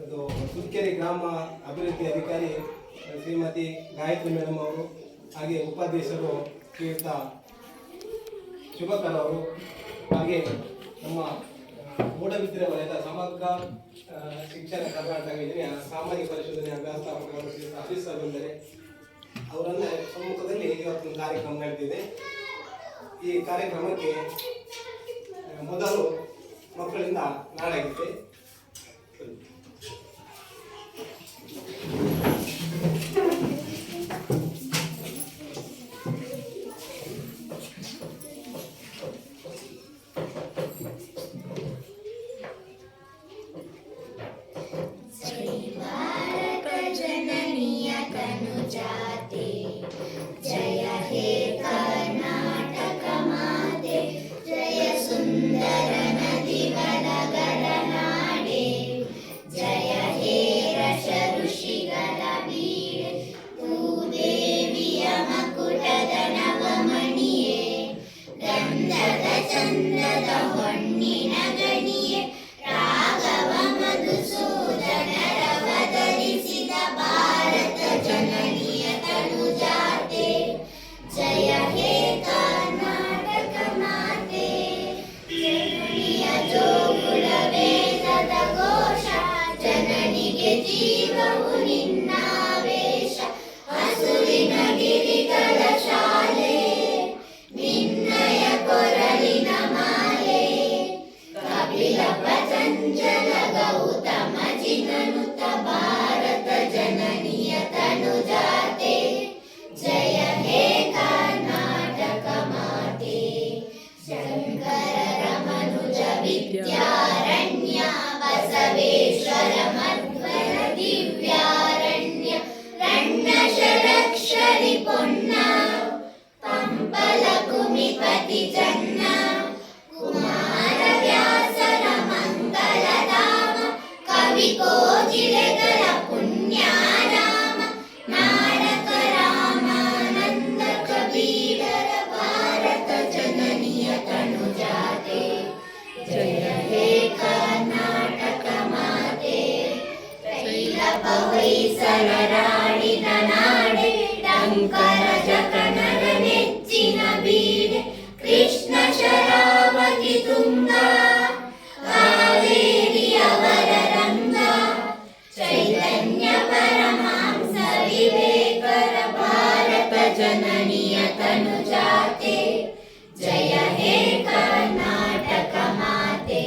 ಇದು ಸುಲ್ಕೆರೆ ಗ್ರಾಮ ಅಭಿವೃದ್ಧಿ ಅಧಿಕಾರಿ ಶ್ರೀಮತಿ ಗಾಯತ್ರಿ ಮೇಡಮ್ ಅವರು, ಹಾಗೆ ಉಪಾಧ್ಯಕ್ಷರು ಶ್ರೀಯುತ ಶುಭಕರ್ ಅವರು, ಹಾಗೆ ನಮ್ಮ ಮೂಡಬಿದ್ರೆ ವಲಯದ ಸಮಗ್ರ ಶಿಕ್ಷಣ ಕರ್ನಾಟಕ ಯೋಜನೆಯ ಸಾಮಾಜಿಕ ಪರಿಶೋಧನೆಯ ವ್ಯವಸ್ಥಾಪಕರು ಶ್ರೀಯುತ ಹರೀಶ್ ಸರ್ ಬಂದರೆ ಅವರನ್ನ ಸಮ್ಮುಖದಲ್ಲಿ ಇವತ್ತಿನ ಕಾರ್ಯಕ್ರಮ ನಡೆದಿದೆ. ಈ ಕಾರ್ಯಕ್ರಮಕ್ಕೆ ಮೊದಲು ಮಕ್ಕಳಿಂದ ನಾಡಗೀತೆ. ಹೊಯ್ಸಳರಾಡಿದ ನಾಡೆ ಟಂಕರಜ ಕನ್ನಡ ನೆಚ್ಚಿನ ಬೀಡೆ ಕೃಷ್ಣ ಶರಾವತಿ ತುಂಗ ಕಾವೇರಿಯವರ ರಂಗ ಚೈತನ್ಯ ಪರಮಹಂಸ ವಿವೇಕರ ಭಾರತ ಜನನಿಯ ತನುಜಾತೆ ಜಯ ಹೇ ಕರ್ನಾಟಕ ಮಾತೆ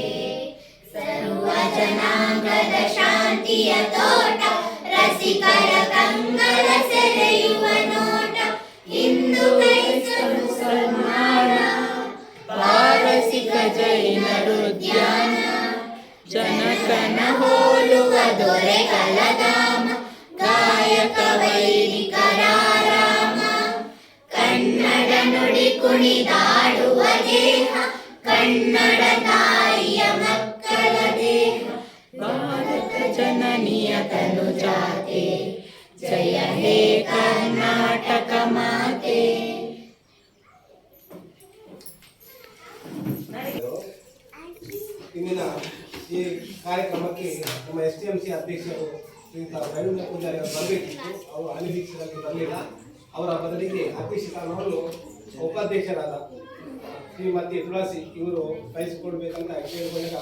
ಸರ್ವ ಜನಾಂಗದ ಶಾಂತಿಯ ತೋಟ ರಸಿಕರ ಕಂಗಳ ಸೆಳೆಯುವ ನೋಟ ಹಿಂದೂ ಕ್ರೈಸ್ತರು ಸನ್ಮಾನ ಪಾರಸಿಕ ಜೈನರು ಧ್ಯಾನ ಜನಕನ ಹೋಲುವ ದೊರೆಗಳ ಧಾಮ ಗಾಯಕ ವೈದಿಕರ ರಾಮ ಕನ್ನಡ ನುಡಿ ಕುಣಿದಾಡುವ ದೇಹ ಕನ್ನಡ ತಾಯಿಯ ಮಕ್ಕಳ ದೇಹ ಭಾರತ ಜನನಿಯ ತನುಜಾತೆ ಜಯ ಹೇ ಕರ್ನಾಟಕ ಮಾತೆ. ಇಂದಿನ ಈ ಕಾರ್ಯಕ್ರಮಕ್ಕೆ ನಮ್ಮ STMC ಅಧ್ಯಕ್ಷರು ಶ್ರೀಯುತ ರವೀಂದ್ರ ಪೂಜಾರಿ ಅವರು ಬರಬೇಕಿತ್ತು. ಅವರು ಅನಿರೀಕ್ಷಿತವಾಗಿ ಬರಲಿಲ್ಲ. ಅವರ ಬದಲಿಗೆ ಅಧ್ಯಕ್ಷ ಸ್ಥಾನವನ್ನು ಉಪಾಧ್ಯಕ್ಷರಾದ ಶ್ರೀಮತಿ ತುಳಸಿ ಇವರು ವಹಿಸಿಕೊಡ್ಬೇಕಂತ ಕೇಳಿಕೊಂಡಾಗ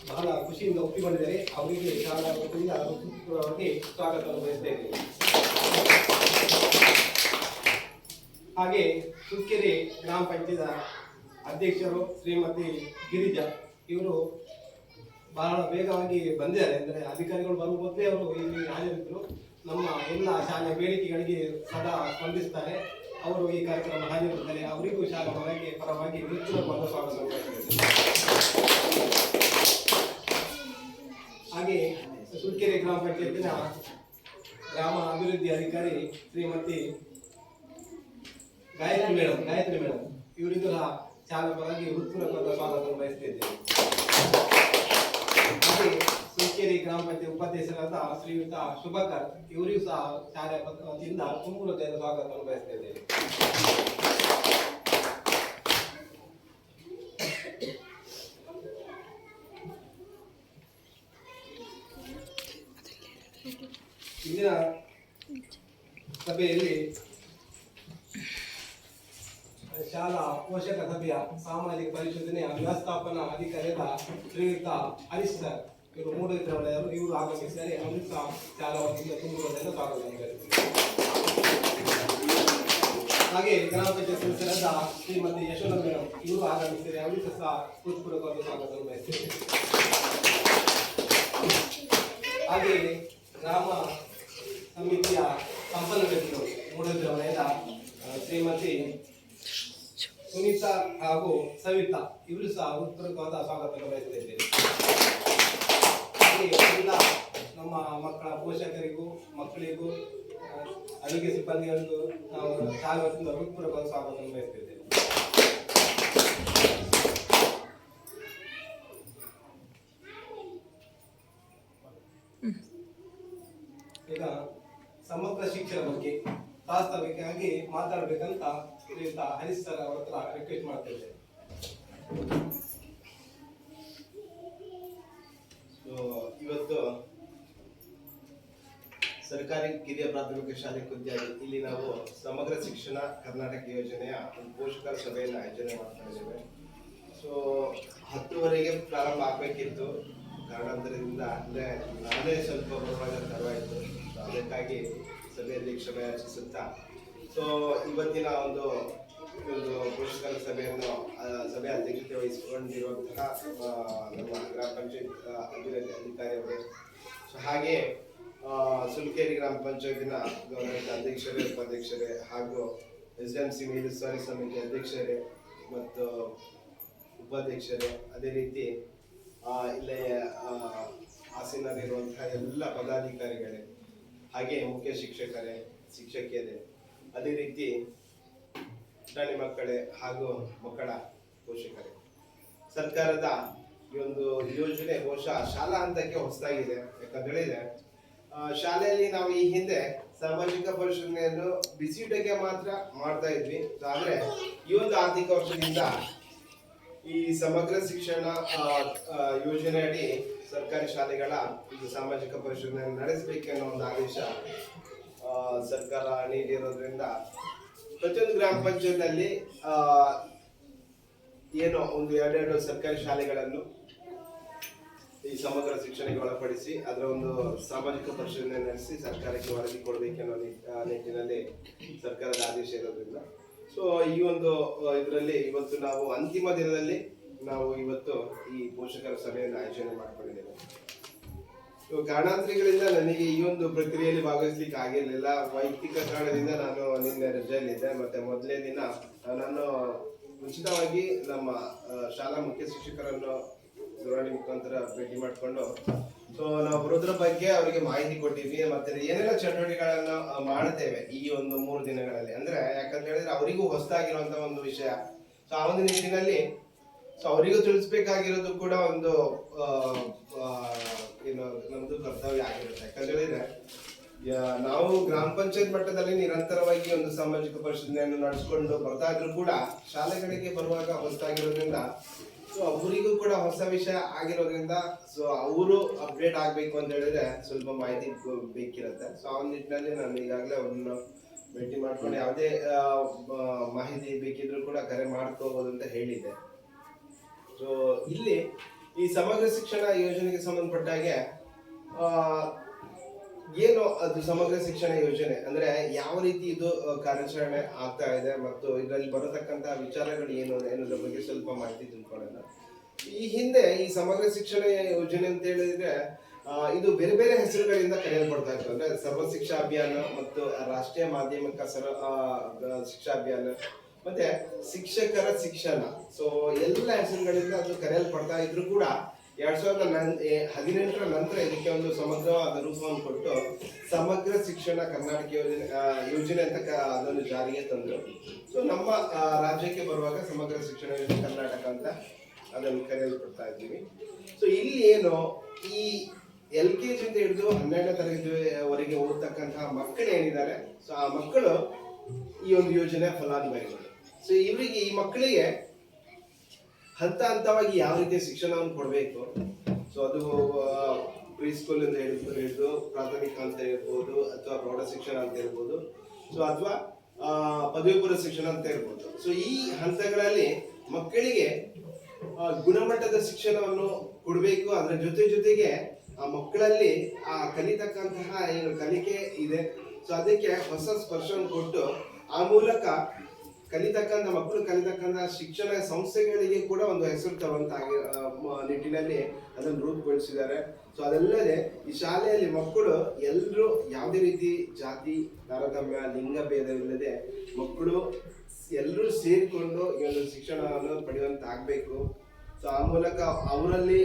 ಬಹಳ ಖುಷಿಯಿಂದ ಒಪ್ಪಿಕೊಂಡಿದ್ದಾರೆ. ಅವರಿಗೆ ಶಾಲಾ ವತಿಯಿಂದ ಹೃತ್ಪೂರ್ವಕವಾಗಿ ಸ್ವಾಗತವನ್ನು ಬಯಸ್ತಾ ಇದ್ದೇನೆ. ಹಾಗೆ ಸುಲ್ಕೆರೆ ಗ್ರಾಮ ಪಂಚಾಯತ್ ಅಧ್ಯಕ್ಷರು ಶ್ರೀಮತಿ ಗಿರಿಜಾ ಇವರು ಬಹಳ ವೇಗವಾಗಿ ಬಂದಿದ್ದಾರೆ. ಅಂದರೆ ಅಧಿಕಾರಿಗಳು ಬರುವ ಮೊದಲೇ ಅವರು ಇಲ್ಲಿ ಹಾಜರಿದ್ದರು. ನಮ್ಮ ಎಲ್ಲ ಶಾಲೆಯ ಬೇಡಿಕೆಗಳಿಗೆ ಸದಾ ಸ್ಪಂದಿಸ್ತಾರೆ. ಅವರು ಈ ಕಾರ್ಯಕ್ರಮ ಹಾಜರಿದ್ದಾರೆ. ಅವರಿಗೂ ಶಾಲಾ ಪರವಾಗಿ ಹೃತ್ಪೂರ್ವಕವಾದ ಸ್ವಾಗತ. ಹಾಗೆ ಸುಲ್ಕೆರೆ ಗ್ರಾಮ ಪಂಚಾಯತಿನ ಗ್ರಾಮ ಅಭಿವೃದ್ಧಿ ಅಧಿಕಾರಿ ಶ್ರೀಮತಿ ಗಾಯತ್ರಿ ಮೇಡಮ್ ಇವರಿಗೂ ಸಹ ಶಾಲಾ ಪರವಾಗಿ ಹೃತ್ಪೂರ್ವಕವಾದ ಸ್ವಾಗತವನ್ನು ಬಯಸ್ತಿದ್ದೇನೆ. ಹಾಗೆ ಸುಲ್ಕೆರೆ ಗ್ರಾಮ ಪಂಚಾಯತ್ ಉಪಾಧ್ಯಕ್ಷರಾದ ಶ್ರೀಯುತ ಶುಭಕರ್ ಇವರಿಗೂ ಸಹ ಶಾಲೆಯ ವತಿಯಿಂದ ತುಂಬ ಹೃದಯದ ಸ್ವಾಗತವನ್ನು ಬಯಸ್ತಿದ್ದೇನೆ. ಇಂದಿನ ಸಭೆಯಲ್ಲಿ ಶಾಲಾ ಪೋಷಕ ಸಭೆಯ ಸಾಮಾಜಿಕ ಪರಿಶೋಧನೆಯ ವ್ಯವಸ್ಥಾಪನಾ ಅಧಿಕಾರಿಯಾದ ಶ್ರೀಯುತ ಹರೀಶ್ ಸರ್ ಇವರು ಮೂಡಬಿದ್ರೆ ಒಳ್ಳೆಯವರು. ಇವರು ಆಗಮಿಸಿದರೆ ಅವರಿಗೆ ಸಹ ಶಾಲಾ ವತಿಯಿಂದ ತುಂಬುವುದನ್ನು ಸ್ವಾಗತ ನೀಡಬೇಕು. ಹಾಗೆ ಗ್ರಾಮ ಪಂಚಾಯತ್ ಸದಸ್ಯರಾದ ಶ್ರೀಮತಿ ಯಶೋಧ ಮೇಡಮ್ ಇವರು ಆಗಮಿಸಿದರೆ ಅವರಿಗೆ ಸಹ ಹೃತ್ಪೂರ್ವಕವಾದ ಸ್ವಾಗತವನ್ನು ಬಯಸುತ್ತೇವೆ. ಹಾಗೆ ಗ್ರಾಮ ಸಮಿತಿಯ ಸಂಪನ್ನ ವ್ಯಕ್ತಿಗಳು ಮೂಡಬಿದ್ರೆ ವಲಯದ ಶ್ರೀಮತಿ ಸುನೀತಾ ಹಾಗೂ ಸವಿತಾ ಇವರು ಸಹ ಹೃತ್ಪೂರ್ವಕವಾದ ಸ್ವಾಗತವನ್ನು ಬಯಸುತ್ತಿದ್ದೇವೆ. ಹಾಗೆ ಎಲ್ಲ ನಮ್ಮ ಮಕ್ಕಳ ಪೋಷಕರಿಗೂ ಮಕ್ಕಳಿಗೂ ಅಡುಗೆ ಸಿಬ್ಬಂದಿಗಳಿಗೂ ನಾವು ಶಾಲೆ ವತಿಯಿಂದ ಹೃತ್ಪೂರ್ವಕವಾದ ಸ್ವಾಗತವನ್ನು ಬಯಸುತ್ತಿದ್ದೇವೆ. ಈಗ ಸಮಗ್ರ ಶಿಕ್ಷಣ ಬಗ್ಗೆ ವಾಸ್ತವಿಕವಾಗಿ ಮಾತಾಡಬೇಕಂತ ಶ್ರೀಯುತ ಹರೀಶ್ ಸರ್ ಅವರ ಹತ್ರ ರಿಕ್ವೆಸ್ಟ್ ಮಾಡ್ತಿದ್ದೇವೆ. ಇವತ್ತು ಸರ್ಕಾರಿ ಕಿರಿಯ ಪ್ರಾಥಮಿಕ ಶಾಲೆ ಕುದ್ಯಾಡಿ ಇಲ್ಲಿ ನಾವು ಸಮಗ್ರ ಶಿಕ್ಷಣ ಕರ್ನಾಟಕ ಯೋಜನೆಯ ಒಂದು ಪೋಷಕರ ಸಭೆಯನ್ನು ಆಯೋಜನೆ ಮಾಡ್ಕೊಂಡಿದ್ದೇವೆ. ಸೊ 10:30ಗೆ ಪ್ರಾರಂಭ ಆಗಬೇಕಿತ್ತು, ಕಾರಣಾಂತರದಿಂದ ಅಂದರೆ ನಾನೇ ಸ್ವಲ್ಪ ಬರುವಾಗ ತಡವಾಯಿತು. ಅದಕ್ಕಾಗಿ ಸಭೆಯಲ್ಲಿ ಕ್ಷಮೆ ಯಾಚಿಸುತ್ತಾ ಇವತ್ತಿನ ಒಂದು ಪೋಷಕರ ಸಭೆಯನ್ನು ಸಭೆ ಅಧ್ಯಕ್ಷತೆ ವಹಿಸಿಕೊಂಡಿರುವಂತಹ ನಮ್ಮ ಗ್ರಾಮ ಪಂಚಾಯತ್ ಅಭಿವೃದ್ಧಿ ಅಧಿಕಾರಿ ಅವರು, ಹಾಗೆ ಸುಲ್ಕೇರಿ ಗ್ರಾಮ ಪಂಚಾಯತಿನ ಗೌರವಿತ ಅಧ್ಯಕ್ಷರೇ ಉಪಾಧ್ಯಕ್ಷರೇ ಹಾಗೂ SDMC ಮೇಲುಸ್ತುವಾರಿ ಸಮಿತಿ ಅಧ್ಯಕ್ಷರೇ ಮತ್ತು ಉಪಾಧ್ಯಕ್ಷರೇ, ಅದೇ ರೀತಿ ಇಲ್ಲೇ ಹಾಸನಲ್ಲಿರುವಂತಹ ಎಲ್ಲ ಪದಾಧಿಕಾರಿಗಳೇ, ಹಾಗೆ ಮುಖ್ಯ ಶಿಕ್ಷಕರೇ, ಶಿಕ್ಷಕಿಯರೇ, ಅದೇ ರೀತಿ ಪುಟಾಣಿ ಮಕ್ಕಳೇ ಹಾಗೂ ಮಕ್ಕಳ ಪೋಷಕರೇ, ಸರ್ಕಾರದ ಈ ಒಂದು ಯೋಜನೆ ಬಹುಶಃ ಶಾಲಾ ಹಂತಕ್ಕೆ ಹೊಸದಾಗಿದೆ. ಯಾಕಂತೇಳಿದ್ರೆ ಶಾಲೆಯಲ್ಲಿ ನಾವು ಈ ಹಿಂದೆ ಸಾಮಾಜಿಕ ಪರಿಶೋಧನೆಯನ್ನು ಬಿಸಿಯೂಟಕ್ಕೆ ಮಾತ್ರ ಮಾಡ್ತಾ ಇದ್ವಿ. ಆದ್ರೆ ಈ ಒಂದು ಆರ್ಥಿಕ ವರ್ಷದಿಂದ ಈ ಸಮಗ್ರ ಶಿಕ್ಷಣ ಯೋಜನೆ ಅಡಿ ಸರ್ಕಾರಿ ಶಾಲೆಗಳ ಇದು ಸಾಮಾಜಿಕ ಪರಿಶೋಧನೆಯನ್ನು ನಡೆಸಬೇಕೆನ್ನೋ ಒಂದು ಆದೇಶ ಸರ್ಕಾರ ನೀಡಿರೋದ್ರಿಂದ ಪ್ರತಿಯೊಂದು ಗ್ರಾಮ ಪಂಚಾಯತ್ನಲ್ಲಿ ಏನೋ ಒಂದು 2 ಸರ್ಕಾರಿ ಶಾಲೆಗಳನ್ನು ಈ ಸಮಗ್ರ ಶಿಕ್ಷಣಕ್ಕೆ ಒಳಪಡಿಸಿ ಅದರ ಒಂದು ಸಾಮಾಜಿಕ ಪರಿಶೀಲನೆ ನಡೆಸಿ ಸರ್ಕಾರಕ್ಕೆ ವರದಿ ಕೊಡಬೇಕೆನ್ನೋ ನಿಟ್ಟಿನಲ್ಲಿ ಸರ್ಕಾರದ ಆದೇಶ ಇರೋದ್ರಿಂದ ಈ ಒಂದು ಇದರಲ್ಲಿ ಇವತ್ತು ನಾವು ಅಂತಿಮ ದಿನದಲ್ಲಿ ನಾವು ಇವತ್ತು ಈ ಪೋಷಕರ ಸಭೆಯನ್ನು ಆಯೋಜನೆ ಮಾಡ್ಕೊಂಡಿದ್ದೇವೆ. ಕಾರಣಾಂತರಗಳಿಂದ ನನಗೆ ಈ ಒಂದು ಪ್ರಕ್ರಿಯೆಯಲ್ಲಿ ಭಾಗವಹಿಸ್ಲಿಕ್ಕೆ ಆಗಿರಲಿಲ್ಲ. ವೈಯಕ್ತಿಕ ಕಾರಣದಿಂದ ನಾನು ನಿನ್ನೆ ರಜೆಯಲ್ಲಿದ್ದೆ. ಮತ್ತೆ ಮೊದಲನೇ ದಿನ ನಾನು ಉಚಿತವಾಗಿ ನಮ್ಮ ಶಾಲಾ ಮುಖ್ಯ ಶಿಕ್ಷಕರನ್ನು ದೂರವಾಣಿ ಮುಖಾಂತರ ಭೇಟಿ ಮಾಡಿಕೊಂಡು ನಾವು ಬರೋದ್ರ ಬಗ್ಗೆ ಅವರಿಗೆ ಮಾಹಿತಿ ಕೊಟ್ಟಿದ್ವಿ. ಮತ್ತೆ ಏನೆಲ್ಲ ಚಟುವಟಿಕೆಗಳನ್ನ ಮಾಡ್ತೇವೆ ಈ ಒಂದು 3 ದಿನಗಳಲ್ಲಿ, ಅಂದ್ರೆ ಯಾಕಂತ ಹೇಳಿದ್ರೆ ಅವರಿಗೂ ಹೊಸದಾಗಿರುವಂತ ಒಂದು ವಿಷಯ. ಆ ಒಂದು ನಿಟ್ಟಿನಲ್ಲಿ ಅವರಿಗೂ ತಿಳಿಸ್ಬೇಕಾಗಿರೋದು ಕೂಡ ಒಂದು ಏನು ನಮ್ದು ಕರ್ತವ್ಯ ಆಗಿರುತ್ತೆ. ಯಾಕಂತ ಹೇಳಿದ್ರೆ ನಾವು ಗ್ರಾಮ ಪಂಚಾಯತ್ ಮಟ್ಟದಲ್ಲಿ ನಿರಂತರವಾಗಿ ಒಂದು ಸಾಮಾಜಿಕ ಪರಿಶೋಧನೆಯನ್ನು ನಡೆಸ್ಕೊಂಡು ಬರ್ತಾ ಇದ್ರು ಕೂಡ ಶಾಲೆಗಳಿಗೆ ಬರುವಾಗ ಹೊಸದಾಗಿರೋದ್ರಿಂದ ಅವರಿಗೂ ಕೂಡ ಹೊಸ ವಿಷಯ ಆಗಿರೋದ್ರಿಂದ ಅವರು ಅಪ್ಡೇಟ್ ಆಗ್ಬೇಕು ಅಂತ ಹೇಳಿದ್ರೆ ಸ್ವಲ್ಪ ಮಾಹಿತಿ ಬೇಕಿರುತ್ತೆ. ಆ ನಿಟ್ಟಿನಲ್ಲಿ ನಾನು ಈಗಾಗಲೇ ಅವ್ರನ್ನ ಭೇಟಿ ಮಾಡ್ಕೊಂಡು ಯಾವುದೇ ಮಾಹಿತಿ ಬೇಕಿದ್ರು ಕೂಡ ಕರೆ ಮಾಡ್ಕೋಬಹುದು ಅಂತ ಹೇಳಿದ್ದೆ. ಇಲ್ಲಿ ಈ ಸಮಗ್ರ ಶಿಕ್ಷಣ ಯೋಜನೆಗೆ ಸಂಬಂಧಪಟ್ಟ ಹಾಗೆ ಏನು ಅದು ಸಮಗ್ರ ಶಿಕ್ಷಣ ಯೋಜನೆ ಅಂದ್ರೆ ಯಾವ ರೀತಿ ಇದು ಕಾರ್ಯಾಚರಣೆ ಆಗ್ತಾ ಇದೆ ಮತ್ತು ಇದರಲ್ಲಿ ಬರತಕ್ಕಂತಹ ವಿಚಾರಗಳು ಏನು ಅನ್ನೋದ್ರ ಬಗ್ಗೆ ಸ್ವಲ್ಪ ಮಾಹಿತಿ ತಿಳ್ಕೊಳ್ಳೋಣ. ಈ ಹಿಂದೆ ಈ ಸಮಗ್ರ ಶಿಕ್ಷಣ ಯೋಜನೆ ಅಂತ ಹೇಳಿದ್ರೆ ಇದು ಬೇರೆ ಬೇರೆ ಹೆಸರುಗಳಿಂದ ಕರೆಯಲ್ಪಡ್ತಾ ಇತ್ತು. ಅಂದ್ರೆ ಸರ್ವ ಶಿಕ್ಷಾ ಅಭಿಯಾನ ಮತ್ತು ರಾಷ್ಟ್ರೀಯ ಮಾಧ್ಯಮಿಕ ಶಿಕ್ಷಾ ಅಭಿಯಾನ ಮತ್ತೆ ಶಿಕ್ಷಕರ ಶಿಕ್ಷಣ, ಎಲ್ಲ ಹೆಸರುಗಳಿಂದ ಅದು ಕರೆಯಲ್ಪಡ್ತಾ ಇದ್ರು ಕೂಡ 2018 ನಂತರ ಇದಕ್ಕೆ ಒಂದು ಸಮಗ್ರವಾದ ರೂಪವನ್ನು ಕೊಟ್ಟು ಸಮಗ್ರ ಶಿಕ್ಷಣ ಕರ್ನಾಟಕ ಯೋಜನೆ ಅಂತ ಅದನ್ನು ಜಾರಿಗೆ ತಂದರು. ನಮ್ಮ ರಾಜ್ಯಕ್ಕೆ ಬರುವಾಗ ಸಮಗ್ರ ಶಿಕ್ಷಣ ಯೋಜನೆ ಕರ್ನಾಟಕ ಅಂತ ಅದನ್ನು ಕರೆಯಲ್ಪಡ್ತಾ ಇದ್ದೀವಿ. ಇಲ್ಲಿ ಏನು ಈ LKG ಇಂದ ಹಿಡಿದು 12ನೇ ತರಗತಿವರೆಗೆ ಓದ್ತಕ್ಕಂತಹ ಮಕ್ಕಳು ಏನಿದ್ದಾರೆ, ಆ ಮಕ್ಕಳು ಈ ಒಂದು ಯೋಜನೆ ಫಲಾನುಭವಿಗಳು. ಇವರಿಗೆ ಈ ಮಕ್ಕಳಿಗೆ ಹಂತ ಹಂತವಾಗಿ ಯಾವ ರೀತಿಯ ಶಿಕ್ಷಣವನ್ನು ಕೊಡಬೇಕು, ಅದು ಪ್ರೀ ಸ್ಕೂಲ್ ಇಂದ ಹಿಡಿದು ಪ್ರಾಥಮಿಕ ಅಂತ ಇರ್ಬೋದು, ಅಥವಾ ಪ್ರೌಢ ಶಿಕ್ಷಣ ಅಂತ ಇರ್ಬೋದು, ಸೊ ಅಥವಾ ಪದವಿ ಪೂರ್ವ ಶಿಕ್ಷಣ ಅಂತ ಇರ್ಬೋದು. ಸೊ ಈ ಹಂತಗಳಲ್ಲಿ ಮಕ್ಕಳಿಗೆ ಗುಣಮಟ್ಟದ ಶಿಕ್ಷಣವನ್ನು ಕೊಡಬೇಕು. ಅದರ ಜೊತೆಗೆ ಆ ಮಕ್ಕಳಲ್ಲಿ ಆ ಕಲಿತಕ್ಕಂತಹ ಏನು ಕಲಿಕೆ ಇದೆ, ಸೊ ಅದಕ್ಕೆ ಹೊಸ ಸ್ಪರ್ಶವನ್ನು ಕೊಟ್ಟು ಆ ಮೂಲಕ ಮಕ್ಕಳು ಕಲಿತಕ್ಕಂಥ ಶಿಕ್ಷಣ ಸಂಸ್ಥೆಗಳಿಗೆ ಕೂಡ ಒಂದು ಹೆಸರು ತರುವಂತ ನಿಟ್ಟಿನಲ್ಲಿ ಅದನ್ನು ರೂಪುಗೊಳಿಸಿದ್ದಾರೆ. ಸೊ ಅದಲ್ಲದೆ ಈ ಶಾಲೆಯಲ್ಲಿ ಮಕ್ಕಳು ಎಲ್ಲರೂ ಯಾವುದೇ ರೀತಿ ಜಾತಿ ತಾರತಮ್ಯ ಲಿಂಗ ಭೇದವಿಲ್ಲದೆ ಮಕ್ಕಳು ಎಲ್ಲರೂ ಸೇರಿಕೊಂಡು ಈ ಒಂದು ಶಿಕ್ಷಣವನ್ನು ಪಡೆಯುವಂತ ಆಗ್ಬೇಕು. ಸೊ ಆ ಮೂಲಕ ಅವರಲ್ಲಿ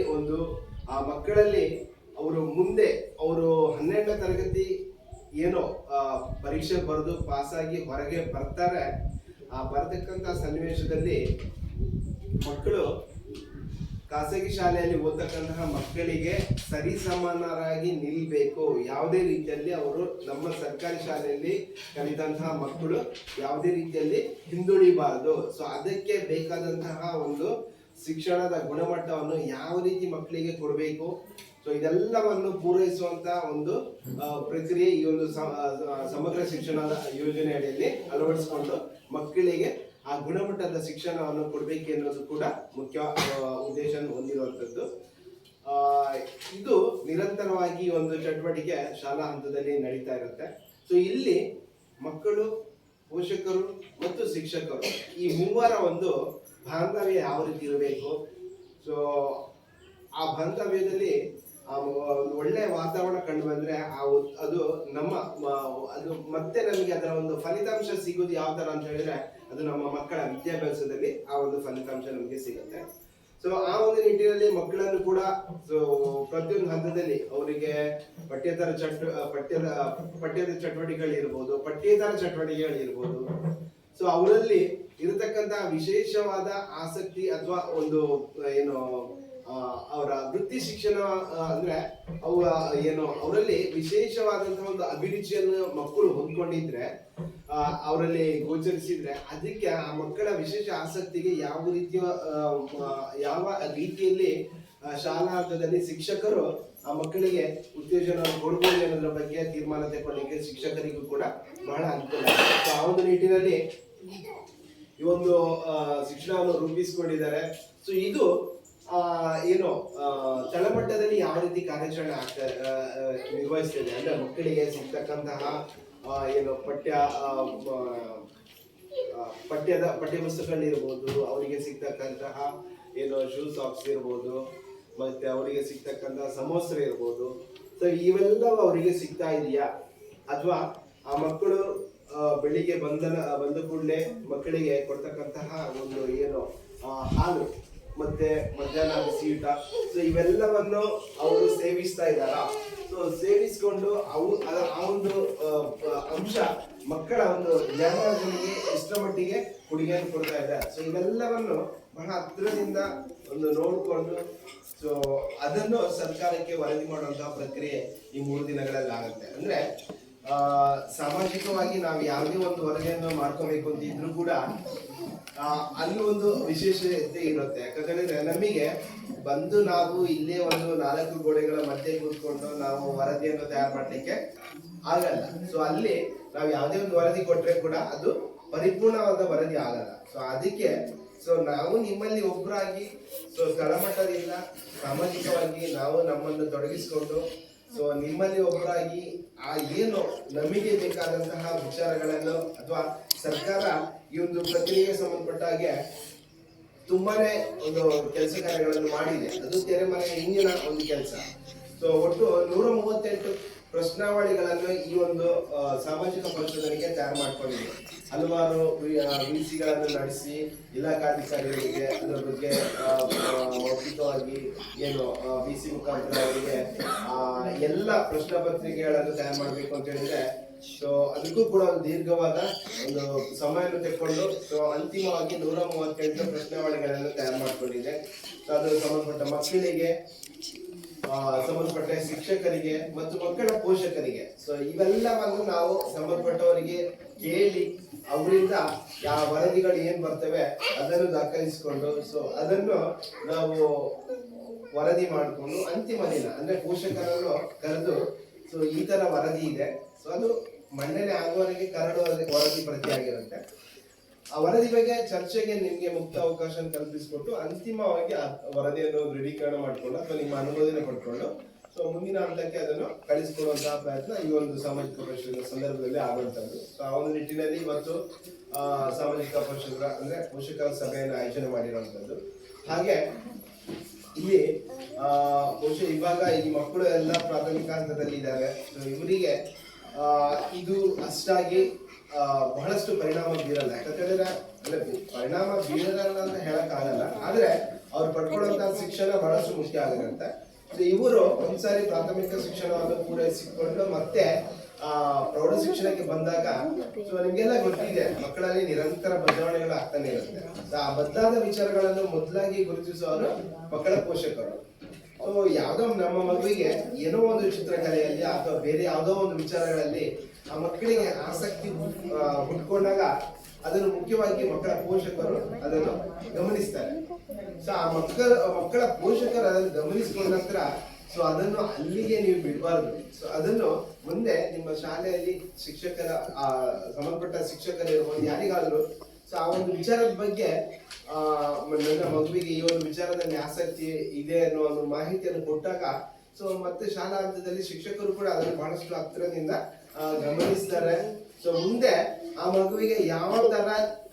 ಆ ಮಕ್ಕಳಲ್ಲಿ ಅವರು ಮುಂದೆ 12ನೇ ತರಗತಿ ಏನೋ ಪರೀಕ್ಷೆ ಬರೆದು ಪಾಸಾಗಿ ಹೊರಗೆ ಬರ್ತಾರೆ. ಆ ಬರ್ತಕ್ಕಂಥ ಸನ್ನಿವೇಶದಲ್ಲಿ ಮಕ್ಕಳು ಖಾಸಗಿ ಶಾಲೆಯಲ್ಲಿ ಓದತಕ್ಕಂತಹ ಮಕ್ಕಳಿಗೆ ಸರಿಸಮಾನರಾಗಿ ನಿಲ್ಬೇಕು. ಯಾವುದೇ ರೀತಿಯಲ್ಲಿ ಅವರು ನಮ್ಮ ಸರ್ಕಾರಿ ಶಾಲೆಯಲ್ಲಿ ಕಲಿತಂತಹ ಮಕ್ಕಳು ಯಾವುದೇ ರೀತಿಯಲ್ಲಿ ಹಿಂದುಳಿಬಾರದು. ಸೊ ಅದಕ್ಕೆ ಬೇಕಾದಂತಹ ಒಂದು ಶಿಕ್ಷಣದ ಗುಣಮಟ್ಟವನ್ನು ಯಾವ ರೀತಿ ಮಕ್ಕಳಿಗೆ ಕೊಡಬೇಕು, ಸೊ ಇದೆಲ್ಲವನ್ನು ಪೂರೈಸುವಂತ ಒಂದು ಪ್ರಕ್ರಿಯೆ ಈ ಒಂದು ಸಮಗ್ರ ಶಿಕ್ಷಣದ ಯೋಜನೆ ಅಡಿಯಲ್ಲಿ ಅಳವಡಿಸಿಕೊಂಡು ಮಕ್ಕಳಿಗೆ ಆ ಗುಣಮಟ್ಟದ ಶಿಕ್ಷಣವನ್ನು ಕೊಡಬೇಕು ಎನ್ನುವುದು ಕೂಡ ಮುಖ್ಯ ಉದ್ದೇಶ ಹೊಂದಿರುವಂಥದ್ದು. ಇದು ನಿರಂತರವಾಗಿ ಒಂದು ಚಟುವಟಿಕೆ ಶಾಲಾ ಹಂತದಲ್ಲಿ ನಡೀತಾ ಇರುತ್ತೆ. ಸೊ ಇಲ್ಲಿ ಮಕ್ಕಳು, ಪೋಷಕರು ಮತ್ತು ಶಿಕ್ಷಕರು ಈ ಮೂವರ ಒಂದು ಬಾಂಧವ್ಯ ಯಾವ ರೀತಿ ಇರಬೇಕು, ಸೊ ಆ ಬಾಂಧವ್ಯದಲ್ಲಿ ಒಳ್ಳೆಯ ವಾತಾವರಣ ಕಂಡು ಬಂದ್ರೆ ಅದು ಮತ್ತೆ ನಮಗೆ ಅದರ ಒಂದು ಫಲಿತಾಂಶ ಸಿಗೋದು ಯಾವ ತರ ಅಂತ ಹೇಳಿದ್ರೆ ಅದು ನಮ್ಮ ಮಕ್ಕಳ ವಿದ್ಯಾಭ್ಯಾಸದಲ್ಲಿ ಆ ಒಂದು ಫಲಿತಾಂಶ ನಮಗೆ ಸಿಗುತ್ತೆ. ಸೊ ಆ ಒಂದು ನಿಟ್ಟಿನಲ್ಲಿ ಮಕ್ಕಳನ್ನು ಕೂಡ ಪ್ರತಿಯೊಂದು ಹಂತದಲ್ಲಿ ಅವರಿಗೆ ಪಠ್ಯೇತರ ಚಟುವಟಿಕೆಗಳಿರ್ಬೋದು, ಪಠ್ಯೇತರ ಚಟುವಟಿಕೆಗಳಿರ್ಬೋದು, ಸೊ ಅವರಲ್ಲಿ ಇರತಕ್ಕಂತಹ ವಿಶೇಷವಾದ ಆಸಕ್ತಿ ಅಥವಾ ಒಂದು ಏನು ಅವರ ವೃತ್ತಿ ಶಿಕ್ಷಣ ಅಂದ್ರೆ ಅವರಲ್ಲಿ ವಿಶೇಷವಾದಂತಹ ಒಂದು ಅಭಿರುಚಿಯನ್ನು ಮಕ್ಕಳು ಹೊಂದ್ಕೊಂಡಿದ್ರೆ, ಅವರಲ್ಲಿ ಗೋಚರಿಸಿದ್ರೆ, ಅದಕ್ಕೆ ಆ ಮಕ್ಕಳ ವಿಶೇಷ ಆಸಕ್ತಿಗೆ ಯಾವ ರೀತಿಯಲ್ಲಿ ಶಾಲಾ ಹಂತದಲ್ಲಿ ಶಿಕ್ಷಕರು ಆ ಮಕ್ಕಳಿಗೆ ಉತ್ತೇಜನ ಕೊಡಬಹುದು ಅನ್ನೋದ್ರ ಬಗ್ಗೆ ತೀರ್ಮಾನ ತಗೊಳ್ಳಿಕ್ಕೆ ಶಿಕ್ಷಕರಿಗೂ ಕೂಡ ಬಹಳ ಅನುಕೂಲ. ಆ ಒಂದು ನಿಟ್ಟಿನಲ್ಲಿ ಈ ಒಂದು ಶಿಕ್ಷಣವನ್ನು ರೂಪಿಸಿಕೊಂಡಿದ್ದಾರೆ. ಸೊ ಇದು ತಳಮಟ್ಟದಲ್ಲಿ ಯಾವ ರೀತಿ ಕಾರ್ಯಾಚರಣೆ ನಿರ್ವಹಿಸ್ತಿದೆ ಅಂದ್ರೆ ಮಕ್ಕಳಿಗೆ ಸಿಗ್ತಕ್ಕಂತಹ ಪಠ್ಯ ಪುಸ್ತಕಗಳಿರ್ಬೋದು, ಅವರಿಗೆ ಸಿಗ್ತಕ್ಕಂತಹ ಶೂ ಸಾಕ್ಸ್ ಇರ್ಬೋದು, ಮತ್ತೆ ಅವರಿಗೆ ಸಿಗ್ತಕ್ಕಂತಹ ಸಮವಸ್ತ್ರ ಇರ್ಬೋದು. ಸೊ ಇವೆಲ್ಲವೂ ಅವರಿಗೆ ಸಿಗ್ತಾ ಇದೆಯಾ, ಅಥವಾ ಆ ಮಕ್ಕಳು ಬೆಳಿಗ್ಗೆ ಬಂದ ಕೂಡಲೇ ಮಕ್ಕಳಿಗೆ ಕೊಡ್ತಕ್ಕಂತಹ ಒಂದು ಹಾಲು ಮತ್ತೆ ಮಧ್ಯಾಹ್ನ ಬಿಸಿ ಊಟ, ಸೊ ಇವೆಲ್ಲವನ್ನು ಅವರು ಸೇವಿಸ್ತಾ ಇದ್ದಾರ. ಸೊ ಸೇವಿಸ್ಕೊಂಡು ಆ ಒಂದು ಅಂಶ ಮಕ್ಕಳ ಒಂದು ಜ್ಞಾನಗಳಿಗೆ ಎಷ್ಟರ ಮಟ್ಟಿಗೆ ಕೊಡುಗೆಯನ್ನು ಕೊಡ್ತಾ ಇದ್ದಾರೆ. ಸೊ ಇವೆಲ್ಲವನ್ನು ಬಹಳ ಹತ್ತಿರದಿಂದ ನೋಡಿಕೊಂಡು ಸೊ ಅದನ್ನು ಸರ್ಕಾರಕ್ಕೆ ವರದಿ ಮಾಡುವಂತಹ ಪ್ರಕ್ರಿಯೆ ಈ 3 ದಿನಗಳಲ್ಲಿ ಆಗುತ್ತೆ. ಅಂದ್ರೆ ಸಾಮಾಜಿಕವಾಗಿ ನಾವು ಯಾವುದೇ ಒಂದು ವರದಿಯನ್ನು ಮಾಡ್ಕೋಬೇಕು ಅಂತ ಇದ್ರೂ ಕೂಡ ಅಲ್ಲಿ ಒಂದು ವಿಶೇಷತೆ ಇರುತ್ತೆ. ಯಾಕಂದ್ರೆ ನಮಗೆ ನಾವು ಇಲ್ಲೇ 4 ಗೋಡೆಗಳ ಮಧ್ಯೆ ಕೂತ್ಕೊಂಡು ನಾವು ವರದಿಯನ್ನು ತಯಾರು ಮಾಡ್ಲಿಕ್ಕೆ ಆಗಲ್ಲ. ಸೊ ಅಲ್ಲಿ ನಾವು ಯಾವುದೇ ಒಂದು ವರದಿ ಕೊಟ್ರೆ ಕೂಡ ಅದು ಪರಿಪೂರ್ಣವಾದ ವರದಿ ಆಗಲ್ಲ. ಸೊ ಅದಕ್ಕೆ ನಾವು ನಿಮ್ಮಲ್ಲಿ ಒಬ್ಬರಾಗಿ ತಳಮಟ್ಟದಿಂದ ಸಾಮಾಜಿಕವಾಗಿ ನಾವು ನಮ್ಮನ್ನು ತೊಡಗಿಸಿಕೊಂಡು ನಿಮ್ಮಲ್ಲಿ ಒಬ್ಬರಾಗಿ ನಮಗೆ ಬೇಕಾದಂತಹ ವಿಚಾರಗಳನ್ನು ಅಥವಾ ಸರ್ಕಾರ ಈ ಒಂದು ಪ್ರಕ್ರಿಯೆಗೆ ಸಂಬಂಧಪಟ್ಟ ಹಾಗೆ ತುಂಬಾನೇ ಒಂದು ಕೆಲಸ ಕಾರ್ಯಗಳನ್ನು ಮಾಡಿದೆ. ಅದು ತೆರೆಮರೆಯ ಹಿಂದಿನ ಒಂದು ಕೆಲಸ. ಒಟ್ಟು 138 ಪ್ರಶ್ನಾವಳಿಗಳನ್ನು ಈ ಒಂದು ಸಾಮಾಜಿಕ ಪರಿಶೋಧನೆಗೆ ತಯಾರು ಮಾಡ್ಕೊಂಡಿದೆ. ಹಲವಾರು ವಿಸಿಗಳನ್ನು ನಡೆಸಿ ಇಲಾಖಾಧಿಕಾರಿಗಳಿಗೆ ಅದರ ಬಗ್ಗೆ ಮೌಖಿಕವಾಗಿ ಬಿಸಿ ಮುಖಾಂತರ ಅವರಿಗೆ ಎಲ್ಲ ಪ್ರಶ್ನೆ ಪತ್ರಿಕೆಗಳನ್ನು ತಯಾರು ಮಾಡಬೇಕು ಅಂತ ಹೇಳಿದ್ರೆ ಅದಕ್ಕೂ ಕೂಡ ಒಂದು ದೀರ್ಘವಾದ ಒಂದು ಸಮಯವನ್ನು ತೆಗೆದುಕೊಂಡು ಅಂತಿಮವಾಗಿ 138 ಪ್ರಶ್ನಾವಳಿಗಳನ್ನು ತಯಾರು ಮಾಡ್ಕೊಂಡಿದೆ. ಅದು ಸಂಬಂಧಪಟ್ಟ ಮಕ್ಕಳಿಗೆ, ಸಂಬಂಧಪಟ್ಟ ಶಿಕ್ಷಕರಿಗೆ ಮತ್ತು ಮಕ್ಕಳ ಪೋಷಕರಿಗೆ ಇವೆಲ್ಲವನ್ನು ನಾವು ಸಂಬಂಧಪಟ್ಟವರಿಗೆ ಕೇಳಿ ಅವರಿಂದ ಯಾವ ವರದಿಗಳು ಏನ್ ಬರ್ತವೆ ಅದನ್ನು ದಾಖಲಿಸಿಕೊಂಡು ಅದನ್ನು ನಾವು ವರದಿ ಮಾಡಿಕೊಂಡು ಅಂತಿಮ ದಿನ ಅಂದ್ರೆ ಪೋಷಕರನ್ನು ಕರೆದು ಸೊ ಈ ತರ ವರದಿ ಇದೆ, ಸೊ ಅದು ಮಂಡನೆ ಆಗುವವರೆಗೆ ಕರಡು ವರದಿ ಪ್ರತಿಯಾಗಿರುತ್ತೆ. ಆ ವರದಿ ಬಗ್ಗೆ ಚರ್ಚೆಗೆ ನಿಮ್ಗೆ ಮುಕ್ತ ಅವಕಾಶ ಕಲ್ಪಿಸಿಕೊಟ್ಟು ಅಂತಿಮವಾಗಿ ಆ ವರದಿಯನ್ನು ದೃಢೀಕರಣ ಮಾಡಿಕೊಂಡು ಅಥವಾ ನಿಮ್ಮ ಅನುಮೋದನೆ ಪಡ್ಕೊಂಡು ಸೊ ಮುಂದಿನ ಹಂತಕ್ಕೆ ಅದನ್ನು ಕಳಿಸಿಕೊಡುವಂತಹ ಪ್ರಯತ್ನ ಈ ಒಂದು ಸಾಮಾಜಿಕ ಪರಿಷತ್ತಿನ ಸಂದರ್ಭದಲ್ಲಿ ಆಗುವಂತದ್ದು. ಸೊ ಆ ಒಂದು ನಿಟ್ಟಿನಲ್ಲಿ ಇವತ್ತು ಸಾಮಾಜಿಕ ಪರಿಷತ್ತರ ಅಂದ್ರೆ ಪೋಷಕರ ಸಭೆಯನ್ನು ಆಯೋಜನೆ ಮಾಡಿರುವಂತದ್ದು. ಹಾಗೆ ಇಲ್ಲಿ ಬಹುಶಃ ಇವಾಗ ಈ ಮಕ್ಕಳು ಎಲ್ಲ ಪ್ರಾಥಮಿಕ ಹಂತದಲ್ಲಿ ಇದ್ದಾರೆ. ಸೊ ಇವರಿಗೆ ಇದು ಅಷ್ಟಾಗಿ ಬಹಳಷ್ಟು ಪರಿಣಾಮ ಬೀರಲ್ಲ. ಯಾಕಂತೇಳಿದ್ರೆ ಅಂದ್ರೆ ಪರಿಣಾಮ ಬೀರಲ್ಲ ಅಂತ ಹೇಳಕ್ ಆಗಲ್ಲ, ಆದ್ರೆ ಅವ್ರು ಪಡ್ಕೊಳ್ಳುವಂತಹ ಶಿಕ್ಷಣ ಬಹಳಷ್ಟು ಮುಖ್ಯ ಆಗಿರುತ್ತೆ. ಸೊ ಇವರು ಒಂದ್ಸಾರಿ ಪ್ರಾಥಮಿಕ ಶಿಕ್ಷಣವನ್ನು ಪೂರೈಸಿಕೊಂಡು ಮತ್ತೆ ಪ್ರೌಢ ಶಿಕ್ಷಣಕ್ಕೆ ಬಂದಾಗ ಸೊ ನಿಮ್ಗೆಲ್ಲ ಗೊತ್ತಿದೆ, ಮಕ್ಕಳಲ್ಲಿ ನಿರಂತರ ಬದಲಾವಣೆಗಳು ಆಗ್ತಾನೆ ಇರುತ್ತೆ. ಆ ಬದಲಾದ ವಿಚಾರಗಳನ್ನು ಮೊದಲಾಗಿ ಗುರುತಿಸುವವರು ಮಕ್ಕಳ ಪೋಷಕರು. ಸೊ ಯಾವ್ದೋ ನಮ್ಮ ಮಗುವಿಗೆ ಏನೋ ಒಂದು ಚಿತ್ರಕಲೆಯಲ್ಲಿ ಅಥವಾ ಬೇರೆ ಯಾವುದೋ ಒಂದು ವಿಚಾರಗಳಲ್ಲಿ ಆ ಮಕ್ಕಳಿಗೆ ಆಸಕ್ತಿ ಹುಟ್ಕೊಂಡಾಗ ಅದನ್ನು ಮುಖ್ಯವಾಗಿ ಮಕ್ಕಳ ಪೋಷಕರು ಅದನ್ನು ಗಮನಿಸ್ತಾರೆ. ಸೊ ಆ ಮಕ್ಕಳ ಪೋಷಕರು ಅದನ್ನು ಗಮನಿಸಿಕೊಂಡ ನಂತರ ಸೊ ಅದನ್ನು ಅಲ್ಲಿಗೆ ನೀವು ಬಿಡಬಾರ್ದು. ಸೊ ಅದನ್ನು ಮುಂದೆ ನಿಮ್ಮ ಶಾಲೆಯಲ್ಲಿ ಶಿಕ್ಷಕರ ಸಂಬಂಧಪಟ್ಟ ಶಿಕ್ಷಕರು ಇರ್ಬೋದು, ಯಾರಿಗಾದ್ರು ಸೊ ಆ ಒಂದು ವಿಚಾರದ ಬಗ್ಗೆ ನನ್ನ ಮಗುವಿಗೆ ಈ ಒಂದು ವಿಚಾರದಲ್ಲಿ ಆಸಕ್ತಿ ಇದೆ ಅನ್ನೋ ಒಂದು ಮಾಹಿತಿಯನ್ನು ಕೊಟ್ಟಾಗ ಸೊ ಮತ್ತೆ ಶಾಲಾ ಹಂತದಲ್ಲಿ ಶಿಕ್ಷಕರು ಕೂಡ ಅದನ್ನು ಬಹಳಷ್ಟು ಹತ್ತಿರದಿಂದ ಗಮನಿಸ್ತಾರೆ. ಸೊ ಮುಂದೆ ಆ ಮಗುವಿಗೆ ಯಾವ ತರ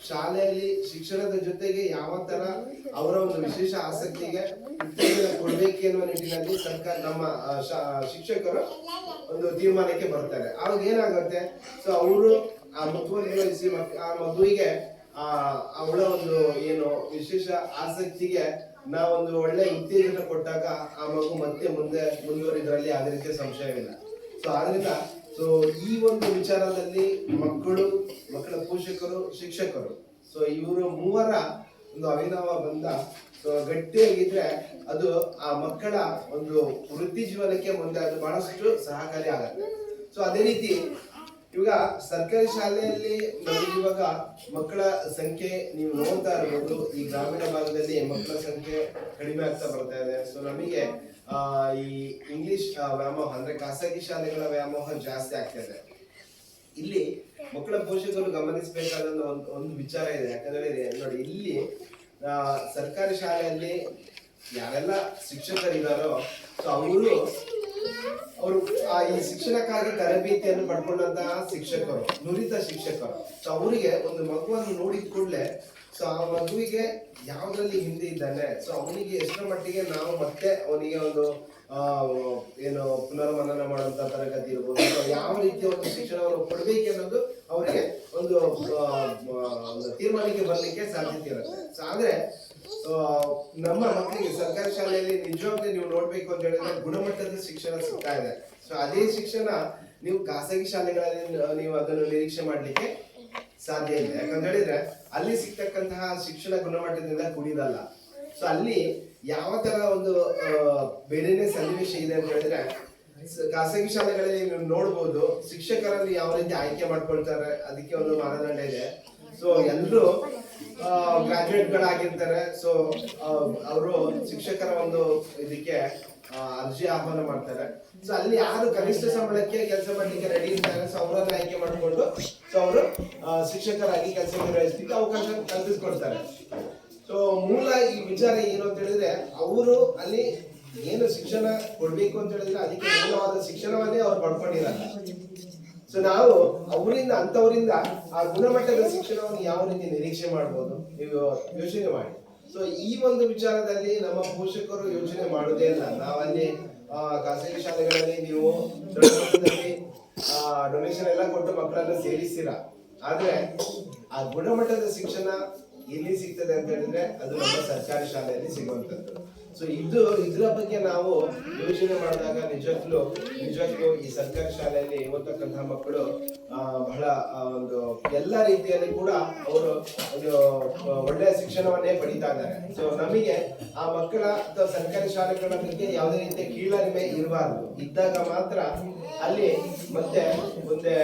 ಶಾಲೆಯಲ್ಲಿ ಶಿಕ್ಷಣದ ಜೊತೆಗೆ ಯಾವ ತರ ಅವರ ಒಂದು ವಿಶೇಷ ಆಸಕ್ತಿಗೆ ಉತ್ತೇಜನ ಕೊಡ್ಬೇಕು ಎನ್ನುವ ನಿಟ್ಟಿನಲ್ಲಿ ಸರ್ಕಾರ ನಮ್ಮ ಶಿಕ್ಷಕರು ಒಂದು ತೀರ್ಮಾನಕ್ಕೆ ಬರ್ತಾರೆ. ಆವಾಗ ಏನಾಗುತ್ತೆ, ಸೊ ಅವರು ಆ ಮಗುವನ್ನು ನಿರ್ವಹಿಸಿ ಆ ಮಗುವಿಗೆ ಅವಳ ಒಂದು ಏನು ವಿಶೇಷ ಆಸಕ್ತಿಗೆ ನಾವೊಂದು ಒಳ್ಳೆ ಉತ್ತೇಜನ ಕೊಟ್ಟಾಗ ಆ ಮಗು ಮತ್ತೆ ಮುಂದೆ ಮುಂದುವರಿದ್ರಲ್ಲಿ ಅದೇ ರೀತಿಯ ಸಂಶಯವಿಲ್ಲ. ಸೊ ಆದ್ರಿಂದ ಸೊ ಈ ಒಂದು ವಿಚಾರದಲ್ಲಿ ಮಕ್ಕಳ ಪೋಷಕರು, ಶಿಕ್ಷಕರು ಸೊ ಇವರು ಮೂವರ ಒಂದು ಅವಿನಾವ ಬಂಧ ಸೊ ಗಟ್ಟಿಯಾಗಿದ್ರೆ ಅದು ಆ ಮಕ್ಕಳ ಒಂದು ವೃತ್ತಿ ಜೀವನಕ್ಕೆ ಮುಂದೆ ಅದು ಬಹಳಷ್ಟು ಸಹಕಾರಿ ಆಗುತ್ತೆ. ಸೊ ಅದೇ ರೀತಿ ಇವಾಗ ಸರ್ಕಾರಿ ಶಾಲೆಯಲ್ಲಿ ಇವಾಗ ಮಕ್ಕಳ ಸಂಖ್ಯೆ ನೀವು ನೋಡ್ತಾ ಇರ್ಬೋದು, ಈ ಗ್ರಾಮೀಣ ಭಾಗದಲ್ಲಿ ಮಕ್ಕಳ ಸಂಖ್ಯೆ ಕಡಿಮೆ ಆಗ್ತಾ ಬರ್ತಾ ಇದೆ. ಸೊ ನಮಗೆ ಈ ಇಂಗ್ಲಿಷ್ ವ್ಯಾಮೋಹ ಅಂದ್ರೆ ಖಾಸಗಿ ಶಾಲೆಗಳ ವ್ಯಾಮೋಹ ಜಾಸ್ತಿ ಆಗ್ತಾ ಇದೆ. ಇಲ್ಲಿ ಮಕ್ಕಳ ಪೋಷಕರು ಗಮನಿಸಬೇಕಾದ ಒಂದು ವಿಚಾರ ಇದೆ. ಯಾಕಂದ್ರೆ ನೋಡಿ, ಇಲ್ಲಿ ಸರ್ಕಾರಿ ಶಾಲೆಯಲ್ಲಿ ಯಾರೆಲ್ಲ ಶಿಕ್ಷಕರಿದ್ದಾರೋ ಸೊ ಅವರು ಈ ಶಿಕ್ಷಣಕ್ಕಾಗಿ ತರಬೇತಿಯನ್ನು ಪಡ್ಕೊಂಡಂತಹ ಶಿಕ್ಷಕರು, ನುರಿತ ಶಿಕ್ಷಕರು. ಸೊ ಅವರಿಗೆ ಒಂದು ಮಗುವನ್ನು ನೋಡಿದ ಕೂಡಲೇ ಸೊ ಆ ಮಗುವಿಗೆ ಯಾವ್ದ್ರಲ್ಲಿ ಹಿಂದೆ ಇದ್ದಾನೆ, ಸೊ ಅವನಿಗೆ ಎಷ್ಟರ ಮಟ್ಟಿಗೆ ನಾವು ಮತ್ತೆ ಅವನಿಗೆ ಒಂದು ಏನು ಪುನರ್ಮನನ ಮಾಡುವಂತ ತರಗತಿ ಇರ್ಬೋದು, ಯಾವ ರೀತಿಯ ಒಂದು ಶಿಕ್ಷಣವನ್ನು ಕೊಡ್ಬೇಕು ಅನ್ನೋದು ಅವರಿಗೆ ಒಂದು ತೀರ್ಮಾನಕ್ಕೆ ಬರ್ಲಿಕ್ಕೆ ಸಾಧ್ಯತೆ ಇರುತ್ತೆ. ಸೊ ಆದ್ರೆ ನಮ್ಮ ಮಕ್ಕಳಿಗೆ ಸರ್ಕಾರಿ ಶಾಲೆಯಲ್ಲಿ ನಿಜವಾಗ್ಲೂ ನೀವು ನೋಡ್ಬೇಕು ಅಂತ ಹೇಳಿದ್ರೆ ಗುಣಮಟ್ಟದ ಶಿಕ್ಷಣ ಸಿಗ್ತಾ ಇದೆ. ಸೊ ಅದೇ ಶಿಕ್ಷಣ ನೀವು ಖಾಸಗಿ ಶಾಲೆಗಳಲ್ಲಿ ನೀವು ಅದನ್ನು ನಿರೀಕ್ಷೆ ಮಾಡ್ಲಿಕ್ಕೆ ಸಾಧ್ಯ ಇಲ್ಲ. ಯಾಕಂತ ಹೇಳಿದ್ರೆ ಅಲ್ಲಿ ಸಿಗ್ತಕ್ಕಂತಹ ಶಿಕ್ಷಣ ಗುಣಮಟ್ಟದಿಂದ ಕೂಡಿದಲ್ಲ. ಸೊ ಅಲ್ಲಿ ಯಾವ ತರ ಒಂದು ಬೇರೆನೆ ಸನ್ನಿವೇಶ ಇದೆ ಅಂತ ಹೇಳಿದ್ರೆ, ಖಾಸಗಿ ಶಾಲೆಗಳಲ್ಲಿ ನೀವು ನೋಡ್ಬೋದು ಶಿಕ್ಷಕರಲ್ಲಿ ಯಾವ ರೀತಿ ಆಯ್ಕೆ ಮಾಡ್ಕೊಳ್ತಾರೆ, ಅದಕ್ಕೆ ಒಂದು ಮಾನದಂಡ ಇದೆ. ಸೊ ಎಲ್ಲರೂ ಗ್ರಾಜುಯೇಟ್ಗಳಾಗಿರ್ತಾರೆ. ಸೊ ಅವರು ಶಿಕ್ಷಕರ ಒಂದು ಇದಕ್ಕೆ ಅರ್ಜಿ ಆಹ್ವಾನ ಮಾಡ್ತಾರೆ. ಸೊ ಅಲ್ಲಿ ಯಾರು ಕನಿಷ್ಠ ಸಂಬಳಕ್ಕೆ ಕೆಲಸ ಮಾಡ್ಲಿಕ್ಕೆ ರೆಡಿ ಇರ್ತಾರೆ ಸೊ ಅವರನ್ನ ಆಯ್ಕೆ ಮಾಡಿಕೊಂಡು ಸೊ ಅವರು ಶಿಕ್ಷಕರಾಗಿ ಕೆಲಸ ನಿರ್ವಹಿಸಲಿಕ್ಕೆ ಅವಕಾಶ ಕಲ್ಪಿಸ್ಕೊಡ್ತಾರೆ. ಸೊ ಮೂಲ ಈ ವಿಚಾರ ಏನು ಅಂತ ಹೇಳಿದ್ರೆ, ಅವರು ಅಲ್ಲಿ ಏನು ಶಿಕ್ಷಣ ಕೊಡ್ಬೇಕು ಅಂತ ಹೇಳಿದ್ರೆ ಅದಕ್ಕೆ ಮೂಲವಾದ ಶಿಕ್ಷಣವನ್ನೇ ಅವ್ರು ಪಡ್ಕೊಂಡಿರಲ್ಲ. ಸೊ ನಾವು ಅಂತವರಿಂದ ಆ ಗುಣಮಟ್ಟದ ಶಿಕ್ಷಣವನ್ನು ಯಾವ ರೀತಿ ನಿರೀಕ್ಷೆ ಮಾಡ್ಬೋದು ನೀವು ಯೋಚನೆ ಮಾಡಿ. ಸೊ ಈ ಒಂದು ವಿಚಾರದಲ್ಲಿ ನಮ್ಮ ಪೋಷಕರು ಯೋಚನೆ ಮಾಡೋದೇ ಇಲ್ಲ. ನಾವಲ್ಲಿ ಖಾಸಗಿ ಶಾಲೆಗಳಲ್ಲಿ ನೀವು ಡೊನೇಷನ್ ಎಲ್ಲ ಕೊಟ್ಟು ಮಕ್ಕಳನ್ನ ಸೇರಿಸ್ತೀರಾ, ಆದ್ರೆ ಆ ಗುಣಮಟ್ಟದ ಶಿಕ್ಷಣ ಎಲ್ಲಿ ಸಿಗ್ತದೆ ಅಂತ ಹೇಳಿದ್ರೆ ಅದು ನಮ್ಮ ಸರ್ಕಾರಿ ಶಾಲೆಯಲ್ಲಿ ಸಿಗುವಂತದ್ದು. ಸೊ ಇದರ ಬಗ್ಗೆ ನಾವು ಯೋಚನೆ ಮಾಡಿದಾಗ ನಿಜಕ್ಕೂ ಈ ಸರ್ಕಾರಿ ಶಾಲೆಯಲ್ಲಿ ಓದ್ತಕ್ಕಂತಹ ಮಕ್ಕಳು ಬಹಳ ಒಂದು ಎಲ್ಲ ರೀತಿಯಲ್ಲಿ ಕೂಡ ಅವರು ಒಂದು ಒಳ್ಳೆಯ ಶಿಕ್ಷಣವನ್ನೇ ಪಡಿತಾ ಇದ್ದಾರೆ. ಸೊ ನಮಗೆ ಆ ಮಕ್ಕಳ ಅಥವಾ ಸರ್ಕಾರಿ ಶಾಲೆಗಳ ಬಗ್ಗೆ ಯಾವುದೇ ರೀತಿಯ ಕೀಳರಿಮೆ ಇರಬಾರ್ದು. ಇದ್ದಾಗ ಮಾತ್ರ ಅಲ್ಲಿ ಮತ್ತೆ ಮುಂದೆ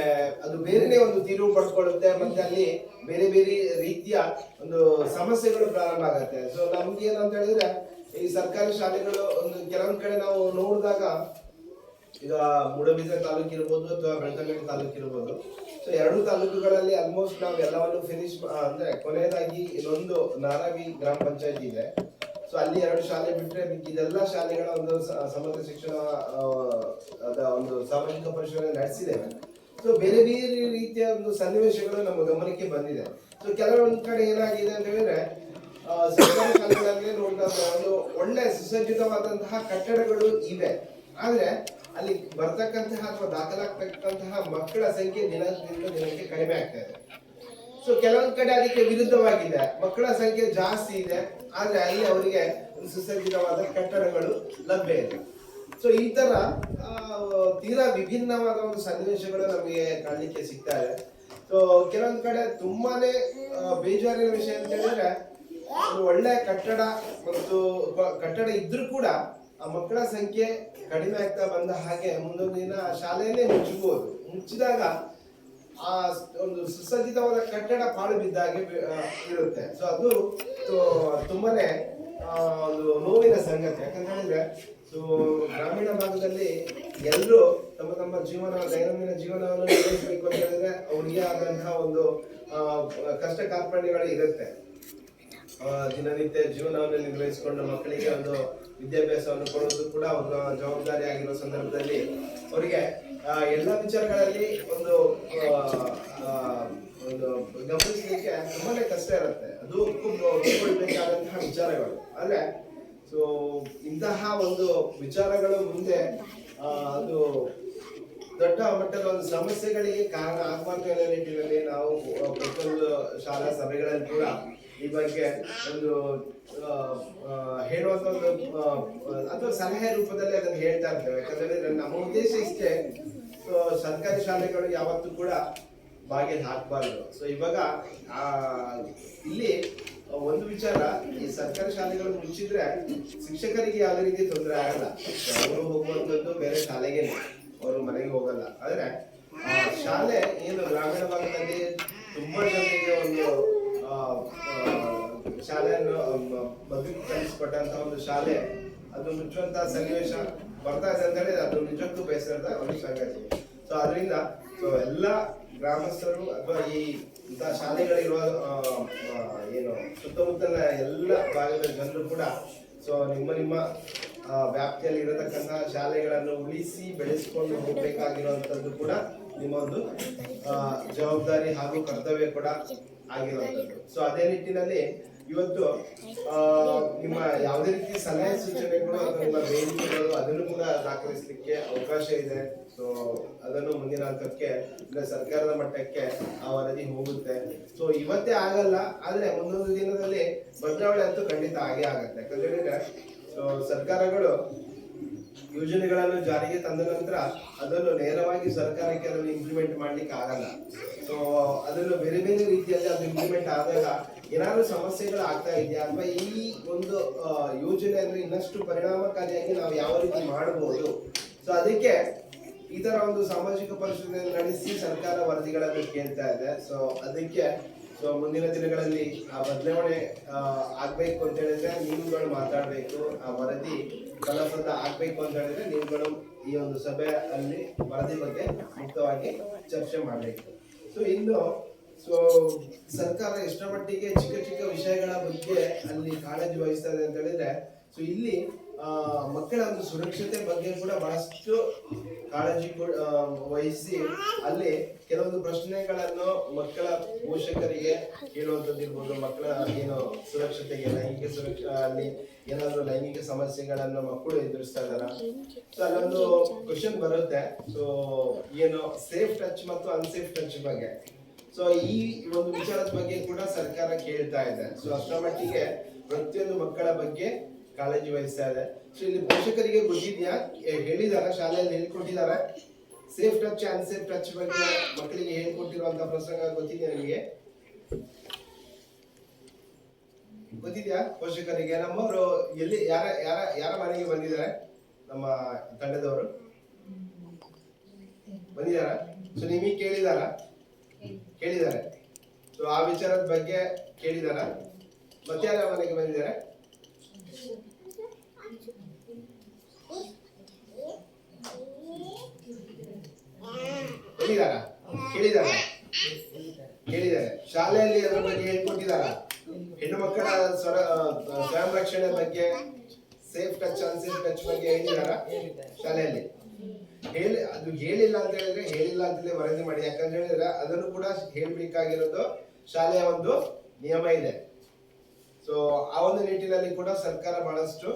ಅದು ಬೇರೆನೇ ಒಂದು ತಿರುವು ಪಡ್ಕೊಳ್ಳುತ್ತೆ, ಮತ್ತೆ ಅಲ್ಲಿ ಬೇರೆ ಬೇರೆ ರೀತಿಯ ಒಂದು ಸಮಸ್ಯೆಗಳು ಪ್ರಾರಂಭ ಆಗುತ್ತೆ. ಸೊ ನಮ್ಗೆ ಏನಂತ ಹೇಳಿದ್ರೆ ಈ ಸರ್ಕಾರಿ ಶಾಲೆಗಳು ಒಂದು ಕೆಲವೊಂದ್ ಕಡೆ ನಾವು ನೋಡಿದಾಗ, ಈಗ ಮೂಡಬಿದ್ರೆ ತಾಲೂಕು ಇರ್ಬೋದು ಅಥವಾ ಬೆಳ್ತಂಗಡಿ ತಾಲೂಕು ಇರ್ಬೋದು, ಸೊ ಎರಡು ತಾಲೂಕುಗಳಲ್ಲಿ ಆಲ್ಮೋಸ್ಟ್ ನಾವು ಎಲ್ಲವನ್ನು ಫಿನಿಶ್ ಅಂದ್ರೆ ಕೊನೆಯದಾಗಿ ಇನ್ನೊಂದು ನಾರಾವಿ ಗ್ರಾಮ ಪಂಚಾಯತ್ ಇದೆ. ಸೊ ಅಲ್ಲಿ 2 ಶಾಲೆ ಬಿಟ್ರೆ ಇದೆಲ್ಲ ಶಾಲೆಗಳ ಒಂದು ಸಮಗ್ರ ಶಿಕ್ಷಣ ಒಂದು ಸಾಮಾಜಿಕ ಪರಿಶೀಲನೆ ನಡೆಸಿದ್ದೇವೆ. ಸೊ ಬೇರೆ ಬೇರೆ ರೀತಿಯ ಒಂದು ಸನ್ನಿವೇಶಗಳು ನಮ್ಮ ಗಮನಕ್ಕೆ ಬಂದಿದೆ. ಸೊ ಕೆಲವೊಂದು ಕಡೆ ಏನಾಗಿದೆ ಅಂತ ಹೇಳಿದ್ರೆ, ಸರ್ಕಾರಿ ಶಾಲೆಗಳಲ್ಲಿ ನೋಡಿದಾಗ ಒಂದು ಒಳ್ಳೆ ಸುಸಜ್ಜಿತವಾದಂತಹ ಕಟ್ಟಡಗಳು ಇವೆ, ಆದ್ರೆ ಅಲ್ಲಿ ಬರ್ತಕ್ಕಂತಹ ಅಥವಾ ದಾಖಲಾಗ್ತಕ್ಕಂತಹ ಮಕ್ಕಳ ಸಂಖ್ಯೆ ದಿನದಿಂದ ದಿನಕ್ಕೆ ಕಡಿಮೆ ಆಗ್ತಾ ಇದೆ. ಸೊ ಕೆಲವೊಂದು ಕಡೆ ಅದಕ್ಕೆ ವಿರುದ್ಧವಾಗಿದೆ, ಮಕ್ಕಳ ಸಂಖ್ಯೆ ಜಾಸ್ತಿ ಇದೆ, ಆದ್ರೆ ಅಲ್ಲಿ ಅವರಿಗೆ ಸುಸಜ್ಜಿತವಾದ ಕಟ್ಟಡಗಳು ಲಭ್ಯ ಇದೆ. ಸೊ ಈ ತರ ತೀರಾ ವಿಭಿನ್ನವಾದ ಒಂದು ಸನ್ನಿವೇಶಗಳು ನಮಗೆ ಕಾಣಲಿಕ್ಕೆ ಸಿಗ್ತಾ ಇದೆ. ಸೊ ಕೆಲವೊಂದು ಕಡೆ ತುಂಬಾನೇ ಬೇಜಾರಿನ ವಿಷಯ ಅಂತ ಹೇಳಿದ್ರೆ, ಒಂದು ಒಳ್ಳೆ ಕಟ್ಟಡ ಮತ್ತು ಕಟ್ಟಡ ಇದ್ರೂ ಕೂಡ ಆ ಮಕ್ಕಳ ಸಂಖ್ಯೆ ಕಡಿಮೆ ಆಗ್ತಾ ಬಂದ ಹಾಗೆ ಮುಂದೊಂದು ದಿನ ಶಾಲೆಯನ್ನೇ ಮುಚ್ಚಬಹುದು. ಮುಚ್ಚಿದಾಗ ಆ ಒಂದು ಸುಸಜ್ಜಿತವಾದ ಕಟ್ಟಡ ಪಾಳು ಬಿದ್ದಾಗೆ ಇರುತ್ತೆ. ಸೊ ಅದು ತುಂಬಾನೇ ಒಂದು ನೋವಿನ ಸಂಗತಿ. ಯಾಕಂತ ಹೇಳಿದ್ರೆ, ಸೊ ಗ್ರಾಮೀಣ ಭಾಗದಲ್ಲಿ ಎಲ್ಲರೂ ತಮ್ಮ ತಮ್ಮ ದೈನಂದಿನ ಜೀವನವನ್ನು ನಿರ್ವಹಿಸಬೇಕು ಅಂತ ಹೇಳಿದ್ರೆ ಅವರಿಗೆ ಆದಂತಹ ಒಂದು ಕಷ್ಟ ಕಾರ್ಪಣ್ಯಗಳು ಇರುತ್ತೆ. ದಿನನಿತ್ಯ ಜೀವನವನ್ನು ನಿರ್ವಹಿಸಿಕೊಂಡು ಮಕ್ಕಳಿಗೆ ಒಂದು ವಿದ್ಯಾಭ್ಯಾಸವನ್ನು ಕೊಡುವುದು ಕೂಡ ಒಂದು ಜವಾಬ್ದಾರಿ ಆಗಿರೋ ಸಂದರ್ಭದಲ್ಲಿ ಅವರಿಗೆ ಎಲ್ಲ ವಿಚಾರಗಳಲ್ಲಿ ಒಂದು ಗಮನಿಸಲಿಕ್ಕೆ ತುಂಬಾನೇ ಕಷ್ಟ ಇರುತ್ತೆ. ಅದು ಒಪ್ಪಿಕೊಳ್ಳಬೇಕಾದಂತಹ ವಿಚಾರಗಳು. ಆದ್ರೆ ಸೊ ಇಂತಹ ಒಂದು ವಿಚಾರಗಳು ಮುಂದೆ ಅದು ದೊಡ್ಡ ಮಟ್ಟದ ಒಂದು ಸಮಸ್ಯೆಗಳಿಗೆ ಕಾರಣ ಆಗಬಾರ್ದು ಅನ್ನೋ ನಿಟ್ಟಿನಲ್ಲಿ ನಾವು ಪ್ರತಿಯೊಂದು ಶಾಲಾ ಸಭೆಗಳಲ್ಲಿ ಕೂಡ ಈ ಬಗ್ಗೆ ಒಂದು ಹೇಳುವಂತ ಒಂದು ಅಥವಾ ಸಲಹೆ ರೂಪದಲ್ಲಿ ಅದನ್ನು ಹೇಳ್ತಾ ಇರ್ತೇವೆ. ಯಾಕಂದ್ರೆ ನಮ್ಮ ಉದ್ದೇಶ ಇಷ್ಟೇ, ಸೊ ಸರ್ಕಾರಿ ಶಾಲೆಗಳು ಯಾವತ್ತೂ ಕೂಡ ಬಾಗಿಲು ಹಾಕಬಾರ್ದು. ಸೊ ಇವಾಗ ಇಲ್ಲಿ ಒಂದು ವಿಚಾರ, ಈ ಸರ್ಕಾರಿ ಶಾಲೆಗಳು ಮುಚ್ಚಿದ್ರೆ ಶಿಕ್ಷಕರಿಗೆ ಯಾವುದೇ ರೀತಿ ತೊಂದರೆ ಆಗಲ್ಲ. ಅವರು ಹೋಗುವಂಥದ್ದು ಬೇರೆ ಶಾಲೆಗೆ, ಅವರು ಮನೆಗೆ ಹೋಗಲ್ಲ. ಆದ್ರೆ ಶಾಲೆ ಏನು ಗ್ರಾಮೀಣ ಭಾಗದಲ್ಲಿ ತುಂಬಾ ಜನರಿಗೆ ಒಂದು ಶಾಲೆಯನ್ನು ಬದುಕು ಕಲಿಸ್ಕೊಟ್ಟಂತ ಒಂದು ಶಾಲೆ ಅದು ಮುಚ್ಚುವಂತ ಸನ್ನಿವೇಶ ಬರ್ತಾ ಇದೆ ಅಂತ ಹೇಳಿ ಅದು ನಿಜಕ್ಕೂ ಬೇಸರದ ಒಂದು ಸಂಗತಿ. ಸೊ ಅದರಿಂದ ಸೊ ಎಲ್ಲ ಗ್ರಾಮಸ್ಥರು ಅಥವಾ ಈ ಇಂತಹ ಶಾಲೆಗಳಿರುವ ಏನು ಸುತ್ತಮುತ್ತಲ ಎಲ್ಲ ಭಾಗದ ಜನರು ಕೂಡ ಸೊ ನಿಮ್ಮ ವ್ಯಾಪ್ತಿಯಲ್ಲಿ ಇರತಕ್ಕಂತಹ ಶಾಲೆಗಳನ್ನು ಉಳಿಸಿ ಬೆಳೆಸಿಕೊಂಡು ಹೋಗ್ಬೇಕಾಗಿರುವಂತದ್ದು ಕೂಡ ನಿಮ್ಮ ಒಂದು ಜವಾಬ್ದಾರಿ ಹಾಗೂ ಕರ್ತವ್ಯ ಕೂಡ ಆಗಿರುವಂತದ್ದು. ಸೊ ಅದೇ ನಿಟ್ಟಿನಲ್ಲಿ ಇವತ್ತು ನಿಮ್ಮ ಯಾವುದೇ ರೀತಿ ಸಲಹೆ ಸೂಚನೆಗಳು ಅಥವಾ ನಿಮ್ಮ ಬೇಡಿಕೆಗಳು ಅದನ್ನು ಕೂಡ ದಾಖಲಿಸಲಿಕ್ಕೆ ಅವಕಾಶ ಇದೆ. ಸೊ ಅದನ್ನು ಮುಂದಿನ ಹಂತಕ್ಕೆ ಸರ್ಕಾರದ ಮಟ್ಟಕ್ಕೆ ಆ ವರದಿ ಹೋಗುತ್ತೆ. ಸೊ ಇವತ್ತೇ ಆಗಲ್ಲ, ಆದ್ರೆ ಮುಂದೊಂದು ದಿನದಲ್ಲಿ ಬದಲಾವಣೆ ಅಂತೂ ಖಂಡಿತ ಆಗೇ ಆಗತ್ತೆ. ಯಾಕಂದ್ರೆ ಸೊ ಸರ್ಕಾರಗಳು ಯೋಜನೆಗಳನ್ನು ಜಾರಿಗೆ ತಂದ ನಂತರ ಅದನ್ನು ನೇರವಾಗಿ ಸರ್ಕಾರಕ್ಕೆ ಅದನ್ನು ಇಂಪ್ಲಿಮೆಂಟ್ ಮಾಡ್ಲಿಕ್ಕೆ ಆಗಲ್ಲ. ಸೊ ಅದನ್ನು ಬೇರೆ ಬೇರೆ ರೀತಿಯಲ್ಲಿ ಅದು ಇಂಪ್ಲಿಮೆಂಟ್ ಆದಾಗ ಏನಾದ್ರು ಸಮಸ್ಯೆಗಳು ಆಗ್ತಾ ಇದೆಯಾ ಅಥವಾ ಈ ಒಂದು ಯೋಜನೆಯನ್ನು ಇನ್ನಷ್ಟು ಪರಿಣಾಮಕಾರಿಯಾಗಿ ನಾವು ಯಾವ ರೀತಿ ಮಾಡಬಹುದು, ಸೊ ಅದಕ್ಕೆ ಈ ತರ ಒಂದು ಸಾಮಾಜಿಕ ಪರಿಶೀಲನೆ ನಡೆಸಿ ಸರ್ಕಾರ ವರದಿಗಳನ್ನು ಕೇಳ್ತಾ ಇದೆ. ಸೊ ಅದಕ್ಕೆ ಸೊ ಮುಂದಿನ ದಿನಗಳಲ್ಲಿ ಆ ಬದಲಾವಣೆ ಆಗ್ಬೇಕು ಅಂತ ಹೇಳಿದ್ರೆ ನೀವುಗಳು ಮಾತಾಡ್ಬೇಕು. ಆ ವರದಿ ಫಲಪ್ರದ ಆಗ್ಬೇಕು ಅಂತ ಹೇಳಿದ್ರೆ ನೀವುಗಳು ಈ ಒಂದು ಸಭೆಯಲ್ಲಿ ವರದಿ ಬಗ್ಗೆ ಮುಕ್ತವಾಗಿ ಚರ್ಚೆ ಮಾಡಬೇಕು. ಸೊ ಇನ್ನು ಸೊ ಸರ್ಕಾರ ಎಷ್ಟರ ಮಟ್ಟಿಗೆ ಚಿಕ್ಕ ಚಿಕ್ಕ ವಿಷಯಗಳ ಬಗ್ಗೆ ಅಲ್ಲಿ ಕಾಳಜಿ ವಹಿಸ್ತಾ ಇದೆ ಅಂತ ಹೇಳಿದ್ರೆ, ಸೊ ಇಲ್ಲಿ ಮಕ್ಕಳ ಒಂದು ಸುರಕ್ಷತೆ ಬಗ್ಗೆ ಕೂಡ ಬಹಳಷ್ಟು ಕಾಳಜಿ ವಹಿಸಿ ಅಲ್ಲಿ ಕೆಲವೊಂದು ಪ್ರಶ್ನೆಗಳನ್ನು ಮಕ್ಕಳ ಪೋಷಕರಿಗೆ ಕೇಳುವಂತದ್ದಿರ್ಬೋದು. ಮಕ್ಕಳ ಏನು ಸುರಕ್ಷತೆಗೆ ಲೈಂಗಿಕ ಅಲ್ಲಿ ಏನಾದ್ರು ಲೈಂಗಿಕ ಸಮಸ್ಯೆಗಳನ್ನು ಮಕ್ಕಳು ಎದುರಿಸ್ತಾ ಇದಾರ, ಸೊ ಅಲ್ಲೊಂದು ಕ್ವಶನ್ ಬರುತ್ತೆ. ಸೊ ಏನು ಸೇಫ್ ಟಚ್ ಮತ್ತು ಅನ್ಸೇಫ್ ಟಚ್ ಬಗ್ಗೆ, ಸೊ ಈ ಒಂದು ವಿಚಾರದ ಬಗ್ಗೆ ಕೂಡ ಸರ್ಕಾರ ಕೇಳ್ತಾ ಇದೆ. ಸೊ ಅಷ್ಟರ ಮಟ್ಟಿಗೆ ಪ್ರತಿಯೊಂದು ಮಕ್ಕಳ ಬಗ್ಗೆ ಕಾಳಜಿ ವಹಿಸ್ತಾ ಇದೆ. ಸೊ ಇಲ್ಲಿ ಪೋಷಕರಿಗೆ ಗೊತ್ತಿದ್ಯಾ, ಹೇಳಿದಾರ ಶಾಲೆಯಲ್ಲಿ ಹೇಳ್ಕೊಟ್ಟಿದಾರ ಸೇಫ್ ಟಚ್ ಅನ್ಸೇಫ್ ಟಚ್ ಬಗ್ಗೆ ಮಕ್ಕಳಿಗೆ ಹೇಳ್ಕೊಟ್ಟಿರುವಂತ ಪ್ರಸಂಗ ಗೊತ್ತಿದೆಯಾ ನಿಮಗೆ? ಗೊತ್ತಿದ್ಯಾ ಪೋಷಕರಿಗೆ? ನಮ್ಮವರು ಎಲ್ಲಿ ಯಾರ ಯಾರ ಯಾರ ಮನೆಗೆ ಬಂದಿದ್ದಾರೆ? ನಮ್ಮ ತಂಡದವರು ಬಂದಿದಾರ? ಸೊ ನಿಮಗೆ ಕೇಳಿದಾರೆ? ಸೊ ಆ ವಿಚಾರದ ಬಗ್ಗೆ ಕೇಳಿದಾರ? ಮತ್ತೆ ಯಾರ ಮನೆಗೆ ಬಂದಿದ್ದಾರೆ? ಹೇಳಿದಾರ? ಕೇಳಿದ್ದಾರೆ. ಶಾಲೆಯಲ್ಲಿ ಅದ್ರ ಬಗ್ಗೆ ಹೇಳ್ಕೊಟ್ಟಿದಾರ? ಹೆಣ್ಣು ಮಕ್ಕಳ ಸ್ವಯಂ ರಕ್ಷಣೆ ಬಗ್ಗೆ, ಸೇಫ್ ಟಚ್ ಅನ್ಸೇಫ್ ಟಚ್ ಬಗ್ಗೆ ಹೇಳಿದಾರ ಶಾಲೆಯಲ್ಲಿ? ಅದು ಹೇಳಿಲ್ಲ ಅಂತ ಹೇಳಿದ್ರೆ ಹೇಳಿಲ್ಲ ಅಂತಲೇ ವರದಿ ಮಾಡಿ. ಯಾಕಂತ ಹೇಳಿದ್ರೆ ಅದನ್ನು ಕೂಡ ಹೇಳ್ಬೇಕಾಗಿರೋದು ಶಾಲೆಯ ಒಂದು ನಿಯಮ ಇದೆ. ಸೊ ಆ ಒಂದು ನಿಟ್ಟಿನಲ್ಲಿ ಕೂಡ ಸರ್ಕಾರ ಬಹಳಷ್ಟು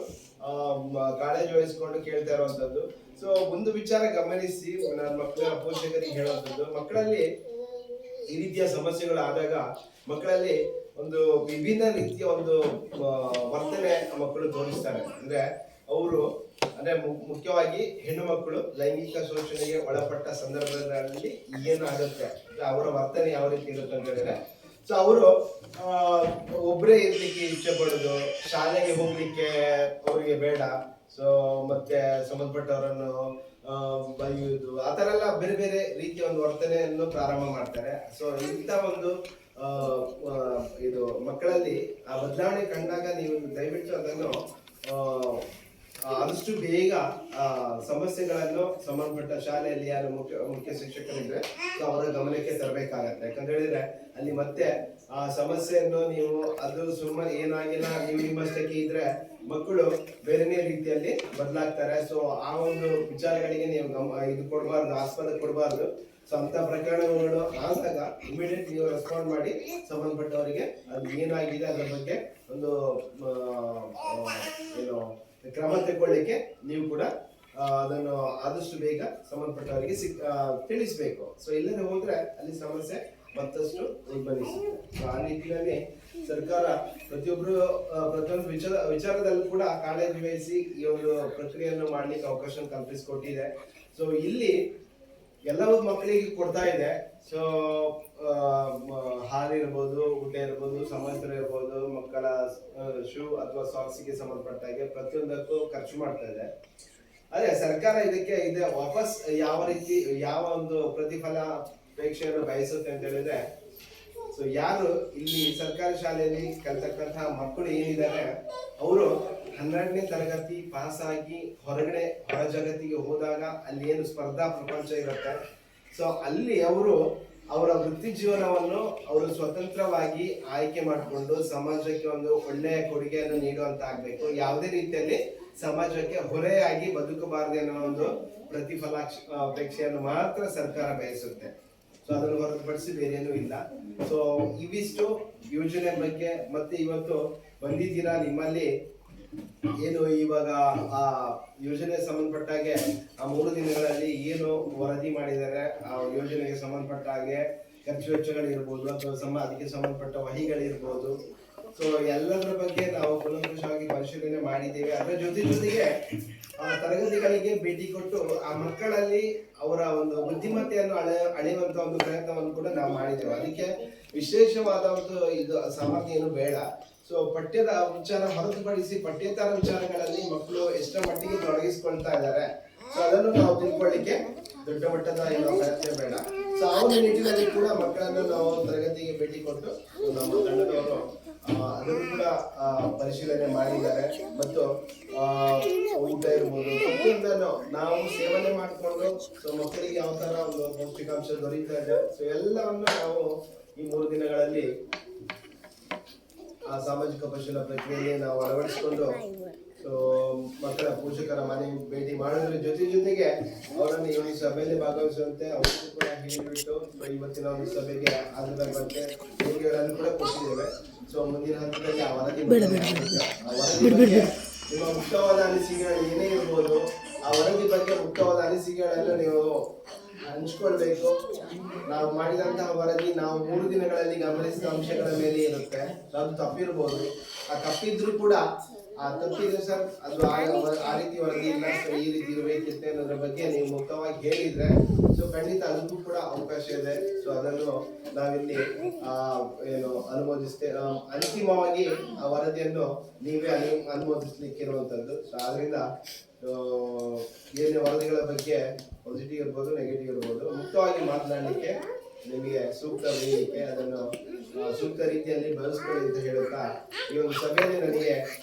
ಕಾಳಜಿ ವಹಿಸಿಕೊಂಡು ಕೇಳ್ತಾ ಇರುವಂತದ್ದು. ಸೊ ಒಂದು ವಿಚಾರ ಗಮನಿಸಿ, ನನ್ನ ಮಕ್ಕಳ ಪೋಷಕರಿಗೆ ಹೇಳುವಂತದ್ದು, ಮಕ್ಕಳಲ್ಲಿ ಈ ರೀತಿಯ ಸಮಸ್ಯೆಗಳು ಆದಾಗ ಮಕ್ಕಳಲ್ಲಿ ಒಂದು ವಿಭಿನ್ನ ರೀತಿಯ ಒಂದು ವರ್ತನೆ ಮಕ್ಕಳು ತೋರಿಸ್ತಾರೆ. ಅಂದ್ರೆ ಅವರು ಮುಖ್ಯವಾಗಿ ಹೆಣ್ಣು ಮಕ್ಕಳು ಲೈಂಗಿಕ ಶೋಷಣೆಗೆ ಒಳಪಟ್ಟ ಸಂದರ್ಭದಲ್ಲಿ ಏನಾಗುತ್ತೆ, ಅವರ ವರ್ತನೆ ಯಾವ ರೀತಿ ಇರುತ್ತೆ ಅಂತ ಹೇಳಿದ್ರೆ, ಸೊ ಅವರು ಒಬ್ಬರೇ ಇರ್ಲಿಕ್ಕೆ ಇಚ್ಛೆ ಪಡೋದು, ಶಾಲೆಗೆ ಹೋಗ್ಲಿಕ್ಕೆ ಅವರಿಗೆ ಬೇಡ, ಸೊ ಮತ್ತೆ ಸಂಬಂಧಪಟ್ಟವರನ್ನು ಬೈಯುವುದು, ಆ ತರ ಎಲ್ಲ ಬೇರೆ ಬೇರೆ ರೀತಿಯ ಒಂದು ವರ್ತನೆಯನ್ನು ಪ್ರಾರಂಭ ಮಾಡ್ತಾರೆ. ಸೊ ಇಂಥ ಒಂದು ಇದು ಮಕ್ಕಳಲ್ಲಿ ಆ ಬದಲಾವಣೆ ಕಂಡಾಗ ನೀವು ದಯವಿಟ್ಟು ಅದನ್ನು ಆದಷ್ಟು ಬೇಗ ಸಮಸ್ಯೆಗಳನ್ನು ಸಂಬಂಧಪಟ್ಟ ಶಾಲೆಯಲ್ಲಿ ಯಾರು ಮುಖ್ಯ ಶಿಕ್ಷಕರಿದ್ರೆ ಅವರ ಗಮನಕ್ಕೆ ತರಬೇಕಾಗತ್ತೆ. ಯಾಕಂತ ಹೇಳಿದ್ರೆ ಅಲ್ಲಿ ಮತ್ತೆ ಆ ಸಮಸ್ಯೆಯನ್ನು ನೀವು ಅದು ಸುಮ್ಮನೆ ಏನಾಗಿಲ್ಲ ನೀವು ನಿಮ್ಮಷ್ಟಕ್ಕೆ ಇದ್ರೆ ಮಕ್ಕಳು ಬೇರೆನೇ ರೀತಿಯಲ್ಲಿ ಬದಲಾಗ್ತಾರೆ. ಸೊ ಆ ಒಂದು ವಿಚಾರಗಳಿಗೆ ನೀವು ಇದು ಕೊಡಬಾರ್ದು, ಆಸ್ಪದ ಕೊಡಬಾರ್ದು. ಸೊ ಅಂತ ಪ್ರಕರಣಗಳು ಆದಾಗ ಇಮಿಡಿಯೇಟ್ ನೀವು ರೆಸ್ಪಾಂಡ್ ಮಾಡಿ ಸಂಬಂಧಪಟ್ಟವರಿಗೆ ಅದು ಏನಾಗಿದೆ ಅದರ ಬಗ್ಗೆ ಒಂದು ಏನು ಕ್ರಮ ತಗೊಳ್ಳಿಕ್ಕೆ ನೀವು ಕೂಡ ಅದನ್ನು ಆದಷ್ಟು ಬೇಗ ಸಂಬಂಧಪಟ್ಟವರಿಗೆ ತಿಳಿಸ್ಬೇಕು. ಸೊ ಇಲ್ಲದೆ ಹೋದ್ರೆ ಅಲ್ಲಿ ಸಮಸ್ಯೆ ಮತ್ತಷ್ಟು ಉದ್ಭವಿಸುತ್ತೆ. ಆ ನಿಟ್ಟಿನಲ್ಲಿ ಸರ್ಕಾರ ಪ್ರತಿಯೊಂದು ವಿಚಾರದಲ್ಲೂ ಕೂಡ ಕಾಳಜಿ ವಹಿಸಿ ಈ ಒಂದು ಪ್ರಕ್ರಿಯೆಯನ್ನು ಮಾಡ್ಲಿಕ್ಕೆ ಅವಕಾಶ ಕಲ್ಪಿಸಿಕೊಟ್ಟಿದೆ. ಸೊ ಇಲ್ಲಿ ಎಲ್ಲವೂ ಮಕ್ಕಳಿಗೆ ಕೊಡ್ತಾ ಇದೆ. ಸೊ ಹಾಲು ಇರ್ಬೋದು, ಊಟ ಇರ್ಬೋದು, ಸಮವಸ್ತ್ರ ಇರ್ಬೋದು, ಮಕ್ಕಳ ಶೂ ಅಥವಾ ಸಾಕ್ಸ್ಗೆ ಸಂಬಂಧಪಟ್ಟಾಗೆ ಪ್ರತಿಯೊಂದಕ್ಕೂ ಖರ್ಚು ಮಾಡ್ತಾ ಇದೆ. ಅದೇ ಸರ್ಕಾರ ಇದಕ್ಕೆ ವಾಪಸ್ ಯಾವ ಒಂದು ಪ್ರತಿಫಲ ಅಪೇಕ್ಷೆಯನ್ನು ಬಯಸುತ್ತೆ ಅಂತ ಹೇಳಿದ್ರೆ, ಸೊ ಯಾರು ಇಲ್ಲಿ ಸರ್ಕಾರಿ ಶಾಲೆಯಲ್ಲಿ ಕಲ್ತಕ್ಕಂತಹ ಮಕ್ಕಳು ಏನಿದ್ದಾರೆ ಅವರು 12ನೇ ತರಗತಿ ಪಾಸ್ ಆಗಿ ಹೊರ ಜಗತ್ತಿಗೆ ಹೋದಾಗ ಅಲ್ಲಿ ಏನು ಸ್ಪರ್ಧಾ ಪ್ರಪಂಚ ಇರುತ್ತೆ, ಸೊ ಅಲ್ಲಿ ಅವರ ವೃತ್ತಿ ಜೀವನವನ್ನು ಅವರು ಸ್ವತಂತ್ರವಾಗಿ ಆಯ್ಕೆ ಮಾಡಿಕೊಂಡು ಸಮಾಜಕ್ಕೆ ಒಂದು ಒಳ್ಳೆಯ ಕೊಡುಗೆಯನ್ನು ನೀಡುವಂತ ಆಗ್ಬೇಕು. ಯಾವುದೇ ರೀತಿಯಲ್ಲಿ ಸಮಾಜಕ್ಕೆ ಹೊರೆಯಾಗಿ ಬದುಕಬಾರದು ಅನ್ನೋ ಒಂದು ಪ್ರತಿಫಲ ಅಪೇಕ್ಷೆಯನ್ನು ಮಾತ್ರ ಸರ್ಕಾರ ಬಯಸುತ್ತೆ. ಸೊ ಅದನ್ನು ಹೊರತುಪಡಿಸಿ ಬೇರೇನೂ ಇಲ್ಲ. ಸೊ ಇವಿಷ್ಟು ಯೋಜನೆ ಬಗ್ಗೆ. ಮತ್ತೆ ಇವತ್ತು ಬಂದಿದ್ದೀರಾ, ನಿಮ್ಮಲ್ಲಿ ಏನು ಇವಾಗ ಆ ಯೋಜನೆ ಸಂಬಂಧಪಟ್ಟಾಗೆ ಆ 3 ದಿನಗಳಲ್ಲಿ ಏನು ವರದಿ ಮಾಡಿದ್ದಾರೆ, ಆ ಯೋಜನೆಗೆ ಸಂಬಂಧಪಟ್ಟ ಹಾಗೆ ಖರ್ಚು ವೆಚ್ಚಗಳಿರ್ಬೋದು ಅಥವಾ ಅದಕ್ಕೆ ಸಂಬಂಧಪಟ್ಟ ವಹಿಗಳಿರ್ಬೋದು, ಸೊ ಎಲ್ಲದರ ಬಗ್ಗೆ ನಾವು ಕೂಲಂಕಷವಾಗಿ ಪರಿಶೀಲನೆ ಮಾಡಿದ್ದೇವೆ. ಅದರ ಜೊತೆಗೆ ತರಗತಿಗಳಿಗೆ ಭೇಟಿ ಕೊಟ್ಟು ಆ ಮಕ್ಕಳಲ್ಲಿ ಅವರ ಒಂದು ಬುದ್ಧಿಮತ್ತೆಯನ್ನು ಅಳೆಯುವಂತ ಒಂದು ಪ್ರಯತ್ನವನ್ನು ಕೂಡ ನಾವು ಮಾಡಿದ್ದೇವೆ. ಅದಕ್ಕೆ ವಿಶೇಷವಾದ ಒಂದು ಇದು ಸಾಮರ್ಥ್ಯ ಏನು ಬೇಡ. ಸೊ ಪಠ್ಯದ ವಿಚಾರ ಹೊರತುಪಡಿಸಿ ಪಠ್ಯೇತರ ವಿಚಾರಗಳಲ್ಲಿ ಮಕ್ಕಳು ಎಷ್ಟರ ಮಟ್ಟಿಗೆ ತೊಡಗಿಸಿಕೊಳ್ತಾ ಇದ್ದಾರೆ, ಸೊ ಅದನ್ನು ನಾವು ತಿಳ್ಕೊಳ್ಳಿಕ್ಕೆ ದೊಡ್ಡ ಮಟ್ಟದ ಏನೋ ಪ್ರಯತ್ನ ಬೇಡ. ಸೊ ಆ ಒಂದು ನಿಟ್ಟಿನಲ್ಲಿ ಕೂಡ ಮಕ್ಕಳನ್ನು ನಾವು ತರಗತಿಗೆ ಭೇಟಿ ಕೊಟ್ಟು ನಮ್ಮ ತಂಡದವರು ಅದನ್ನು ಕೂಡ ಪರಿಶೀಲನೆ ಮಾಡಿದ್ದಾರೆ. ಮತ್ತು ಊಟ ಇರ್ಬೋದು, ಪ್ರತಿಯೊಂದನ್ನು ನಾವು ಸೇವನೆ ಮಾಡಿಕೊಂಡು ಸೊ ಮಕ್ಕಳಿಗೆ ಯಾವ ತರ ಒಂದು ಪೌಷ್ಟಿಕಾಂಶ ದೊರೀತಾ ಇದೆ, ಸೊ ಎಲ್ಲವನ್ನು ನಾವು ಈ 3 ದಿನಗಳಲ್ಲಿ ಆ ಸಾಮಾಜಿಕ ಪರಿಶೀಲನಾ ಪ್ರಕ್ರಿಯೆಯಲ್ಲಿ ನಾವು ಅಳವಡಿಸಿಕೊಂಡು ಸೊ ಮಕ್ಕಳ ಪೋಷಕರ ಮನೆ ಭೇಟಿ ಮಾಡೋದ್ರ ಜೊತೆಗೆ ಅವರನ್ನು ಈ ಒಂದು ಸಭೆಯಲ್ಲಿ ಭಾಗವಹಿಸುವಂತೆ ಅವರಿಗೂ ಕೂಡ ಹೇಳಿಬಿಟ್ಟು ಇವತ್ತಿನ ಒಂದು ಸಭೆಗೆ ಹಾಜರಾಗುವಂತೆ ಹೇಳಿಕೆಗಳನ್ನು ಕೂಡ ಕೊಟ್ಟಿದ್ದೇವೆ. ಸೊ ಮುಂದಿನ ಹಂತದಲ್ಲಿ ಆ ವರದಿ ಬಗ್ಗೆ ನಿಮ್ಮ ಮುಕ್ತವಾದ ಅನಿಸಿಕೆಗಳು ಏನೇ ಇರ್ಬೋದು, ಆ ವರದಿ ಬಗ್ಗೆ ಮುಕ್ತವಾದ ಅನಿಸಿಕೆಗಳನ್ನು ನೀವು ಹಂಚ್ಕೊಳ್ಬೇಕು. ನಾವು ಮಾಡಿದಂತಹ ವರದಿ ನಾವು 3 ದಿನಗಳಲ್ಲಿ ಗಮನಿಸಿದ ಅಂಶಗಳ ಮೇಲೆ ಇರುತ್ತೆ. ಅದು ತಪ್ಪಿರ್ಬೋದು, ಆ ತಪ್ಪಿದ್ರು ಕೂಡ ಆ ತಪ್ಪಿದೆ ಸರ್ ಅದು ಆ ರೀತಿ ವರದಿ ಇಲ್ಲ ಸರ್, ಈ ರೀತಿ ಇರಬೇಕಿತ್ತೆ ಅನ್ನೋದ್ರ ಬಗ್ಗೆ ನೀವು ಮುಕ್ತವಾಗಿ ಹೇಳಿದ್ರೆ ಸೊ ಖಂಡಿತ ಅದಕ್ಕೂ ಕೂಡ ಅವಕಾಶ ಇದೆ. ಸೊ ಅದನ್ನು ನಾವಿಲ್ಲಿ ಏನು ಅನುಮೋದಿಸ್ತೇವೆ. ಅಂತಿಮವಾಗಿ ಆ ವರದಿಯನ್ನು ನೀವೇ ಅನುಮೋದಿಸ್ಲಿಕ್ಕೆ ಇರುವಂತದ್ದು. ಸೊ ಆದ್ರಿಂದ ಏನೇ ವರದಿಗಳ ಬಗ್ಗೆ ಪಾಸಿಟಿವ್ ಇರ್ಬೋದು, ನೆಗೆಟಿವ್ ಇರ್ಬೋದು, ಮುಕ್ತವಾಗಿ ಮಾತನಾಡಲಿಕ್ಕೆ ನಿಮಗೆ ಸೂಕ್ತ ವೇದಿಕೆ, ಅದನ್ನು ಸೂಕ್ತ ರೀತಿಯಲ್ಲಿ ಬಳಸ್ಕೊಳ್ಳಿ ಅಂತ ಹೇಳುತ್ತಾ ಈ ಒಂದು ಸಭೆಯಲ್ಲಿ ನನಗೆ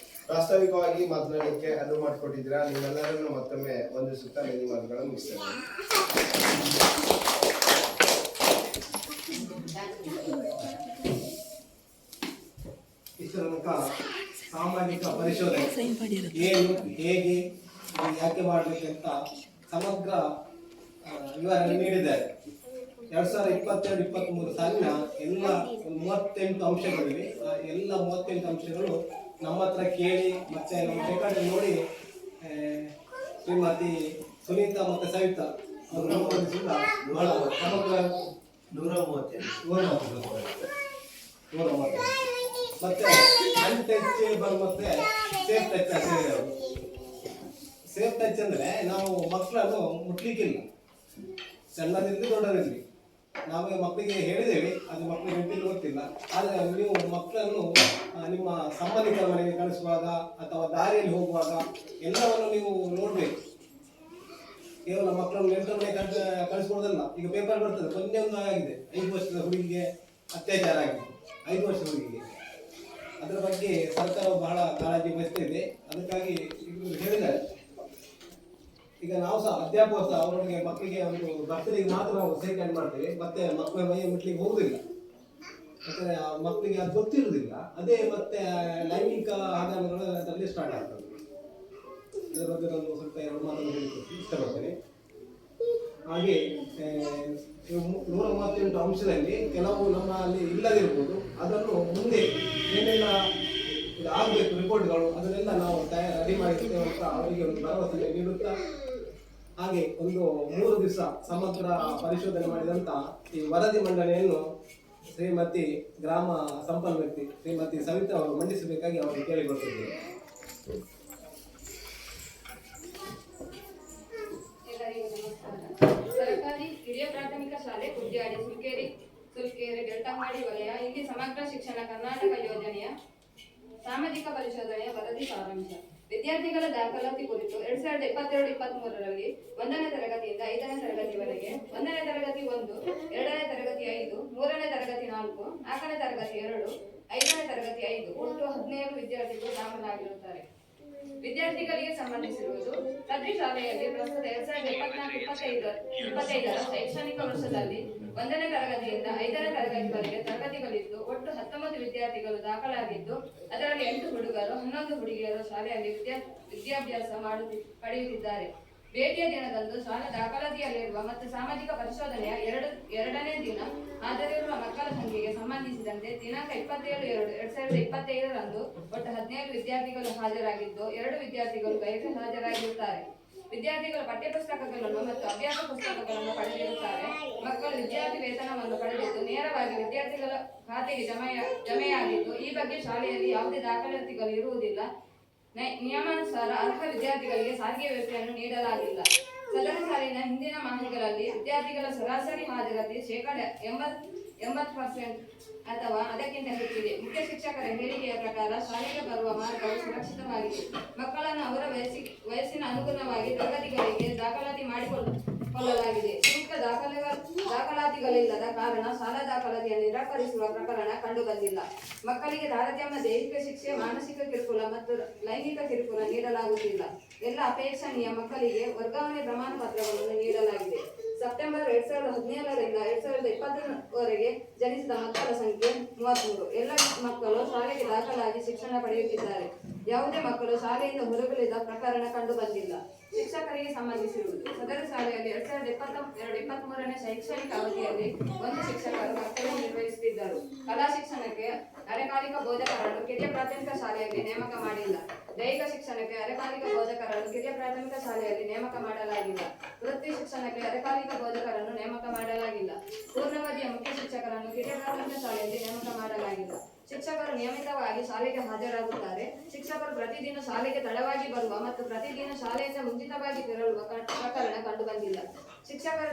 ಪ್ರಾಸ್ತಾವಿಕವಾಗಿ ಮಾತನಾಡಲಿಕ್ಕೆ ಅನುವು ಮಾಡಿಕೊಟ್ಟಿದ್ದೀರಾ. ನೀವೆಲ್ಲರನ್ನು ಮತ್ತೊಮ್ಮೆ ಒಂದು ಸುತ್ತ ಮೇಲಿ ಮಾತುಗಳನ್ನು ಮುಗಿಸ್ತೇನೆ. ಪರಿಶೋಧನೆ ಏನು ಹೇಗೆ ಇದು ಯಾಕೆ ಮಾಡಬೇಕಂತ ಸಮಗ್ರ ವಿವರಣೆ ನೀಡಿದ್ದಾರೆ. 2022-23 ಸಾಲಿನ ಎಲ್ಲ 38 ಅಂಶಗಳಿವೆ. ಆ ಎಲ್ಲ 38 ಅಂಶಗಳು ನಮ್ಮ ಹತ್ರ ಕೇಳಿ ಮತ್ತೆ ನಮ್ಮ ರೆಕಾರ್ಡ್ ನೋಡಿ ಶ್ರೀಮತಿ ಸುನೀತಾ ಮತ್ತೆ ಸವಿತಾ ಅವರು ಅನುಮೋದಿಸಿದ ಬಹಳ ಸಮಗ್ರ 130 ಮತ್ತೆ ಅನ್ಟಚೇಬಲ್ ಮತ್ತೆ ಸೇಫ್ ಟಚ್ ಅಂತ ಹೇಳಿದರು. ಸೇಫ್ ಟಚ್ ಅಂದ್ರೆ ನಾವು ಮಕ್ಕಳನ್ನು ಮುಟ್ಲಿಕ್ಕಿಲ್ಲ, ಸಣ್ಣದಿರಲಿ ದೊಡ್ಡದಿರಲಿ. ನಾವು ಮಕ್ಕಳಿಗೆ ಹೇಳಿದ್ದೇವೆ, ಅದು ಮಕ್ಕಳಿಗೆ ಇಂಟಿಗೆ ಗೊತ್ತಿಲ್ಲ. ಆದರೆ ನೀವು ಮಕ್ಕಳನ್ನು ನಿಮ್ಮ ಸಂಬಂಧಿಕರ ಮನೆಗೆ ಕಳಿಸುವಾಗ ಅಥವಾ ದಾರಿಯಲ್ಲಿ ಹೋಗುವಾಗ ಎಲ್ಲವನ್ನು ನೀವು ನೋಡಬೇಕು. ಕೇವಲ ಮಕ್ಕಳನ್ನು ನೆಂಟರ ಮನೆಗೆ ಕಳಿಸ್ಕೊಡೋದಲ್ಲ. ಈಗ ಪೇಪರ್ ಬರ್ತದೆ, ಮೊನ್ನೆ ಒಂದು ಆಗಿದೆ, 5 ವರ್ಷದ ಹುಡುಗಿಗೆ ಅತ್ಯಾಚಾರ ಆಗಿದೆ, 5 ವರ್ಷದ ಹುಡುಗಿಗೆ. ಅದರ ಬಗ್ಗೆ ಸರ್ಕಾರವು ಬಹಳ ಕಾಳಜಿ ವಹಿಸ್ತಿದೆ. ಅದಕ್ಕಾಗಿ ಇವರು ಹೇಳಿದ್ದಾರೆ. ಈಗ ನಾವು ಸಹ ಅಧ್ಯಾಪಕ ಸಹ ಅವರಿಗೆ ಮಕ್ಕಳಿಗೆ ಒಂದು ಬರ್ತ್ಡೇಗೆ ಮಾತ್ರ ನಾವು ಸೇರ್ಕಂಡು ಮಾಡ್ತೇವೆ, ಮತ್ತೆ ಮಕ್ಕಳ ಮೈ ಮುಟ್ಲಿಕ್ಕೆ ಹೋಗುದಿಲ್ಲ. ಯಾಕಂದ್ರೆ ಆ ಮಕ್ಕಳಿಗೆ ಅದು ಗೊತ್ತಿರುವುದಿಲ್ಲ. ಅದೇ ಮತ್ತೆ ಲೈಂಗಿಕ ಆಧಾರಗಳು ಅದರಲ್ಲಿ ಸ್ಟಾರ್ಟ್ ಆಗ್ತದೆ. ಅದರ ಬಗ್ಗೆ ನಾನು ಸ್ವಲ್ಪ 2 ಮಾತನ್ನು ಹೇಳಿಕ್ಕೆ ಇಷ್ಟಪಡ್ತೇನೆ. ಹಾಗೆ 138 ಅಂಶದಲ್ಲಿ ಕೆಲವು ನಮ್ಮಲ್ಲಿ ಇಲ್ಲದಿರ್ಬೋದು. ಅದನ್ನು ಮುಂದೆ ಏನೆಲ್ಲ ಆಗಬೇಕು ರಿಪೋರ್ಟ್ಗಳು ಅದನ್ನೆಲ್ಲ ನಾವು ರೆಡಿ ಮಾಡಿರ್ತೇವೆ ಅಂತ ಅವರಿಗೆ ಒಂದು ಭರವಸೆ ನೀಡುತ್ತಾ, ಹಾಗೆ ಒಂದು 3 ದಿವಸ ಸಮಗ್ರ ಪರಿಶೋಧನೆ ಮಾಡಿದಂತ ಈ ವರದಿ ಮಂಡನೆಯನ್ನು ಶ್ರೀಮತಿ ಗ್ರಾಮ ಸಂಪನ್ನ ವ್ಯಕ್ತಿ ಶ್ರೀಮತಿ ಸವಿತಾ ಅವರು ಮಂಡಿಸಬೇಕಾಗಿ ಅವರಿಗೆ ಕೇಳಿಕೊಟ್ಟಿದ್ದೇವೆ. ಸರ್ಕಾರಿ ಹಿರಿಯ ಪ್ರಾಥಮಿಕ ಶಾಲೆ ಕುಡ್ಯಾಡಿ ಸುಲ್ಕೆರೆ ಬೆಳ್ತಂಗಡಿ ವಲಯ. ಇಲ್ಲಿ ಸಮಗ್ರ ಶಿಕ್ಷಣ ಕರ್ನಾಟಕ ಯೋಜನೆಯ ಸಾಮಾಜಿಕ ಪರಿಶೋಧನೆಯ ವರದಿ ಸಾರಾಂಶ. ವಿದ್ಯಾರ್ಥಿಗಳ ದಾಖಲಾತಿ ಕುರಿತು 2022-23ರಲ್ಲಿ 1ನೇ ತರಗತಿಯಿಂದ 5ನೇ ತರಗತಿವರೆಗೆ 1ನೇ ತರಗತಿ 1, 2ನೇ ತರಗತಿ 5, 3ನೇ ತರಗತಿ 4, 4ನೇ ತರಗತಿ 2, 5ನೇ ತರಗತಿ 5 ಒಟ್ಟು 17 ವಿದ್ಯಾರ್ಥಿಗಳು ದಾಖಲಾಗಿರುತ್ತಾರೆ. ವಿದ್ಯಾರ್ಥಿಗಳಿಗೆ ಸಂಬಂಧಿಸಿರುವುದು ಸದರಿ ಶಾಲೆಯಲ್ಲಿ ಪ್ರಸ್ತುತ 2024-25ರ ಶೈಕ್ಷಣಿಕ ವರ್ಷದಲ್ಲಿ 1ನೇ ತರಗತಿಯಿಂದ 5ನೇ ತರಗತಿವರೆಗೆ ತರಗತಿಗಳಿದ್ದು ಒಟ್ಟು 19 ವಿದ್ಯಾರ್ಥಿಗಳು ದಾಖಲಾಗಿದ್ದು ಅದರಲ್ಲಿ 8 ಹುಡುಗರು 11 ಹುಡುಗಿಯರು ಶಾಲೆಯಲ್ಲಿ ವಿದ್ಯಾಭ್ಯಾಸ ಪಡೆಯುತ್ತಿದ್ದಾರೆ. ಭೇಟಿಯ ದಿನದಂದು ಶಾಲಾ ದಾಖಲಾತಿಯಲ್ಲಿರುವ ಮತ್ತು ಸಾಮಾಜಿಕ ಪರಿಶೋಧನೆಯ ಎರಡನೇ ದಿನ ಹಾಜರಿರುವ ಮಕ್ಕಳ ಸಂಖ್ಯೆಗೆ ಸಂಬಂಧಿಸಿದಂತೆ ದಿನಾಂಕ 27/2/2025ರಂದು ಒಟ್ಟು 17 ವಿದ್ಯಾರ್ಥಿಗಳು ಹಾಜರಾಗಿದ್ದು 2 ವಿದ್ಯಾರ್ಥಿಗಳು ಗೈರು ಹಾಜರಾಗಿರುತ್ತಾರೆ. ವಿದ್ಯಾರ್ಥಿಗಳು ಪಠ್ಯಪುಸ್ತಕಗಳನ್ನು ಮತ್ತು ಅಭ್ಯಾಸ ಪುಸ್ತಕಗಳನ್ನು ಪಡೆದಿರುತ್ತಾರೆ. ಮಕ್ಕಳು ವಿದ್ಯಾರ್ಥಿ ವೇತನವನ್ನು ಪಡೆದಿದ್ದು ನೇರವಾಗಿ ವಿದ್ಯಾರ್ಥಿಗಳ ಖಾತೆಗೆ ಜಮೆಯಾಗಿದ್ದು ಈ ಬಗ್ಗೆ ಶಾಲೆಯಲ್ಲಿ ಯಾವುದೇ ದಾಖಲಾತಿಗಳು ಇರುವುದಿಲ್ಲ. ನಿಯಮಾನುಸಾರ ಅರ್ಹ ವಿದ್ಯಾರ್ಥಿಗಳಿಗೆ ಸಾರಿಗೆ ವ್ಯವಸ್ಥೆಯನ್ನು ನೀಡಲಾಗಿಲ್ಲ. ಸದರಿ ಸಾಲಿನ ಹಿಂದಿನ ಮಾಹಿತಿಗಳಲ್ಲಿ ವಿದ್ಯಾರ್ಥಿಗಳ ಸರಾಸರಿ ಹಾಜರಾತಿ 80% ಅಥವಾ ಅದಕ್ಕಿಂತ ಹೆಚ್ಚಿದೆ. ಮುಖ್ಯ ಶಿಕ್ಷಕರ ಹೇಳಿಕೆಯ ಪ್ರಕಾರ ಶಾಲೆಗೆ ಬರುವ ಮಾರ್ಗವು ಸುರಕ್ಷಿತವಾಗಿದೆ. ಮಕ್ಕಳನ್ನು ಅವರ ವಯಸ್ಸಿನ ಅನುಗುಣವಾಗಿ ತರಗತಿಗಳಿಗೆ ದಾಖಲಾತಿ ಮಾಡಿಕೊಳ್ಳಲಾಗಿದೆ. ಸೂಕ್ತ ದಾಖಲಾತಿಗಳಿಲ್ಲದ ಕಾರಣ ಶಾಲಾ ದಾಖಲಾತಿಯನ್ನು ನಿರಾಕರಿಸುವ ಪ್ರಕರಣ ಕಂಡುಬಂದಿಲ್ಲ. ಮಕ್ಕಳಿಗೆ ತಾರತಮ್ಯ ದೈಹಿಕ ಶಿಕ್ಷೆ, ಮಾನಸಿಕ ಕಿರುಕುಳ ಮತ್ತು ಲೈಂಗಿಕ ಕಿರುಕುಳ ನೀಡಲಾಗುತ್ತಿಲ್ಲ. ಎಲ್ಲ ಅಪೇಕ್ಷಣೀಯ ಮಕ್ಕಳಿಗೆ ವರ್ಗಾವಣೆ ಪ್ರಮಾಣ ಪತ್ರಗಳನ್ನು ನೀಡಲಾಗಿದೆ. ಸೆಪ್ಟೆಂಬರ್ 2017ರಿಂದ 2020ರವರೆಗೆ ಜನಿಸಿದ ಮಕ್ಕಳ ಸಂಖ್ಯೆ 33. ಎಲ್ಲ ಮಕ್ಕಳು ಶಾಲೆಗೆ ದಾಖಲಾಗಿ ಶಿಕ್ಷಣ ಪಡೆಯುತ್ತಿದ್ದಾರೆ. ಯಾವುದೇ ಮಕ್ಕಳು ಶಾಲೆಯಿಂದ ಹೊರಗುಳಿದ ಪ್ರಕರಣ ಕಂಡುಬಂದಿಲ್ಲ. ಶಿಕ್ಷಕರಿಗೆ ಸಂಬಂಧಿಸಿರುವುದು ಸದರಿ ಶಾಲೆಯಲ್ಲಿ 2022-23ನೇ ಶೈಕ್ಷಣಿಕ ಅವಧಿಯಲ್ಲಿ 1 ಶಿಕ್ಷಕರು ಕರ್ತವ್ಯ ನಿರ್ವಹಿಸುತ್ತಿದ್ದರು. ಕಲಾ ಶಿಕ್ಷಣಕ್ಕೆ ಅರೆಕಾಲಿಕ ಬೋಧಕರನ್ನು ಕಿರಿಯ ಪ್ರಾಥಮಿಕ ಶಾಲೆಯಲ್ಲಿ ನೇಮಕ ಮಾಡಿಲ್ಲ. ದೈಹಿಕ ಶಿಕ್ಷಣಕ್ಕೆ ಅರೆಕಾಲಿಕ ಬೋಧಕರನ್ನು ಕಿರಿಯ ಪ್ರಾಥಮಿಕ ಶಾಲೆಯಲ್ಲಿ ನೇಮಕ ಮಾಡಲಾಗಿಲ್ಲ. ವೃತ್ತಿ ಶಿಕ್ಷಣಕ್ಕೆ ಅರೆಕಾಲಿಕ ಬೋಧಕರನ್ನು ನೇಮಕ ಮಾಡಲಾಗಿಲ್ಲ. ಪೂರ್ಣಾವಧಿಯ ಮುಖ್ಯ ಶಿಕ್ಷಕರನ್ನು ಕಿರಿಯ ಪ್ರಾಥಮಿಕ ಶಾಲೆಯಲ್ಲಿ ನೇಮಕ ಮಾಡಲಾಗಿಲ್ಲ. ಶಿಕ್ಷಕರು ನಿಯಮಿತವಾಗಿ ಶಾಲೆಗೆ ಹಾಜರಾಗುತ್ತಾರೆ. ಶಿಕ್ಷಕರು ಪ್ರತಿದಿನ ಶಾಲೆಗೆ ತಡವಾಗಿ ಬರುವ ಮತ್ತು ಪ್ರತಿದಿನ ಶಾಲೆಯಿಂದ ಮುಂಚಿತವಾಗಿ ತೆರಳುವ ಪ್ರಕರಣ ಕಂಡುಬಂದಿಲ್ಲ. ಶಿಕ್ಷಕರು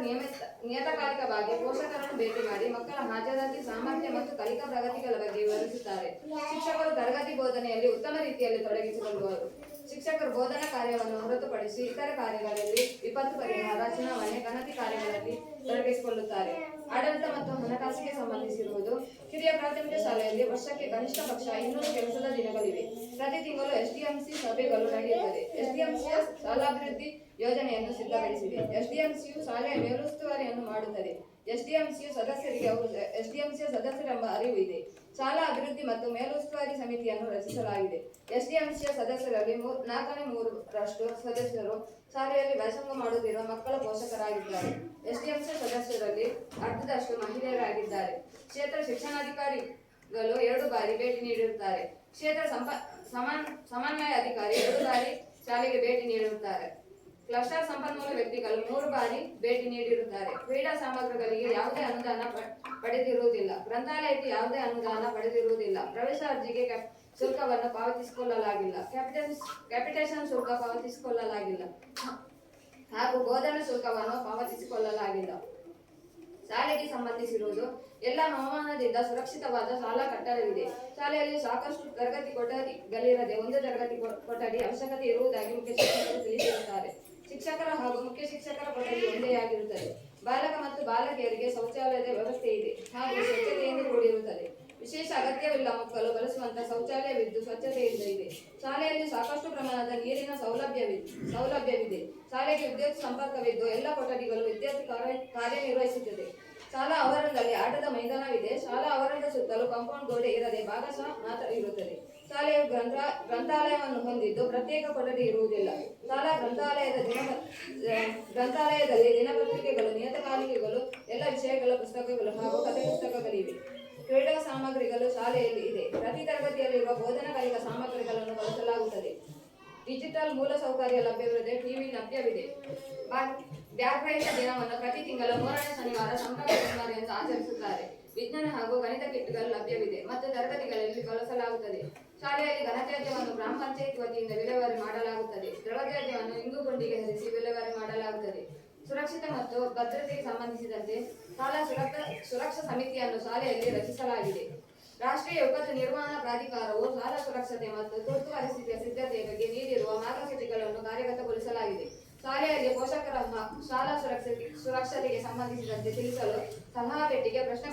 ನಿಯತಕಾಲಿಕವಾಗಿ ಪೋಷಕರನ್ನು ಭೇಟಿ ಮಾಡಿ ಮಕ್ಕಳ ಹಾಜರಾತಿ, ಸಾಮರ್ಥ್ಯ ಮತ್ತು ಕಲಿಕಾ ಪ್ರಗತಿಗಳ ಬಗ್ಗೆ ವಿವರಿಸುತ್ತಾರೆ. ಶಿಕ್ಷಕರು ತರಗತಿ ಬೋಧನೆಯಲ್ಲಿ ಉತ್ತಮ ರೀತಿಯಲ್ಲಿ ತೊಡಗಿಸಿಕೊಳ್ಳುವರು. ಶಿಕ್ಷಕರು ಬೋಧನಾ ಕಾರ್ಯವನ್ನು ಹೊರತುಪಡಿಸಿ ಇತರ ಕಾರ್ಯಗಳಲ್ಲಿ ವಿಪತ್ತು ಪರಿಹಾರ, ಚುನಾವಣೆ, ಗಣತಿ ಕಾರ್ಯಗಳಲ್ಲಿ ತೊಡಗಿಸಿಕೊಳ್ಳುತ್ತಾರೆ. ಆಡಳಿತ ಮತ್ತು ಹಣಕಾಸಿಗೆ ಸಂಬಂಧಿಸಿರುವುದು ಹಿರಿಯ ಪ್ರಾಥಮಿಕ ಶಾಲೆಯಲ್ಲಿ ವರ್ಷಕ್ಕೆ ಕನಿಷ್ಠ ಪಕ್ಷ 200 ಕೆಲಸದ ದಿನಗಳಿವೆ. ಪ್ರತಿ ತಿಂಗಳು SDMC ಸಭೆಗಳು ನಡೆಯುತ್ತದೆ. SDMCಯ ಶಾಲಾಭಿವೃದ್ಧಿ ಯೋಜನೆಯನ್ನು ಸಿದ್ಧಪಡಿಸಿದೆ. SDMCಯು ಶಾಲೆಯ ಮೇಲುಸ್ತುವಾರಿಯನ್ನು ಮಾಡುತ್ತದೆ. SDMCಯ ಸದಸ್ಯರಿಗೆ ಅವರು SDMCಯ ಸದಸ್ಯರೆಂಬ ಅರಿವು ಇದೆ. ಶಾಲಾ ಅಭಿವೃದ್ಧಿ ಮತ್ತು ಮೇಲುಸ್ತುವಾರಿ ಸಮಿತಿಯನ್ನು ರಚಿಸಲಾಗಿದೆ. ಎಸ್ಡಿಎಂಸಿಯ ಸದಸ್ಯರಲ್ಲಿ 4/3 ಸದಸ್ಯರು ಶಾಲೆಯಲ್ಲಿ ವ್ಯಾಸಂಗ ಮಾಡುತ್ತಿರುವ ಮಕ್ಕಳ ಪೋಷಕರಾಗಿದ್ದಾರೆ. ಎಸ್ಡಿಎಂಸಿ ಸದಸ್ಯರಲ್ಲಿ ಅರ್ಧದಷ್ಟು ಮಹಿಳೆಯರಾಗಿದ್ದಾರೆ. ಕ್ಷೇತ್ರ ಶಿಕ್ಷಣಾಧಿಕಾರಿಗಳು 2 ಬಾರಿ ಭೇಟಿ ನೀಡಿರುತ್ತಾರೆ. ಕ್ಷೇತ್ರ ಸಮನ್ವಯ ಅಧಿಕಾರಿ 2 ಬಾರಿ ಶಾಲೆಗೆ ಭೇಟಿ ನೀಡಿರುತ್ತಾರೆ. ಕ್ಲಸ್ಟರ್ ಸಂಪನ್ಮೂಲ ವ್ಯಕ್ತಿಗಳು 3 ಬಾರಿ ಭೇಟಿ ನೀಡಿರುತ್ತಾರೆ. ಕ್ರೀಡಾ ಸಾಮಗ್ರಿಗಳಿಗೆ ಯಾವುದೇ ಅನುದಾನ ಪಡೆದಿರುವುದಿಲ್ಲ. ಗ್ರಂಥಾಲಯಕ್ಕೆ ಯಾವುದೇ ಅನುದಾನ ಪಡೆದಿರುವುದಿಲ್ಲ. ಪ್ರವೇಶ ಅರ್ಜಿಗೆ ಶುಲ್ಕವನ್ನು ಪಾವತಿಸಿಕೊಳ್ಳಲಾಗಿಲ್ಲ. ಕ್ಯಾಪಿಟೇಷನ್ ಶುಲ್ಕ ಪಾವತಿಸಿಕೊಳ್ಳಲಾಗಿಲ್ಲ ಹಾಗೂ ಬೋಧನಾ ಶುಲ್ಕವನ್ನು ಪಾವತಿಸಿಕೊಳ್ಳಲಾಗಿಲ್ಲ. ಶಾಲೆಗೆ ಸಂಬಂಧಿಸಿರುವುದು ಎಲ್ಲ ಹವಾಮಾನದಿಂದ ಸುರಕ್ಷಿತವಾದ ಶಾಲಾ ಕಟ್ಟಡವಿದೆ. ಶಾಲೆಯಲ್ಲಿ ಸಾಕಷ್ಟು ತರಗತಿ ಕೊಠಡಿಗಳಿರದೆ 1 ತರಗತಿ ಕೊಠಡಿ ಅವಶ್ಯಕತೆ ಇರುವುದಾಗಿ ಮುಖ್ಯ ಶಿಕ್ಷಕರು ತಿಳಿಸಿರುತ್ತಾರೆ. ಶಿಕ್ಷಕರ ಹಾಗೂ ಮುಖ್ಯ ಶಿಕ್ಷಕರ ಕೊಠಡಿ ಒಂದೇ ಆಗಿರುತ್ತದೆ. ಬಾಲಕ ಮತ್ತು ಬಾಲಕಿಯರಿಗೆ ಶೌಚಾಲಯದ ವ್ಯವಸ್ಥೆ ಇದೆ ಹಾಗೂ ಸ್ವಚ್ಛತೆಯಿಂದ ಕೂಡಿರುತ್ತದೆ. ವಿಶೇಷ ಅಗತ್ಯವಿಲ್ಲ ಮಕ್ಕಳು ಬಳಸುವಂತಹ ಶೌಚಾಲಯವಿದ್ದು ಸ್ವಚ್ಛತೆಯಿಂದ ಇದೆ. ಶಾಲೆಯಲ್ಲಿ ಸಾಕಷ್ಟು ಪ್ರಮಾಣದ ನೀರಿನ ಸೌಲಭ್ಯವಿದೆ. ಶಾಲೆಗೆ ವಿದ್ಯುತ್ ಸಂಪರ್ಕವಿದ್ದು ಎಲ್ಲ ಕೊಠಡಿಗಳು ವಿದ್ಯುತ್ ಕಾರ್ಯನಿರ್ವಹಿಸುತ್ತದೆ. ಶಾಲಾ ಆವರಣದಲ್ಲಿ ಆಟದ ಮೈದಾನವಿದೆ. ಶಾಲಾ ಆವರಣದ ಸುತ್ತಲೂ ಕಾಂಪೌಂಡ್ ಗೋಡೆ ಇರದೆ ಭಾಗಶಃ ಮಾತ್ರ ಇರುತ್ತದೆ. ಶಾಲೆಯು ಗ್ರಂಥಾಲಯವನ್ನು ಹೊಂದಿದ್ದು ಪ್ರತ್ಯೇಕ ಕೊಠಡಿ ಇರುವುದಿಲ್ಲ. ಶಾಲಾ ಗ್ರಂಥಾಲಯದಲ್ಲಿ ದಿನಪತ್ರಿಕೆಗಳು, ನಿಯತಕಾಲಿಕೆಗಳು, ಎಲ್ಲ ವಿಷಯಗಳ ಪುಸ್ತಕಗಳು ಹಾಗೂ ಕಥೆ ಪುಸ್ತಕಗಳಿವೆ. ಕ್ರೀಡಾ ಸಾಮಗ್ರಿಗಳು ಶಾಲೆಯಲ್ಲಿ ಇದೆ. ಪ್ರತಿ ತರಗತಿಯಲ್ಲಿರುವ ಬೋಧನಾ ಸಾಮಗ್ರಿಗಳನ್ನು ಬಳಸಲಾಗುತ್ತದೆ. ಡಿಜಿಟಲ್ ಮೂಲಸೌಕರ್ಯ ಲಭ್ಯವಿದೆ. ಟಿವಿ ಲಭ್ಯವಿದೆ. ಬ್ಯಾಗ್ ರಹಿತ ದಿನವನ್ನು ಪ್ರತಿ ತಿಂಗಳ 3ನೇ ಶನಿವಾರ ಸಂಭ್ರಮ ಶನಿವಾರ ಎಂದು ಆಚರಿಸುತ್ತಾರೆ. ವಿಜ್ಞಾನ ಹಾಗೂ ಗಣಿತ ಕಿಟ್ಗಳು ಲಭ್ಯವಿದೆ ಮತ್ತು ತರಗತಿಗಳಲ್ಲಿ ಬಳಸಲಾಗುತ್ತದೆ. ಶಾಲೆಯಲ್ಲಿ ಘನತ್ಯಾಜ್ಯವನ್ನು ಗ್ರಾಮ ಪಂಚಾಯತ್ ವತಿಯಿಂದ ವಿಲೇವಾರಿ ಮಾಡಲಾಗುತ್ತದೆ. ದ್ರವತ್ಯಾಜ್ಯವನ್ನು ಇಂಗು ಗುಂಡಿಗೆ ಹರಿಸಿ ವಿಲೇವಾರಿ ಮಾಡಲಾಗುತ್ತದೆ. ಸುರಕ್ಷತೆ ಮತ್ತು ಭದ್ರತೆಗೆ ಸಂಬಂಧಿಸಿದಂತೆ ಶಾಲಾ ಸುರಕ್ಷಾ ಸಮಿತಿಯನ್ನು ಶಾಲೆಯಲ್ಲಿ ರಚಿಸಲಾಗಿದೆ. ರಾಷ್ಟ್ರೀಯ ವಿಪತ್ತು ನಿರ್ವಹಣಾ ಪ್ರಾಧಿಕಾರವು ಶಾಲಾ ಸುರಕ್ಷತೆ ಮತ್ತು ತುರ್ತು ಪರಿಸ್ಥಿತಿಯ ಸಿದ್ಧತೆಯ ಬಗ್ಗೆ ನೀಡಿರುವ ಮಾರ್ಗಸೂಚಿಗಳನ್ನು ಕಾರ್ಯಗತಗೊಳಿಸಲಾಗಿದೆ. ಶಾಲೆಯಲ್ಲಿ ಪೋಷಕರ ಶಾಲಾ ಸುರಕ್ಷತೆಗೆ ಸಂಬಂಧಿಸಿದಂತೆ ತಿಳಿಸಲು ಸಲಹಾ ಪೆಟ್ಟಿಗೆ, ಪ್ರಶ್ನೆ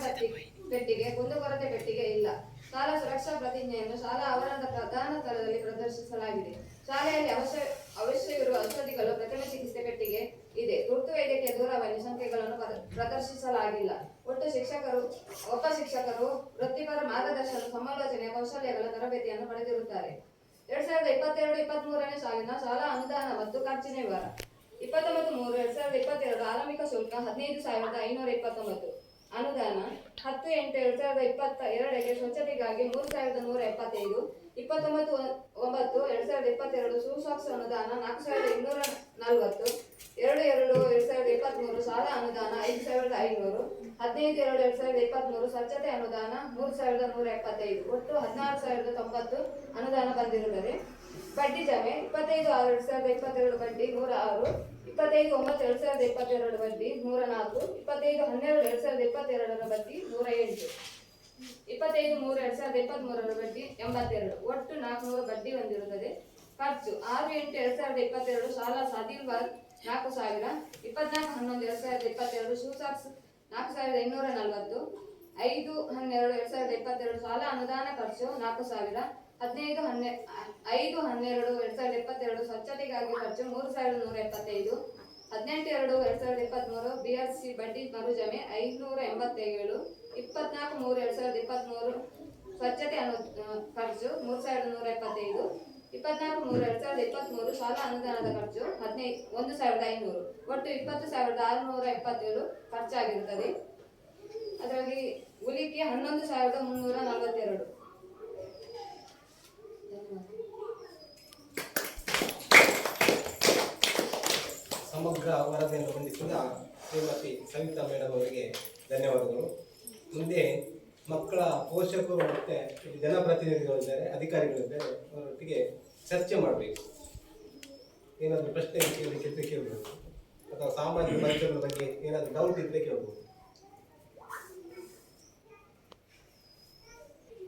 ಪೆಟ್ಟಿಗೆ, ಕುಂದುಕೊರತೆ ಪೆಟ್ಟಿಗೆ ಇಲ್ಲ. ಶಾಲಾ ಸುರಕ್ಷಾ ಪ್ರತಿಜ್ಞೆಯನ್ನು ಶಾಲಾ ಆವರಣದ ಪ್ರಧಾನ ಸ್ಥಳದಲ್ಲಿ ಪ್ರದರ್ಶಿಸಲಾಗಿದೆ. ಶಾಲೆಯಲ್ಲಿ ಅವಶ್ಯವಿರುವ ಔಷಧಿಗಳು, ಪ್ರಥಮ ಚಿಕಿತ್ಸೆ ಪೆಟ್ಟಿಗೆ ಇದೆ. ತುರ್ತು ವೈದ್ಯಕೀಯ ದೂರವಾಣಿ ಸಂಖ್ಯೆಗಳನ್ನು ಪ್ರದರ್ಶಿಸಲಾಗಿಲ್ಲ. ಒಬ್ಬ ಶಿಕ್ಷಕರು ವೃತ್ತಿಪರ ಮಾರ್ಗದರ್ಶನ, ಸಮಾಲೋಚನೆಯ ಕೌಶಲ್ಯಗಳ ತರಬೇತಿಯನ್ನು ಪಡೆದಿರುತ್ತಾರೆ. 2022-23ನೇ ಸಾಲಿನ ಶಾಲಾ ಅನುದಾನ ಮತ್ತು ಖರ್ಚಿನ ವಿವರ. 29-3-2022 ಆರಂಭಿಕ ಶುಲ್ಕ 15,529. ಅನುದಾನ 10/8/2022ಗೆ ಸ್ವಚ್ಛತೆಗಾಗಿ 3,175. 29/9/2022 ಸುಸಾಕ್ಸ್ ಅನುದಾನ 4,240. 2/2/2023 ಶಾಲಾ ಅನುದಾನ 5,500. 15/2/2023 ಸ್ವಚ್ಛತೆ ಅನುದಾನ 3,175. ಒಟ್ಟು 16,090 ಅನುದಾನ ಬಂದಿರುತ್ತದೆ. ಬಡ್ಡಿ ಜಮೆ 25/6/2022 ಬಡ್ಡಿ 106. 25/9/2022 ಬಡ್ಡಿ 104. 25/12/2022 ಬಡ್ಡಿ 108. 25/3/2023 ಬಡ್ಡಿ 82. ಒಟ್ಟು 400 ಬಡ್ಡಿ ಬಂದಿರುತ್ತದೆ. ಖರ್ಚು 6/8/2022 ಶಾಲಾ ಸಾದಿಲ್ ವರ್ಕ್ 4,000. 24/11/2022 ಶೂಸಾಕ್ಸ್ 4,840. 5/12/2022 ಶಾಲಾ ಅನುದಾನ ಖರ್ಚು 4,000. 5/12/2022 ಸ್ವಚ್ಛತೆಗಾಗಿ ಖರ್ಚು 3,175. 18/2/2023 BRC ಬಡ್ಡಿ ಮರುಜಮೆ 587. 24/3/2023 ಸ್ವಚ್ಛತೆ ಖರ್ಚು 3,175. 24/3/2023 ಶಾಲಾ ಅನುದಾನದ ಖರ್ಚು 1,500. ಒಟ್ಟು 20,677 ಖರ್ಚಾಗಿರುತ್ತದೆ. ಅದರಲ್ಲಿ ಉಳಿಕೆ 11,342. ಸಮಗ್ರ ವರದಿಯನ್ನು ಮಂಡಿಸಿದ ಶ್ರೀಮತಿ ಸವಿತಾ ಮೇಡಮ್ ಅವರಿಗೆ ಧನ್ಯವಾದಗಳು. ಮುಂದೆ ಮಕ್ಕಳ ಪೋಷಕರು ಮತ್ತು ಜನಪ್ರತಿನಿಧಿಗಳಿದ್ದಾರೆ, ಅಧಿಕಾರಿಗಳಿದ್ದಾರೆ, ಅವರೊಟ್ಟಿಗೆ ಚರ್ಚೆ ಮಾಡಬೇಕು. ಏನಾದರೂ ಪ್ರಶ್ನೆ ಕೇಳಲಿಕ್ಕೆ ಕೇಳಬೇಕು ಅಥವಾ ಸಾಮಾಜಿಕ ಪರಿಸರದ ಬಗ್ಗೆ ಏನಾದರೂ ಡೌಟ್ ಇದ್ದರೆ ಕೇಳ್ಬೋದು.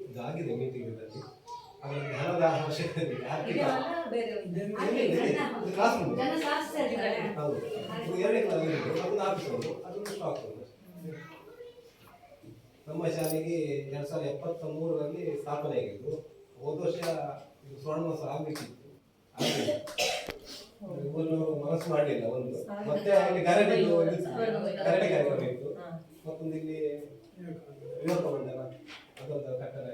ಇದಾಗಿದೆ ಮೀಟಿಂಗ್ ಇದರಲ್ಲಿ. ಅವರಿಗೆ ಹಣದ ಅವಶ್ಯಕತೆ ಇದೆ. ಕ್ಲಾಸ್ ರೂಮ್ ಹೌದು, 2ನೇ ಕ್ಲಾಸ್ ಅದನ್ನು ಹಾಕಿಸೋದು, ಅದನ್ನು ಸ್ಟಾಕ್ ಮಾಡೋದು. ನಮ್ಮ ಶಾಲೆಗೆ 2073ರಲ್ಲಿ ಸ್ಥಾಪನೆ ಆಗಿದ್ದು, ಹೋದ ವರ್ಷ ಸ್ವರ್ಣ ಮಹೋತ್ಸವ ಆಗಬೇಕಿತ್ತು. ಇವರು ಮನಸ್ಸು ಮಾಡಲಿಲ್ಲ. ಒಂದು ಮತ್ತೆ ಅಲ್ಲಿ ಗರಡಿ ಕಾರ್ಯಕ್ರಮ ಇತ್ತು. ಮತ್ತೊಂದು ಇಲ್ಲಿ ಯುವಕ ಮಂಡಲ ಅದೊಂದು ಕಟ್ಟಡ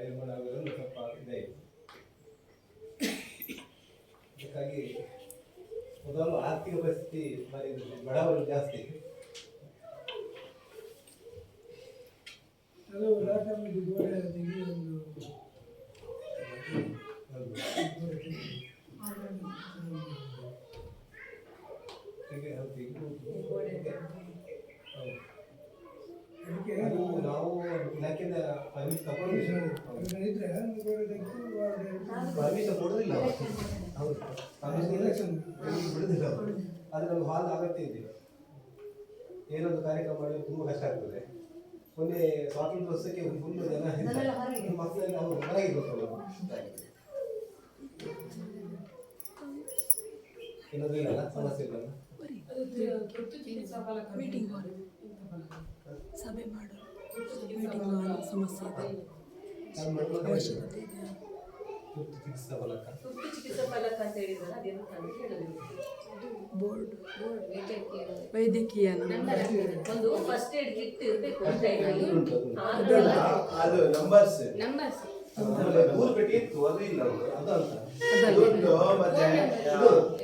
ಆರ್ಥಿಕ ಪರಿಸ್ಥಿತಿ ಬಾರಿ ಬಡವರು ಜಾಸ್ತಿ. ಅದು ನಾವು ಇಲಾಖೆಯಿಂದ ಪರ್ಮಿಷನ್ ಕೊಡುದಿಲ್ಲ. ಹೌದು, ಪರ್ಮಿಷನ್ ಬಿಡುದಿಲ್ಲ. ಆದರೆ ನಮ್ಗೆ ಹಾಲ್ ಅಗತ್ಯ ಇದೆ. ಏನೊಂದು ಕಾರ್ಯಕ್ರಮ ಮಾಡಲು ತುಂಬ ಕಷ್ಟ ಆಗ್ತದೆ. ಮೊನ್ನೆ ಸ್ವಾತಂತ್ರ್ಯೋತ್ಸವಕ್ಕೆ ಫುಲ್ ಜನ ಮಕ್ಕಳೆಲ್ಲ ಅವರು ಹೊರಗೆ ಬರ್ತಾರೆ. ಏನಾದರೂ ಇಲ್ಲ ಸಮಸ್ಯೆ ಇಲ್ಲ. ಸಭೆ ಮಾಡಲು ಸಮಸ್ಯೆ ಅವಶ್ಯಕತೆ ಇದೆ. ಚಿಕಿತ್ಸಾ ಫಲಕ ಅಂತ ಹೇಳಿದ್ರಲ್ಲ, ಅದೇನು ಅಂತ ಹೇಳೋದು. ಬೋರ್ಡ್ ವೈದ್ಯಕೀಯ ಒಂದು ಫಸ್ಟ್ ಏಡ್ ಕಿಟ್ ಇರಬೇಕು ಅಂತ ಅದು ನಂಬರ್ಸ್ ಊರು ಪೆಟ್ಟಿ ಇತ್ತು, ಅದು ಇಲ್ಲ ಅದು ಅಂತ ದುಡ್ಡು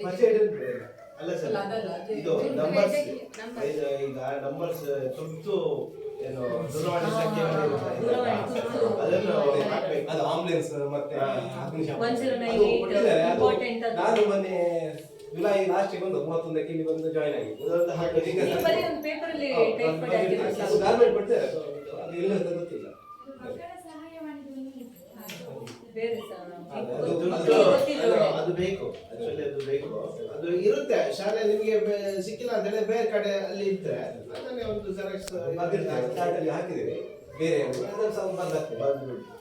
ಮತ್ತೆ ಅಲ್ಲ ಸರ್, ಇದು ನಂಬರ್ಸ್. ಈಗ ನಂಬರ್ಸ್ ತುರ್ತು ಏನು ದೂರವಾಣಿ ಸಂಖ್ಯೆಗಳಿರುತ್ತೆ, ಅದನ್ನು ಹಾಕ್ಬೇಕು. ಅದು ಆಂಬುಲೆನ್ಸ್ ಮತ್ತೆ ಅಗ್ನಿಶಾಮಕ 109 ಇಂಪಾರ್ಟೆಂಟ್. ನಾನು ಮೊನ್ನೆ ಜುಲೈ ಲಾಸ್ಟಿಗೆ ಬಂದು 31ಕ್ಕೆ ಇಲ್ಲಿ ಬಂದು ಜಾಯ್ನ್ ಆಗಿದ್ದು. ಒಂದು ಪೇಪರ್ ಅಲ್ಲಿ ಟೈಪ್ ಮಾಡಿ ಹಾಕಿದ್ರೆ ಗಾರ್ಮೆಂಟ್ ಕೊಡ್ತಾರೆ, ಅದು ಇಲ್ಲ ಅಂತ ಗೊತ್ತಿಲ್ಲ. ಬೇರೆ ಅದು ಬೇಕು, ಆಕ್ಚುಲಿ ಅದು ಬೇಕು. ಅದು ಇರುತ್ತೆ ಶಾಲೆ, ನಿಮಗೆ ಸಿಕ್ಕಿಲ್ಲ ಅಂತ ಹೇಳಿ ಬೇರೆ ಕಡೆ ಅಲ್ಲಿ ಇದ್ರೆ ಅದನ್ನೇ ಒಂದು ಜೆರಾಕ್ಸ್ ಚಾರ್ಟಲ್ಲಿ ಹಾಕಿದ್ದೇವೆ. ಬೇರೆ ಅದನ್ನು ಸಹ ಬರ್ದಾಗ್ತದೆ. ಬಂದ್ಬಿಟ್ಟು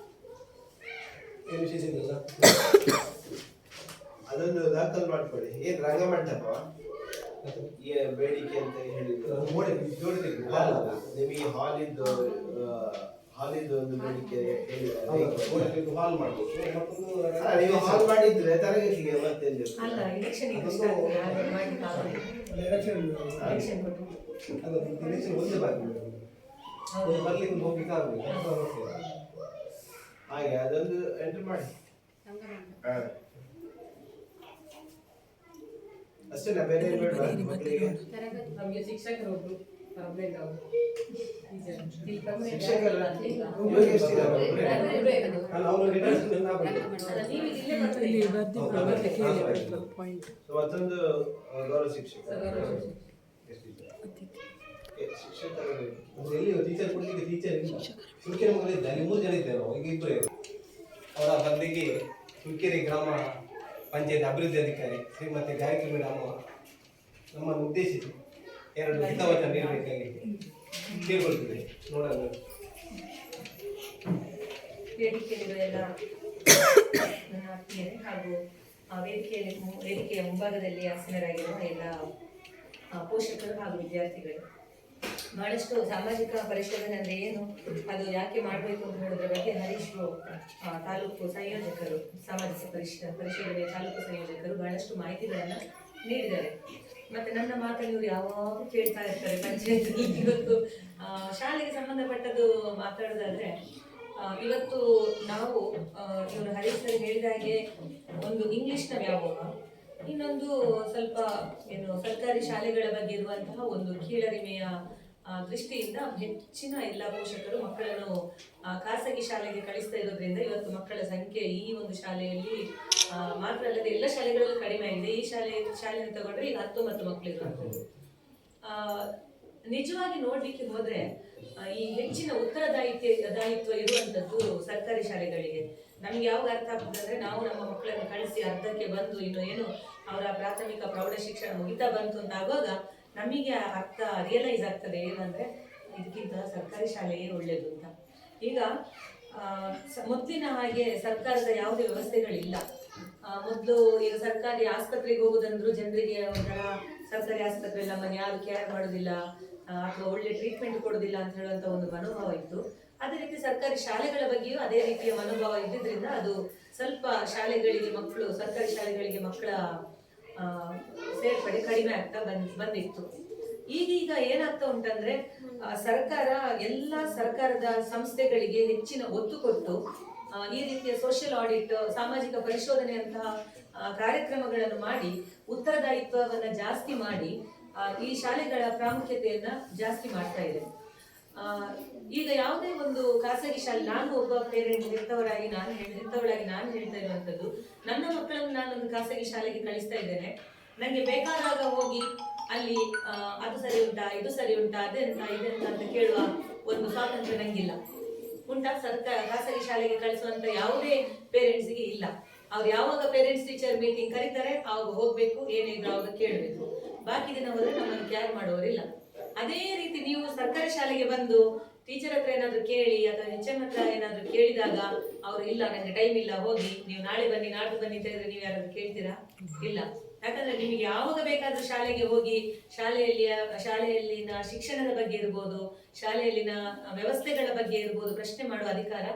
ಏನು ವಿಶೇಷ ಇಲ್ಲ. ಅದೊಂದು ದಾಖಲು ಮಾಡ್ಕೊಳ್ಳಿ. ಏನ್ ರಂಗಮಂಟಪ ಬೇಡಿಕೆ ಅಂತ ಹೇಳಿದ್ರು, ನಿಮಗೆ ಹಾಲಿದ್ದು ಒಂದು ಬೇಡಿಕೆ ಹಾಲ್ ಮಾಡಬೇಕು. ನೀವು ಹಾಲ್ ಮಾಡಿದ್ರೆ ತರಗತಿಗೆ ಮತ್ತೆ ಅಲ್ಲ, ಎಲೆಕ್ಷನ್ ಒಂದೇ ಬಾಕಿ ಬರ್ಲಿಕ್ಕೆ ಹೋಗ್ಲಿಕ್ಕೆ ಆಗಬೇಕು. ಹಾಗೆ ಅದೊಂದು ಎಂಟ್ರಿ ಮಾಡಿ ಅಷ್ಟೇನಾ, ಬೇರೆ ಏನು ಬೇಡ ಮಕ್ಕಳಿಗೆ? ನಮಗೆ ಶಿಕ್ಷಕರು ಒಬ್ರು ಪರ್ಮನೆಂಟ್ ಅವರು. ಶಿಕ್ಷಕರ ಇವಾಗ ಎಷ್ಟಿದ್ದಾರೆ? ಪಾಯಿಂಟ್ ಮತ್ತೊಂದು ಗೌರವ ಶಿಕ್ಷಕ ಎಲ್ಲಿ ಟೀಚರ್ ಕೊಡ್ಲಿಕ್ಕೆ ಟೀಚರ್ ಇಲ್ಲ. ಸುಲ್ಕೆರೆ ಮಗಳಿದ್ದ ಅಲ್ಲಿ 3 ಜನ ಇದ್ದೇವೆ ನಾವು, ಈಗ 2 ಅವರ ಬದಲಿಗೆ ಸುಲ್ಕೆರೆ ಗ್ರಾಮ ಪಂಚಾಯತ್ ಅಭಿವೃದ್ಧಿ ಅಧಿಕಾರಿ ಶ್ರೀಮತಿ ಗಾಯತ್ರಿ ಮೇಡಮ್ ನಮ್ಮನ್ನು ಉದ್ದೇಶಿಸಿ 2 ಹಿತವಚನ ನೀಡಬೇಕಾಗಿ ಕೇಳಿಕೊಳ್ತಿದೆ. ನೋಡೋಣ. ವೇದಿಕೆಯಲ್ಲಿರುವ ಎಲ್ಲ ನನ್ನ ಆತ್ಮೀಯರೇ ಹಾಗೂ ವೇದಿಕೆಯ ಮುಂಭಾಗದಲ್ಲಿ ಆಸೀನರಾಗಿರುವ ಎಲ್ಲ ಪೋಷಕರು ಹಾಗೂ ವಿದ್ಯಾರ್ಥಿಗಳು, ಬಹಳಷ್ಟು ಸಾಮಾಜಿಕ ಪರಿಶೋಧನೆ ಅಂದರೆ ಏನು, ಅದು ಯಾಕೆ ಮಾಡಬೇಕು ಅಂತ ಹೇಳೋದ್ರ ಬಗ್ಗೆ ಹರೀಶ್ ತಾಲೂಕು ಸಂಯೋಜಕರು, ಸಾಮಾಜಿಕ ಪರಿಶೋಧನೆ ತಾಲೂಕು ಸಂಯೋಜಕರು ಬಹಳಷ್ಟು ಮಾಹಿತಿಗಳನ್ನು ನೀಡಿದ್ದಾರೆ. ಮತ್ತೆ ನನ್ನ ಮಾತನ್ನು ಇವರು ಯಾವಾಗ ಕೇಳ್ತಾ ಇರ್ತಾರೆ ಪಂಚಾಯತ್ನಲ್ಲಿ. ಇವತ್ತು ಶಾಲೆಗೆ ಸಂಬಂಧಪಟ್ಟದ್ದು ಮಾತಾಡೋದಾದ್ರೆ, ಇವತ್ತು ನಾವು ಇವರು ಹರೀಶ್ ಸರ್ ಹೇಳಿದ ಹಾಗೆ ಒಂದು ಇಂಗ್ಲಿಷ್ನ ವ್ಯಾಮೋಹ, ಇನ್ನೊಂದು ಸ್ವಲ್ಪ ಏನು ಸರ್ಕಾರಿ ಶಾಲೆಗಳ ಬಗ್ಗೆ ಇರುವಂತಹ ಒಂದು ಕೀಳರಿಮೆಯ ದೃಷ್ಟಿಯಿಂದ ಹೆಚ್ಚಿನ ಎಲ್ಲ ಪೋಷಕರು ಮಕ್ಕಳನ್ನು ಖಾಸಗಿ ಶಾಲೆಗೆ ಕಳಿಸ್ತಾ ಇರೋದ್ರಿಂದ ಇವತ್ತು ಮಕ್ಕಳ ಸಂಖ್ಯೆ ಈ ಒಂದು ಶಾಲೆಯಲ್ಲಿ ಮಾತ್ರ ಅಲ್ಲದೆ ಎಲ್ಲ ಶಾಲೆಗಳಲ್ಲೂ ಕಡಿಮೆ ಆಗಿದೆ. ಈ ಶಾಲೆಯನ್ನು ತಗೊಂಡ್ರೆ ಈಗ 19 ಮಕ್ಕಳಿರುವಂಥದ್ದು. ನಿಜವಾಗಿ ನೋಡ್ಲಿಕ್ಕೆ ಹೋದ್ರೆ ಈ ಹೆಚ್ಚಿನ ಉತ್ತರದಾಯಿತ್ವ ಇರುವಂತದ್ದು ಸರ್ಕಾರಿ ಶಾಲೆಗಳಿಗೆ. ನಮ್ಗೆ ಯಾವಾಗ ಅರ್ಥ ಆಗ್ತದೆ ಅಂದ್ರೆ, ನಾವು ನಮ್ಮ ಮಕ್ಕಳನ್ನು ಕಳಿಸಿ ಅರ್ಧಕ್ಕೆ ಬಂದು ಇನ್ನು ಏನು ಅವರ ಪ್ರಾಥಮಿಕ ಪ್ರೌಢ ಶಿಕ್ಷಣ ಮುಗಿತಾ ಬಂತು ಅಂತ ಆಗುವಾಗ ನಮಗೆ ಅರ್ಥ ರಿಯಲೈಸ್ ಆಗ್ತದೆ ಏನಂದ್ರೆ ಇದಕ್ಕಿಂತ ಸರ್ಕಾರಿ ಶಾಲೆಯೇ ಒಳ್ಳೇದು ಅಂತ. ಈಗ ಮೊದಲಿನ ಹಾಗೆ ಸರ್ಕಾರದ ಯಾವುದೇ ವ್ಯವಸ್ಥೆಗಳಿಲ್ಲ. ಮೊದಲು ಈಗ ಸರ್ಕಾರಿ ಆಸ್ಪತ್ರೆಗೆ ಹೋಗುದಂದ್ರು ಜನರಿಗೆ ಒಂಥರ ಸರ್ಕಾರಿ ಆಸ್ಪತ್ರೆ ನಮ್ಮನ್ನು ಯಾರು ಕೇರ್ ಮಾಡೋದಿಲ್ಲ ಅಥವಾ ಒಳ್ಳೆ ಟ್ರೀಟ್ಮೆಂಟ್ ಕೊಡೋದಿಲ್ಲ ಅಂತ ಹೇಳುವಂತ ಒಂದು ಮನೋಭಾವ ಇತ್ತು. ಅದೇ ರೀತಿ ಸರ್ಕಾರಿ ಶಾಲೆಗಳ ಬಗ್ಗೆಯೂ ಅದೇ ರೀತಿಯ ಮನೋಭಾವ ಇದ್ದಿದ್ರಿಂದ ಅದು ಸ್ವಲ್ಪ ಶಾಲೆಗಳಿಗೆ ಮಕ್ಕಳು, ಸರ್ಕಾರಿ ಶಾಲೆಗಳಿಗೆ ಮಕ್ಕಳ ಸೇರ್ಪಡೆ ಕಡಿಮೆ ಆಗ್ತಾ ಬಂದಿತ್ತು. ಈಗೀಗ ಏನಾಗ್ತಾ ಉಂಟಂದ್ರೆ, ಸರ್ಕಾರ ಎಲ್ಲ ಸರ್ಕಾರದ ಸಂಸ್ಥೆಗಳಿಗೆ ಹೆಚ್ಚಿನ ಒತ್ತು ಕೊಟ್ಟು ಈ ರೀತಿಯ ಸೋಷಿಯಲ್ ಆಡಿಟ್, ಸಾಮಾಜಿಕ ಪರಿಶೋಧನೆಯಂತಹ ಕಾರ್ಯಕ್ರಮಗಳನ್ನು ಮಾಡಿ ಉತ್ತರದಾಯಿತ್ವವನ್ನ ಜಾಸ್ತಿ ಮಾಡಿ ಈ ಶಾಲೆಗಳ ಪ್ರಾಮುಖ್ಯತೆಯನ್ನ ಜಾಸ್ತಿ ಮಾಡ್ತಾ ಇದೆ. ಈಗ ಯಾವುದೇ ಒಂದು ಖಾಸಗಿ ಶಾಲೆ, ನಾನು ಒಬ್ಬ ಪೇರೆಂಟ್ ಹೆತ್ತವಳಾಗಿ ನಾನು ಹೇಳ್ತಾ ಇರುವಂತದ್ದು, ನನ್ನ ಮಕ್ಕಳನ್ನು ನಾನೊಂದು ಖಾಸಗಿ ಶಾಲೆಗೆ ಕಳಿಸ್ತಾ ಇದ್ದೇನೆ. ನಂಗೆ ಬೇಕಾದಾಗ ಹೋಗಿ ಅಲ್ಲಿ ಅದು ಸರಿ ಉಂಟಾ, ಇದು ಸರಿ ಉಂಟಾ, ಇದೆಂತ ಅಂತ ಕೇಳುವ ಒಂದು ಸ್ವಾತಂತ್ರ್ಯ ನಂಗಿಲ್ಲ. ಉಂಟಾ? ಖಾಸಗಿ ಶಾಲೆಗೆ ಕಳಿಸುವಂತ ಯಾವುದೇ ಪೇರೆಂಟ್ಸ್ಗೆ ಇಲ್ಲ. ಅವ್ರು ಯಾವಾಗ ಪೇರೆಂಟ್ಸ್ ಟೀಚರ್ ಮೀಟಿಂಗ್ ಕರೀತಾರೆ ಅವಾಗ ಹೋಗ್ಬೇಕು, ಏನಿದ್ರು ಅವಾಗ ಕೇಳಬೇಕು. ಬಾಕಿ ದಿನ ಹೋದ್ರೆ ನಮ್ಮನ್ನು ಕೇರ್ ಮಾಡೋರಿಲ್ಲ. ಅದೇ ರೀತಿ ನೀವು ಸರ್ಕಾರಿ ಶಾಲೆಗೆ ಬಂದು ಟೀಚರ್ ಹತ್ರ ಏನಾದ್ರು ಕೇಳಿ ಅಥವಾ HM ಹತ್ರ ಏನಾದ್ರು ಕೇಳಿದಾಗ ಅವ್ರು ಇಲ್ಲ, ನಂಗೆ ಟೈಮ್ ಇಲ್ಲ, ಹೋಗಿ ನೀವು ನಾಳೆ ಬನ್ನಿ ನಾಡ್ದು ಬನ್ನಿ ಅಂತ ಹೇಳಿದ್ರೆ ನೀವು ಯಾರಾದ್ರೂ ಕೇಳ್ತೀರಾ? ಇಲ್ಲ. ಯಾಕಂದ್ರೆ ನಿಮಗೆ ಯಾವಾಗ ಬೇಕಾದ್ರೂ ಶಾಲೆಗೆ ಹೋಗಿ ಶಾಲೆಯಲ್ಲಿನ ಶಿಕ್ಷಣದ ಬಗ್ಗೆ ಇರ್ಬೋದು, ಶಾಲೆಯಲ್ಲಿನ ವ್ಯವಸ್ಥೆಗಳ ಬಗ್ಗೆ ಇರ್ಬೋದು ಪ್ರಶ್ನೆ ಮಾಡುವ ಅಧಿಕಾರ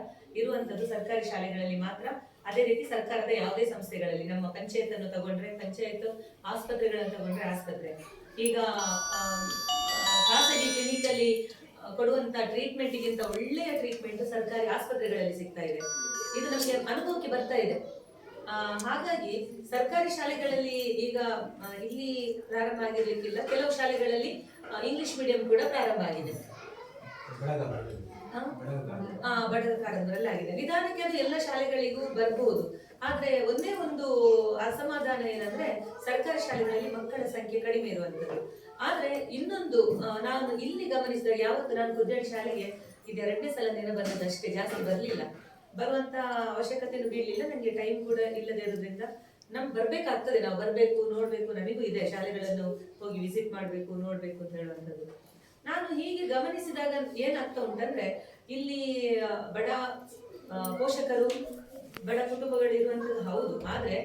ಇರುವಂತದ್ದು ಸರ್ಕಾರಿ ಶಾಲೆಗಳಲ್ಲಿ ಮಾತ್ರ. ಅದೇ ರೀತಿ ಸರ್ಕಾರದ ಯಾವುದೇ ಸಂಸ್ಥೆಗಳಲ್ಲಿ, ನಮ್ಮ ಪಂಚಾಯತ್ ಅನ್ನು ತಗೊಂಡ್ರೆ ಪಂಚಾಯತ್, ಆಸ್ಪತ್ರೆಗಳನ್ನು ತಗೊಂಡ್ರೆ ಆಸ್ಪತ್ರೆ. ಈಗ ಖಾಸಗಿ ಕ್ಲಿನಿಕಲ್ಲಿ ಕೊಡುವಂತ ಟ್ರೀಟ್ಮೆಂಟ್ಗಿಂತ ಒಳ್ಳೆಯ ಟ್ರೀಟ್ಮೆಂಟ್ ಸರ್ಕಾರಿ ಆಸ್ಪತ್ರೆಗಳಲ್ಲಿ ಸಿಗ್ತಾ ಇದೆ. ಇದು ನಮಗೆ ಅನುಭವಕ್ಕೆ ಬರ್ತಾ ಇದೆ. ಹಾಗಾಗಿ ಸರ್ಕಾರಿ ಶಾಲೆಗಳಲ್ಲಿ ಈಗ ಇಲ್ಲಿ ಪ್ರಾರಂಭ ಆಗಿರ್ಲಿಕ್ಕಿಲ್ಲ, ಕೆಲವು ಶಾಲೆಗಳಲ್ಲಿ ಇಂಗ್ಲಿಷ್ ಮೀಡಿಯಂ ಕೂಡ ಪ್ರಾರಂಭ ಆಗಿದೆ. ಬಡಗ ಕಾರಂದರಲ್ಲಿ ಆಗಿದೆ. ನಿಧಾನಕ್ಕೆ ಅದು ಎಲ್ಲ ಶಾಲೆಗಳಿಗೂ ಬರಬಹುದು. ಆದ್ರೆ ಒಂದೇ ಒಂದು ಅಸಮಾಧಾನ ಏನಂದ್ರೆ ಸರ್ಕಾರಿ ಶಾಲೆಗಳಲ್ಲಿ ಮಕ್ಕಳ ಸಂಖ್ಯೆ ಕಡಿಮೆ ಇರುವಂತದ್ದು. ಆದ್ರೆ ಇನ್ನೊಂದು ನಾನು ಇಲ್ಲಿ ಗಮನಿಸಿದಾಗ, ಯಾವತ್ತು ನಾನು ಗುಜ್ಜಾಡಿ ಶಾಲೆಗೆ ಇದು 2ನೇ ಸಲ ದಿನ ಬಂದದಷ್ಟೇ, ಜಾಸ್ತಿ ಬರ್ಲಿಲ್ಲ, ಬರುವಂತ ಅವಶ್ಯಕತೆನೂ ಬೀಳಲಿಲ್ಲ, ನಂಗೆ ಟೈಮ್ ಕೂಡ ಇಲ್ಲದೆ ಇರೋದ್ರಿಂದ ಬರ್ಬೇಕಾಗ್ತದೆ, ನಾವು ಬರ್ಬೇಕು, ನೋಡ್ಬೇಕು, ನಮಗೂ ಇದೆ ಶಾಲೆಗಳನ್ನು ಹೋಗಿ ವಿಸಿಟ್ ಮಾಡ್ಬೇಕು, ನೋಡ್ಬೇಕು ಅಂತ ಹೇಳುವಂಥದ್ದು. ನಾನು ಹೀಗೆ ಗಮನಿಸಿದಾಗ ಏನಾಗ್ತಾ ಉಂಟಂದ್ರೆ, ಇಲ್ಲಿ ಬಡ ಪೋಷಕರು, ಬಡ ಕುಟುಂಬಗಳು ಇರುವಂತದ್ದು ಹೌದು. ಆದ್ರೆ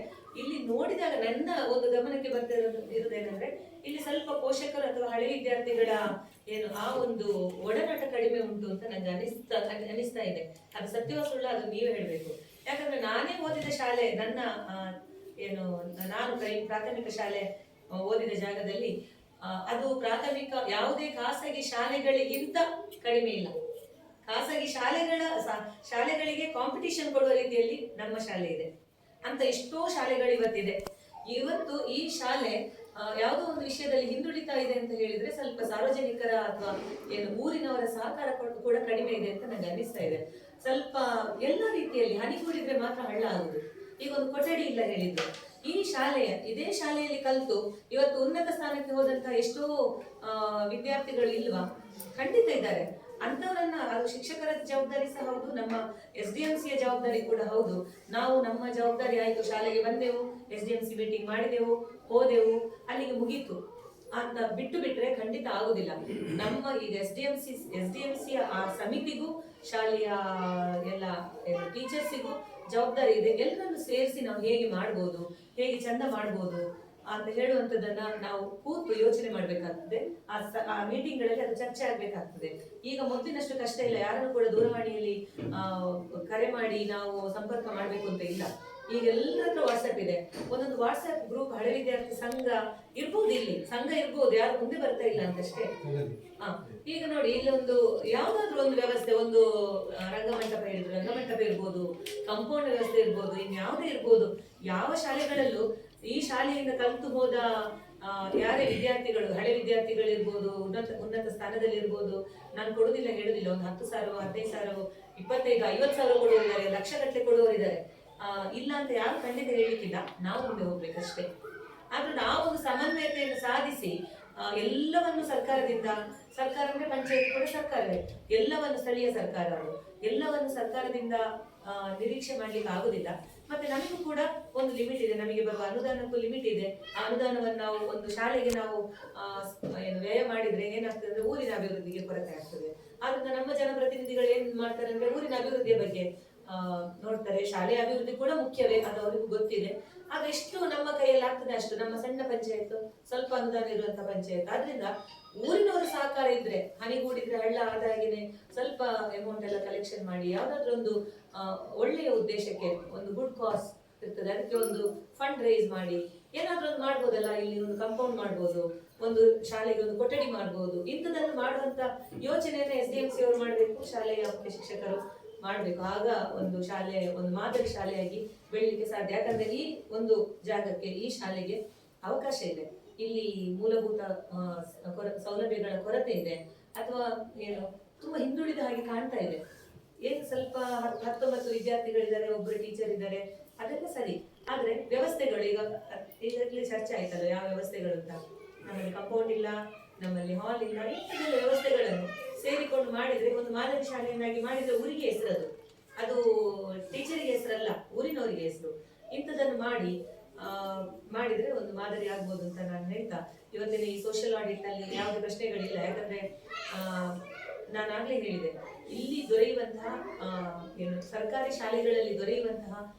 ಇಲ್ಲಿ ನೋಡಿದಾಗ ನನ್ನ ಒಂದು ಗಮನಕ್ಕೆ ಬರ್ತಾ ಇರೋದೇನಂದ್ರೆ, ಇಲ್ಲಿ ಸ್ವಲ್ಪ ಪೋಷಕರು ಅಥವಾ ಹಳೆ ವಿದ್ಯಾರ್ಥಿಗಳ ಏನು ಆ ಒಂದು ಒಡನಾಟ ಕಡಿಮೆ ಉಂಟು ಅಂತ ನಂಗೆ ಅನಿಸ್ತಾ ಇದೆ. ಅದು ಸತ್ಯವೋ ಸುಳ್ಳು ಅದು ನೀವೇ ಹೇಳ್ಬೇಕು. ಯಾಕಂದ್ರೆ ನಾನೇ ಓದಿದ ಶಾಲೆ, ನನ್ನ ನಾನು ಪ್ರಾಥಮಿಕ ಶಾಲೆ ಓದಿದ ಜಾಗದಲ್ಲಿ ಅದು ಪ್ರಾಥಮಿಕ ಯಾವುದೇ ಖಾಸಗಿ ಶಾಲೆಗಳಿಗಿಂತ ಕಡಿಮೆ ಇಲ್ಲ. ಖಾಸಗಿ ಶಾಲೆಗಳಿಗೆ ಕಾಂಪಿಟಿಷನ್ ಕೊಡುವ ರೀತಿಯಲ್ಲಿ ನಮ್ಮ ಶಾಲೆ ಇದೆ ಅಂತ ಎಷ್ಟೋ ಶಾಲೆಗಳು ಇವತ್ತಿದೆ. ಇವತ್ತು ಈ ಶಾಲೆ ಯಾವುದೋ ಒಂದು ವಿಷಯದಲ್ಲಿ ಹಿಂದುಳಿತಾ ಇದೆ ಅಂತ ಹೇಳಿದ್ರೆ ಸ್ವಲ್ಪ ಸಾರ್ವಜನಿಕರ ಅಥವಾ ಊರಿನವರ ಸಹಕಾರ ಕೂಡ ಕಡಿಮೆ ಇದೆ ಅಂತ ನನಗೆ ಅನಿಸ್ತಾ ಇದೆ. ಸ್ವಲ್ಪ ಎಲ್ಲ ರೀತಿಯಲ್ಲಿ ಹನಿಗೂಡಿದ್ರೆ ಮಾತ್ರ ಹಳ್ಳ ಆಗುದು. ಈಗ ಒಂದು ಕೊಠಡಿ ಇಲ್ಲ ಹೇಳಿದ್ರು, ಇದೇ ಶಾಲೆಯಲ್ಲಿ ಕಲಿತು ಇವತ್ತು ಉನ್ನತ ಸ್ಥಾನಕ್ಕೆ ಹೋದಂತಹ ಎಷ್ಟೋ ವಿದ್ಯಾರ್ಥಿಗಳು ಇಲ್ವಾ? ಖಂಡಿತ ಇದ್ದಾರೆ. ಅಂತವರನ್ನ, ಅದು ಶಿಕ್ಷಕರ ಜವಾಬ್ದಾರಿ ಸಹ ಹೌದು, ನಮ್ಮ SDMC ಯ ಜವಾಬ್ದಾರಿ ಕೂಡ ಹೌದು. ನಾವು ನಮ್ಮ ಜವಾಬ್ದಾರಿ ಆಯ್ತು, ಶಾಲೆಗೆ ಬಂದೆವು, SDMC ಮೀಟಿಂಗ್ ಮಾಡಿದೆವು, ಹೋದೆವು, ಅಲ್ಲಿಗೆ ಮುಗೀತು ಅಂತ ಬಿಟ್ರೆ ಖಂಡಿತ ಆಗುದಿಲ್ಲ. ನಮ್ಮ ಈಗ SDMC ಆ ಸಮಿತಿಗೂ ಶಾಲೆಯ ಎಲ್ಲ ಟೀಚರ್ಸಿಗೂ ಜವಾಬ್ದಾರಿ ಇದೆ. ಎಲ್ಲರನ್ನು ಸೇರಿಸಿ ನಾವು ಹೇಗೆ ಮಾಡ್ಬೋದು, ಹೇಗೆ ಚಂದ ಮಾಡ್ಬೋದು ಅಂತ ಹೇಳುವಂಥದ್ದನ್ನ ನಾವು ಕೂತು ಯೋಚನೆ ಮಾಡ್ಬೇಕಾಗ್ತದೆ. ಆ ಮೀಟಿಂಗ್ಗಳಲ್ಲಿ ಅದು ಚರ್ಚೆ ಆಗ್ಬೇಕಾಗ್ತದೆ. ಈಗ ಮೊದಲಿನಷ್ಟು ಕಷ್ಟ ಇಲ್ಲ, ಯಾರನ್ನು ಕೂಡ ದೂರವಾಣಿಯಲ್ಲಿ ಕರೆ ಮಾಡಿ ನಾವು ಸಂಪರ್ಕ ಮಾಡ್ಬೇಕು ಅಂತ ಇಲ್ಲ. ಈಗ ಎಲ್ಲರ ಹತ್ರ ವಾಟ್ಸ್ಆಪ್ ಇದೆ. ಒಂದೊಂದು ವಾಟ್ಸ್ಆಪ್ ಗ್ರೂಪ್ ಹಳೆ ವಿದ್ಯಾರ್ಥಿ ಸಂಘ ಇರ್ಬೋದು, ಇಲ್ಲಿ ಸಂಘ ಇರ್ಬೋದು, ಯಾರು ಮುಂದೆ ಬರ್ತಾ ಇಲ್ಲ ಅಂತಷ್ಟೇ. ಈಗ ನೋಡಿ, ಇಲ್ಲೊಂದು ಯಾವ್ದಾದ್ರು ಒಂದು ವ್ಯವಸ್ಥೆ, ಒಂದು ರಂಗಮಂಟಪ ಹೇಳಿದ್ರು, ರಂಗಮಂಟಪ ಇರ್ಬೋದು, ಕಾಂಪೌಂಡ್ ವ್ಯವಸ್ಥೆ ಇರ್ಬೋದು, ಇನ್ಯಾವುದೇ ಇರ್ಬೋದು, ಯಾವ ಶಾಲೆಗಳಲ್ಲೂ ಈ ಶಾಲೆಯಿಂದ ಕಲಿತು ಹೋದ ಯಾರೇ ವಿದ್ಯಾರ್ಥಿಗಳು, ಹಳೆ ವಿದ್ಯಾರ್ಥಿಗಳು ಇರ್ಬೋದು, ಉನ್ನತ ಸ್ಥಾನದಲ್ಲಿ ಇರ್ಬೋದು, ನಾನು ಕೊಡುದಿಲ್ಲ ಹೇಳುದಿಲ್ಲ, ಒಂದು 10,000, 15,000, 25,000, 50,000 ಕೊಡುವರಿದ್ದಾರೆ, ಲಕ್ಷಗಟ್ಟಲೆ ಕೊಡುವರಿದ್ದಾರೆ. ಇಲ್ಲ ಅಂತ ಯಾರು ಖಂಡಿತ ಹೇಳಲಿಕ್ಕಿಲ್ಲ. ನಾವು ಮುಂದೆ ಹೋಗ್ಬೇಕಷ್ಟೇ. ಆದ್ರೆ ನಾವೊಂದು ಸಮನ್ವಯತೆಯನ್ನು ಸಾಧಿಸಿ ಎಲ್ಲವನ್ನು ಸರ್ಕಾರ ಅಂದ್ರೆ ಪಂಚಾಯತ್ ಕೂಡ ಸರ್ಕಾರವೇ, ಎಲ್ಲವನ್ನು ಸ್ಥಳೀಯ ಸರ್ಕಾರ, ಎಲ್ಲವನ್ನು ಸರ್ಕಾರದಿಂದ ನಿರೀಕ್ಷೆ ಮಾಡ್ಲಿಕ್ಕೆ ಆಗುದಿಲ್ಲ. ಮತ್ತೆ ನಮಗೂ ಕೂಡ ಒಂದು ಲಿಮಿಟ್ ಇದೆ, ನಮಗೆ ಬರುವ ಅನುದಾನಕ್ಕೂ ಲಿಮಿಟ್ ಇದೆ. ಆ ಅನುದಾನವನ್ನು ನಾವು ಒಂದು ಶಾಲೆಗೆ ನಾವು ವ್ಯಯ ಮಾಡಿದ್ರೆ ಏನಾಗ್ತದೆ ಅಂದ್ರೆ ಊರಿನ ಅಭಿವೃದ್ಧಿಗೆ ಕೊರತೆ ಆಗ್ತದೆ. ಆದ್ರಿಂದ ನಮ್ಮ ಜನಪ್ರತಿನಿಧಿಗಳು ಏನ್ ಮಾಡ್ತಾರೆ ಅಂದ್ರೆ ಊರಿನ ಅಭಿವೃದ್ಧಿಯ ಬಗ್ಗೆ ನೋಡ್ತಾರೆ. ಶಾಲೆಯ ಅಭಿವೃದ್ಧಿ ಕೂಡ ಮುಖ್ಯವೇ, ಅದು ಅವರಿಗೂ ಗೊತ್ತಿದೆ. ಆದ್ರೆ ಎಷ್ಟು ನಮ್ಮ ಕೈಯಲ್ಲಿ ಆಗ್ತದೆ ಅಷ್ಟು, ನಮ್ಮ ಸಣ್ಣ ಪಂಚಾಯತ್, ಸ್ವಲ್ಪ ಅನುದಾನ ಇರುವಂತ ಪಂಚಾಯತ್, ಆದ್ರಿಂದ ಊರಿನವರು ಸಹಕಾರ ಇದ್ರೆ, ಹನಿಗೂಡಿದ್ರೆ ಹಳ್ಳ ಆದಾಗಿನೇ ಸ್ವಲ್ಪ ಅಮೌಂಟ್ ಎಲ್ಲ ಕಲೆಕ್ಷನ್ ಮಾಡಿ ಯಾವ್ದಾದ್ರು ಒಂದು ಒಳ್ಳೆಯ ಉದ್ದೇಶಕ್ಕೆ, ಒಂದು ಗುಡ್ ಕಾಸ್ ಇರ್ತದೆ, ಅದಕ್ಕೆ ಒಂದು ಫಂಡ್ ರೈಸ್ ಮಾಡಿ ಏನಾದ್ರೂ ಒಂದು ಮಾಡ್ಬೋದಲ್ಲ. ಇಲ್ಲಿ ಒಂದು ಕಾಂಪೌಂಡ್ ಮಾಡ್ಬೋದು, ಒಂದು ಶಾಲೆಗೆ ಒಂದು ಕೊಠಡಿ ಮಾಡ್ಬೋದು. ಇಂಥದನ್ನು ಮಾಡುವಂತ ಯೋಚನೆಯನ್ನ SDMC ಅವರು ಮಾಡ್ಬೇಕು, ಶಾಲೆಯ ಮುಖ್ಯ ಶಿಕ್ಷಕರು ಮಾಡ್ಬೇಕು. ಆಗ ಒಂದು ಶಾಲೆ ಒಂದು ಮಾದರಿ ಶಾಲೆಯಾಗಿ ಬೆಳಿಲಿಕ್ಕೆ ಸಾಧ್ಯ. ಯಾಕಂದ್ರೆ ಈ ಒಂದು ಜಾಗಕ್ಕೆ, ಈ ಶಾಲೆಗೆ ಅವಕಾಶ ಇದೆ. ಇಲ್ಲಿ ಮೂಲಭೂತ ಸೌಲಭ್ಯಗಳ ಕೊರತೆ ಇದೆ, ಅಥವಾ ಏನು ತುಂಬಾ ಹಿಂದುಳಿದ ಹಾಗೆ ಕಾಣ್ತಾ ಇದೆ. ಏನು ಸ್ವಲ್ಪ 19 ವಿದ್ಯಾರ್ಥಿಗಳಿದ್ದಾರೆ, ಒಬ್ಬರು ಟೀಚರ್ ಇದ್ದಾರೆ, ಅದೆಲ್ಲ ಸರಿ. ಆದ್ರೆ ವ್ಯವಸ್ಥೆಗಳು ಈಗಾಗಲೇ ಚರ್ಚೆ ಆಯ್ತಲ್ಲ ಯಾವ ವ್ಯವಸ್ಥೆಗಳು ಅಂತ. ನಮ್ಮಲ್ಲಿ ಕಾಂಪೌಂಡ್ ಇಲ್ಲ, ನಮ್ಮಲ್ಲಿ ಹಾಲ್ ಇಲ್ಲ, ಇಂಥದ್ದೆಲ್ಲ ವ್ಯವಸ್ಥೆಗಳನ್ನು ಸೇರಿಕೊಂಡು ಮಾಡಿದ್ರೆ ಒಂದು ಮಾದರಿ ಶಾಲೆಯನ್ನಾಗಿ ಮಾಡಿದ್ರೆ ಊರಿಗೆ ಹೆಸರದು, ಅದು ಟೀಚರಿಗೆ ಹೆಸರಲ್ಲ, ಊರಿನವರಿಗೆ ಹೆಸರು. ಇಂಥದ್ದನ್ನು ಮಾಡಿದ್ರೆ ಒಂದು ಮಾದರಿ ಆಗ್ಬೋದು ಅಂತ ನಾನು ಹೇಳ್ತಾ, ಇವತ್ತಿನ ಈ ಸೋಷಿಯಲ್ ಆಡಿಟ್ ನಲ್ಲಿ ಯಾವುದೇ ಪ್ರಶ್ನೆಗಳಿಲ್ಲ. ಯಾಕಂದ್ರೆ ನಾನು ಆಗ್ಲೇ ಹೇಳಿದೆ, ಇಲ್ಲಿ ದೊರೆಯುವಂತಹ ಏನು ಸರ್ಕಾರಿ ಶಾಲೆಗಳಲ್ಲಿ ದೊರೆಯುವಂತಹ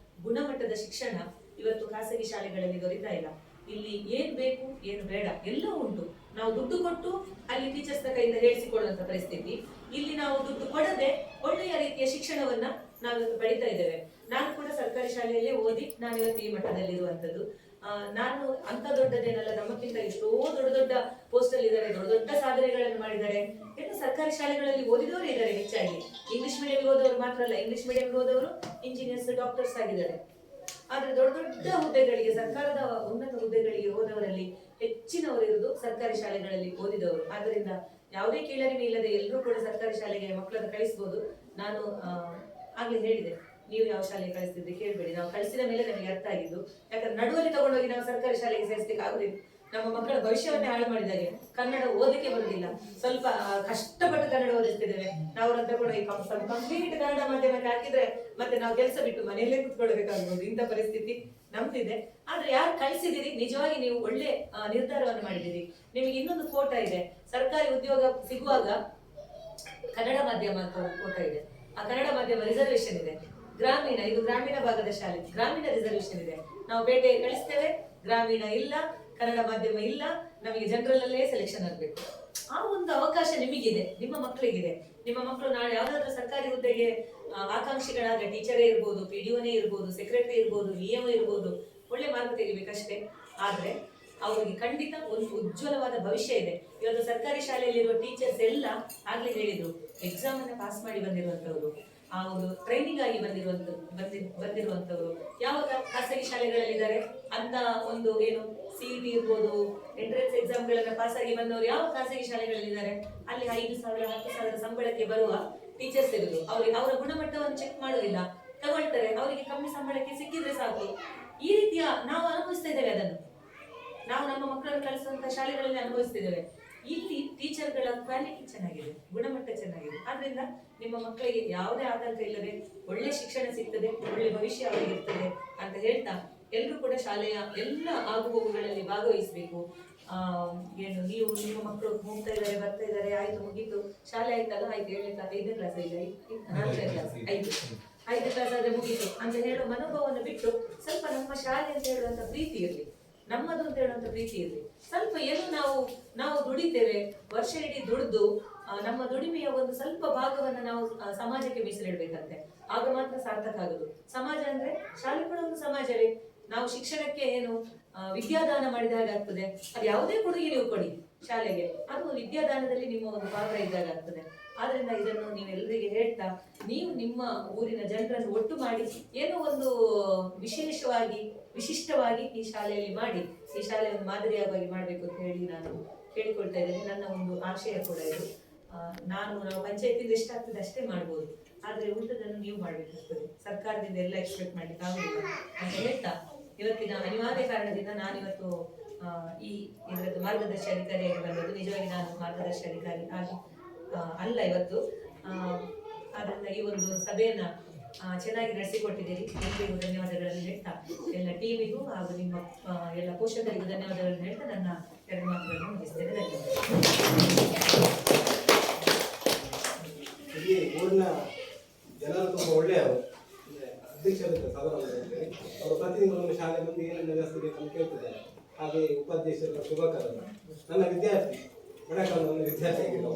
ಗುಣಮಟ್ಟದ ಶಿಕ್ಷಣ ಇವತ್ತು ಖಾಸಗಿ ಶಾಲೆಗಳಲ್ಲಿ ದೊರೀತಾ ಇಲ್ಲ. ಇಲ್ಲಿ ಏನ್ ಬೇಕು ಏನು ಬೇಡ ಎಲ್ಲ ಉಂಟು. ನಾವು ದುಡ್ಡು ಕೊಟ್ಟು ಅಲ್ಲಿ ಟೀಚರ್ಸ್ ಕೈಯಿಂದ ಹೇಳಿಸಿಕೊಳ್ಳುವಂತ ಪರಿಸ್ಥಿತಿ. ಇಲ್ಲಿ ನಾವು ದುಡ್ಡು ಕೊಡದೆ ಒಳ್ಳೆಯ ರೀತಿಯ ಶಿಕ್ಷಣವನ್ನ ನಾವಿವತ್ತು ಪಡಿತಾ ಇದ್ದೇವೆ. ನಾನು ಕೂಡ ಸರ್ಕಾರಿ ಶಾಲೆಯಲ್ಲೇ ಓದಿ ನಾನು ಇವತ್ತು ಈ ಮಟ್ಟದಲ್ಲಿರುವಂತದ್ದು. ನಾನು ಅಂತ ದೊಡ್ಡದೇನಲ್ಲ, ನಮ್ಮಕ್ಕಿಂತ ಎಷ್ಟೋ ದೊಡ್ಡ ದೊಡ್ಡ ಪೋಸ್ಟ್ ಅಲ್ಲಿ ಇದ್ದಾರೆ, ದೊಡ್ಡ ದೊಡ್ಡ ಸಾಧನೆಗಳನ್ನು ಮಾಡಿದ್ದಾರೆ. ಇನ್ನು ಸರ್ಕಾರಿ ಶಾಲೆಗಳಲ್ಲಿ ಓದಿದವರು ಇದ್ದಾರೆ ಹೆಚ್ಚಾಗಿ. ಇಂಗ್ಲಿಷ್ ಮೀಡಿಯಂ ಓದವರು ಮಾತ್ರ ಅಲ್ಲ, ಇಂಗ್ಲಿಷ್ ಮೀಡಿಯಂ ಓದವರು ಇಂಜಿನಿಯರ್ಸ್, ಡಾಕ್ಟರ್ಸ್ ಆಗಿದ್ದಾರೆ. ಆದ್ರೆ ದೊಡ್ಡ ದೊಡ್ಡ ಹುದ್ದೆಗಳಿಗೆ, ಸರ್ಕಾರದ ಉನ್ನತ ಹುದ್ದೆಗಳಿಗೆ ಹೋದವರಲ್ಲಿ ಹೆಚ್ಚಿನವರು ಇರುವುದು ಸರ್ಕಾರಿ ಶಾಲೆಗಳಲ್ಲಿ ಓದಿದವರು. ಆದ್ರಿಂದ ಯಾವುದೇ ಕೀಳರಿಮೆ ಇಲ್ಲದೆ ಎಲ್ಲರೂ ಕೂಡ ಸರ್ಕಾರಿ ಶಾಲೆಗೆ ಮಕ್ಕಳನ್ನು ಕಳಿಸಬಹುದು. ನಾನು ಆಗ್ಲೇ ಹೇಳಿದೆ, ನೀವು ಯಾವ ಶಾಲೆಗೆ ಕಳಿಸ್ತಿದ್ರೆ ಕೇಳಬೇಡಿ, ನಾವು ಕಳಿಸಿದ ಮೇಲೆ ನಮಗೆ ಅರ್ಥ ಆಗಿದ್ದು. ಯಾಕಂದ್ರೆ ನಡುವಲ್ಲಿ ತಗೊಂಡೋಗಿ ನಾವು ಸರ್ಕಾರಿ ಶಾಲೆಗೆ ಸೇರಿಸ್ಲಿಕ್ಕೆ ಆಗುದಿಲ್ಲ. ನಮ್ಮ ಮಕ್ಕಳ ಭವಿಷ್ಯವನ್ನೇ ಹಾಳು ಮಾಡಿದಾಗೆ. ಕನ್ನಡ ಓದಕ್ಕೆ ಬರುದಿಲ್ಲ, ಸ್ವಲ್ಪ ಕಷ್ಟಪಟ್ಟು ಕನ್ನಡ ಓದಿಸ್ತಿದ್ದೇವೆ. ನಾವು ಅವ್ರನ್ನ ತಗೊಂಡೋಗಿ ಕಂಪ್ಲೀಟ್ ಕನ್ನಡ ಮಾಧ್ಯಮಕ್ಕೆ ಹಾಕಿದ್ರೆ ಮತ್ತೆ ನಾವು ಕೆಲಸ ಬಿಟ್ಟು ಮನೆಯಲ್ಲೇ ಕುತ್ಕೊಳ್ಬೇಕಾಗ್ಬೋದು. ಇಂಥ ಪರಿಸ್ಥಿತಿ ನಮ್ದಿದೆ. ಆದ್ರೆ ಯಾರು ಕಳಿಸಿದಿರಿ, ನಿಜವಾಗಿ ನೀವು ಒಳ್ಳೆ ನಿರ್ಧಾರವನ್ನು ಮಾಡಿದಿರಿ. ನಿಮಗೆ ಇನ್ನೊಂದು ಕೋಟ ಇದೆ, ಸರ್ಕಾರಿ ಉದ್ಯೋಗ ಸಿಗುವಾಗ ಕನ್ನಡ ಮಾಧ್ಯಮ ಅಂತ ಕೋಟ ಇದೆ. ಆ ಕನ್ನಡ ಮಾಧ್ಯಮ ರಿಸರ್ವೇಶನ್ ಇದೆ. ಗ್ರಾಮೀಣ, ಇದು ಗ್ರಾಮೀಣ ಭಾಗದ ಶಾಲೆ, ಗ್ರಾಮೀಣ ರಿಸರ್ವೇಶನ್ ಇದೆ. ನಾವು ಬೇಟೆಗೆ ಕಳಿಸ್ತೇವೆ, ಗ್ರಾಮೀಣ ಇಲ್ಲ, ಕನ್ನಡ ಮಾಧ್ಯಮ ಇಲ್ಲ, ನಮಗೆ ಜನರಲ್ ಅಲ್ಲೇ ಸೆಲೆಕ್ಷನ್ ಆಗ್ಬೇಕು. ಆ ಒಂದು ಅವಕಾಶ ನಿಮಗಿದೆ, ನಿಮ್ಮ ಮಕ್ಕಳಿಗಿದೆ. ನಿಮ್ಮ ಮಕ್ಕಳು ನಾಳೆ ಯಾವ್ದಾದ್ರು ಸರ್ಕಾರಿ ಹುದ್ದೆಗೆ ಆಕಾಂಕ್ಷಿಗಳಾದ್ರೆ, ಟೀಚರೇ ಇರ್ಬೋದು, PDOನೇ ಇರ್ಬೋದು, ಸೆಕ್ರೆಟರಿ ಇರ್ಬೋದು, VMO ಇರ್ಬೋದು, ಒಳ್ಳೆ ಮಾರ್ಕ್ ತೆಗಿಬೇಕಷ್ಟೇ. ಆದ್ರೆ ಅವರಿಗೆ ಖಂಡಿತ ಒಂದು ಉಜ್ವಲವಾದ ಭವಿಷ್ಯ ಇದೆ. ಇವತ್ತು ಸರ್ಕಾರಿ ಶಾಲೆಯಲ್ಲಿರುವ ಟೀಚರ್ಸ್ ಎಲ್ಲ ಆಗ್ಲೇ ಹೇಳಿದ್ರು, ಎಕ್ಸಾಮ್ ಅನ್ನ ಪಾಸ್ ಮಾಡಿ ಬಂದಿರುವಂತವ್ರು, ಆ ಒಂದು ಟ್ರೈನಿಂಗ್ ಆಗಿ ಬಂದಿರುವಂತವ್ರು ಯಾವಾಗ ಖಾಸಗಿ ಶಾಲೆಗಳಲ್ಲಿದ್ದಾರೆ ಅಂತ ಒಂದು ಏನು CET ಇರ್ಬೋದು, ಎಂಟ್ರೆನ್ಸ್ ಎಕ್ಸಾಮ್ ಗಳನ್ನ ಪಾಸ್ ಆಗಿ ಬಂದವರು ಯಾವ ಖಾಸಗಿ ಶಾಲೆಗಳಲ್ಲಿದ್ದಾರೆ, ಅಲ್ಲಿ 5,000 10,000 ಸಂಬಳಕ್ಕೆ ಬರುವ ಟೀಚರ್ಸ್ ಇರುವುದು. ಅವರ ಗುಣಮಟ್ಟವನ್ನು ಚೆಕ್ ಮಾಡುವುದಿಲ್ಲ, ತಗೊಳ್ತಾರೆ. ಅವರಿಗೆ ಕಮ್ಮಿ ಸಂಬಳಕ್ಕೆ ಸಿಕ್ಕಿದ್ರೆ ಸಾಕು. ಈ ರೀತಿಯ ನಾವು ಅನುಭವಿಸ್ತಾ ಇದ್ದೇವೆ. ಅದನ್ನು ನಾವು ನಮ್ಮ ಮಕ್ಕಳನ್ನು ಕಳಿಸುವಂತಹ ಶಾಲೆಗಳಲ್ಲಿ ಅನುಭವಿಸ್ತಿದ್ದೇವೆ. ಇಲ್ಲಿ ಟೀಚರ್ಗಳ ಕ್ವಾಲಿಟಿ ಚೆನ್ನಾಗಿದೆ, ಗುಣಮಟ್ಟ ಚೆನ್ನಾಗಿದೆ. ಆದ್ರಿಂದ ನಿಮ್ಮ ಮಕ್ಕಳಿಗೆ ಯಾವುದೇ ಆತಂಕ ಇಲ್ಲದೆ ಒಳ್ಳೆ ಶಿಕ್ಷಣ ಸಿಗ್ತದೆ, ಒಳ್ಳೆ ಭವಿಷ್ಯ ಅವರಿಗೆ ಇರ್ತದೆ ಅಂತ ಹೇಳ್ತಾ, ಎಲ್ಲರೂ ಕೂಡ ಶಾಲೆಯ ಎಲ್ಲ ಆಗುಹೋಗುಗಳಲ್ಲಿ ಭಾಗವಹಿಸಬೇಕು. ಏನು ನೀವು ನಿಮ್ಮ ಮಕ್ಕಳು ಹೋಗ್ತಾ ಇದ್ದಾರೆ, ಬರ್ತಾ ಇದ್ದಾರೆ, ಆಯ್ತು ಮುಗೀತು, ಶಾಲೆ ಆಯ್ತಲ್ಲ, ಆಯ್ತು 5ನೇ ಕ್ಲಾಸ್ ಇಲ್ಲ, 4ನೇ ಕ್ಲಾಸ್, 5ನೇ ಕ್ಲಾಸ್ ಆದ್ರೆ ಮುಗೀತು ಅಂತ ಹೇಳೋ ಮನೋಭಾವವನ್ನು ಬಿಟ್ಟು ಸ್ವಲ್ಪ ನಮ್ಮ ಶಾಲೆ ಅಂತ ಹೇಳುವಂತ ಪ್ರೀತಿ ಇರಲಿ, ನಮ್ಮದು ಅಂತ ಹೇಳುವಂತ ಪ್ರೀತಿ ಇರಲಿ. ಸ್ವಲ್ಪ ಏನು ನಾವು ದುಡಿತೇವೆ, ವರ್ಷ ಇಡೀ ದುಡಿದು ನಮ್ಮ ದುಡಿಮೆಯ ಒಂದು ಸ್ವಲ್ಪ ಭಾಗವನ್ನ ನಾವು ಸಮಾಜಕ್ಕೆ ಮೀಸಲಿಡ್ಬೇಕಂತೆ. ಆಗ ಮಾತ್ರ ಸಾರ್ಥಕ ಆಗುದು. ಸಮಾಜ ಅಂದ್ರೆ ಶಾಲೆ ಕೂಡ ಒಂದು ಸಮಾಜವೇ. ನಾವು ಶಿಕ್ಷಣಕ್ಕೆ ಏನು ವಿದ್ಯಾದಾನ ಮಾಡಿದ ಹಾಗೆ ಆಗ್ತದೆ. ಅದು ಯಾವುದೇ ಕೊಡುಗೆ ನೀವು ಕೊಡಿ ಶಾಲೆಗೆ, ಅದು ವಿದ್ಯಾದಾನದಲ್ಲಿ ನಿಮ್ಮ ಒಂದು ಪಾತ್ರ ಇದ್ದಾಗ ಆಗ್ತದೆ. ಆದ್ರಿಂದ ಇದನ್ನು ನೀವೆಲ್ಲರಿಗೆ ಹೇಳ್ತಾ, ನೀವು ನಿಮ್ಮ ಊರಿನ ಜನರನ್ನು ಒಟ್ಟು ಮಾಡಿ ಏನೋ ಒಂದು ವಿಶಿಷ್ಟವಾಗಿ ಈ ಶಾಲೆಯಲ್ಲಿ ಮಾಡಿ, ಈ ಶಾಲೆ ಒಂದು ಮಾದರಿಯಾಗಿ ಮಾಡಬೇಕು ಅಂತ ಹೇಳಿ ನಾನು ಕೇಳಿಕೊಳ್ತಾ ಇದ್ದೇನೆ. ನನ್ನ ಒಂದು ಆಶಯ ಕೂಡ ಇದು. ನಾವು ಪಂಚಾಯತಿಂದ ಎಷ್ಟಾಗ್ತದೆ ಅಷ್ಟೇ ಮಾಡ್ಬೋದು, ಆದ್ರೆ ಉಳಿದದನ್ನು ನೀವು ಮಾಡ್ಬೇಕಾಗ್ತದೆ. ಸರ್ಕಾರದಿಂದ ಎಲ್ಲ ಎಕ್ಸ್ಪೆಕ್ಟ್ ಮಾಡ್ಲಿಕ್ಕೆ ಆಗುದಿಲ್ಲ ಅಂತ ಹೇಳ್ತಾ, ಇವತ್ತಿನ ಅನಿವಾರ್ಯ ಕಾರಣದಿಂದ ನಾನಿವತ್ತು ಈ ಇದರದ್ದು ಮಾರ್ಗದರ್ಶಿ ಅಧಿಕಾರಿಯಾಗಿ ಬಂದದ್ದು. ನಿಜವಾಗಿ ನಾನು ಮಾರ್ಗದರ್ಶಿ ಅಧಿಕಾರಿ ಅಲ್ಲ ಇವತ್ತು. ಆದ್ರಿಂದ ಈ ಒಂದು ಸಭೆಯನ್ನ ಚೆನ್ನಾಗಿ ನಡೆಸಿಕೊಟ್ಟಿದ್ದೀರಿ. ಎಲ್ಲರಿಗೂ ಧನ್ಯವಾದಗಳನ್ನು ಹೇಳ್ತಾ, ಎಲ್ಲ ಟೀಮಿಗೂ ಹಾಗೂ ನಿಮ್ಮ ಎಲ್ಲ ಪೋಷಕರಿಗೂ ಧನ್ಯವಾದಗಳನ್ನು ಹೇಳ್ತಾ ನನ್ನ 2 ಮಾತುಗಳನ್ನು ಮುಗಿಸ್ತೇನೆ. ಧನ್ಯವಾದ. ಇಲ್ಲಿ ಊರಿನ ಜನರು ತುಂಬ ಒಳ್ಳೆಯವರು. ಅಧ್ಯಕ್ಷರು ಅವರು ಪ್ರತಿನಿಧಿಗಳು ಶಾಲೆ ಮುಂದೆ ಏನೆಲ್ಲ ವ್ಯವಸ್ಥೆ ಬೇಕಂತ ಕೇಳ್ತಿದ್ದಾರೆ. ಹಾಗೆ ಉಪಾಧ್ಯಕ್ಷರ ಶುಭಕರರು, ನನ್ನ ವಿದ್ಯಾರ್ಥಿ ಬಡಕಾಲದ ವಿದ್ಯಾರ್ಥಿ ಆಗಿರುವ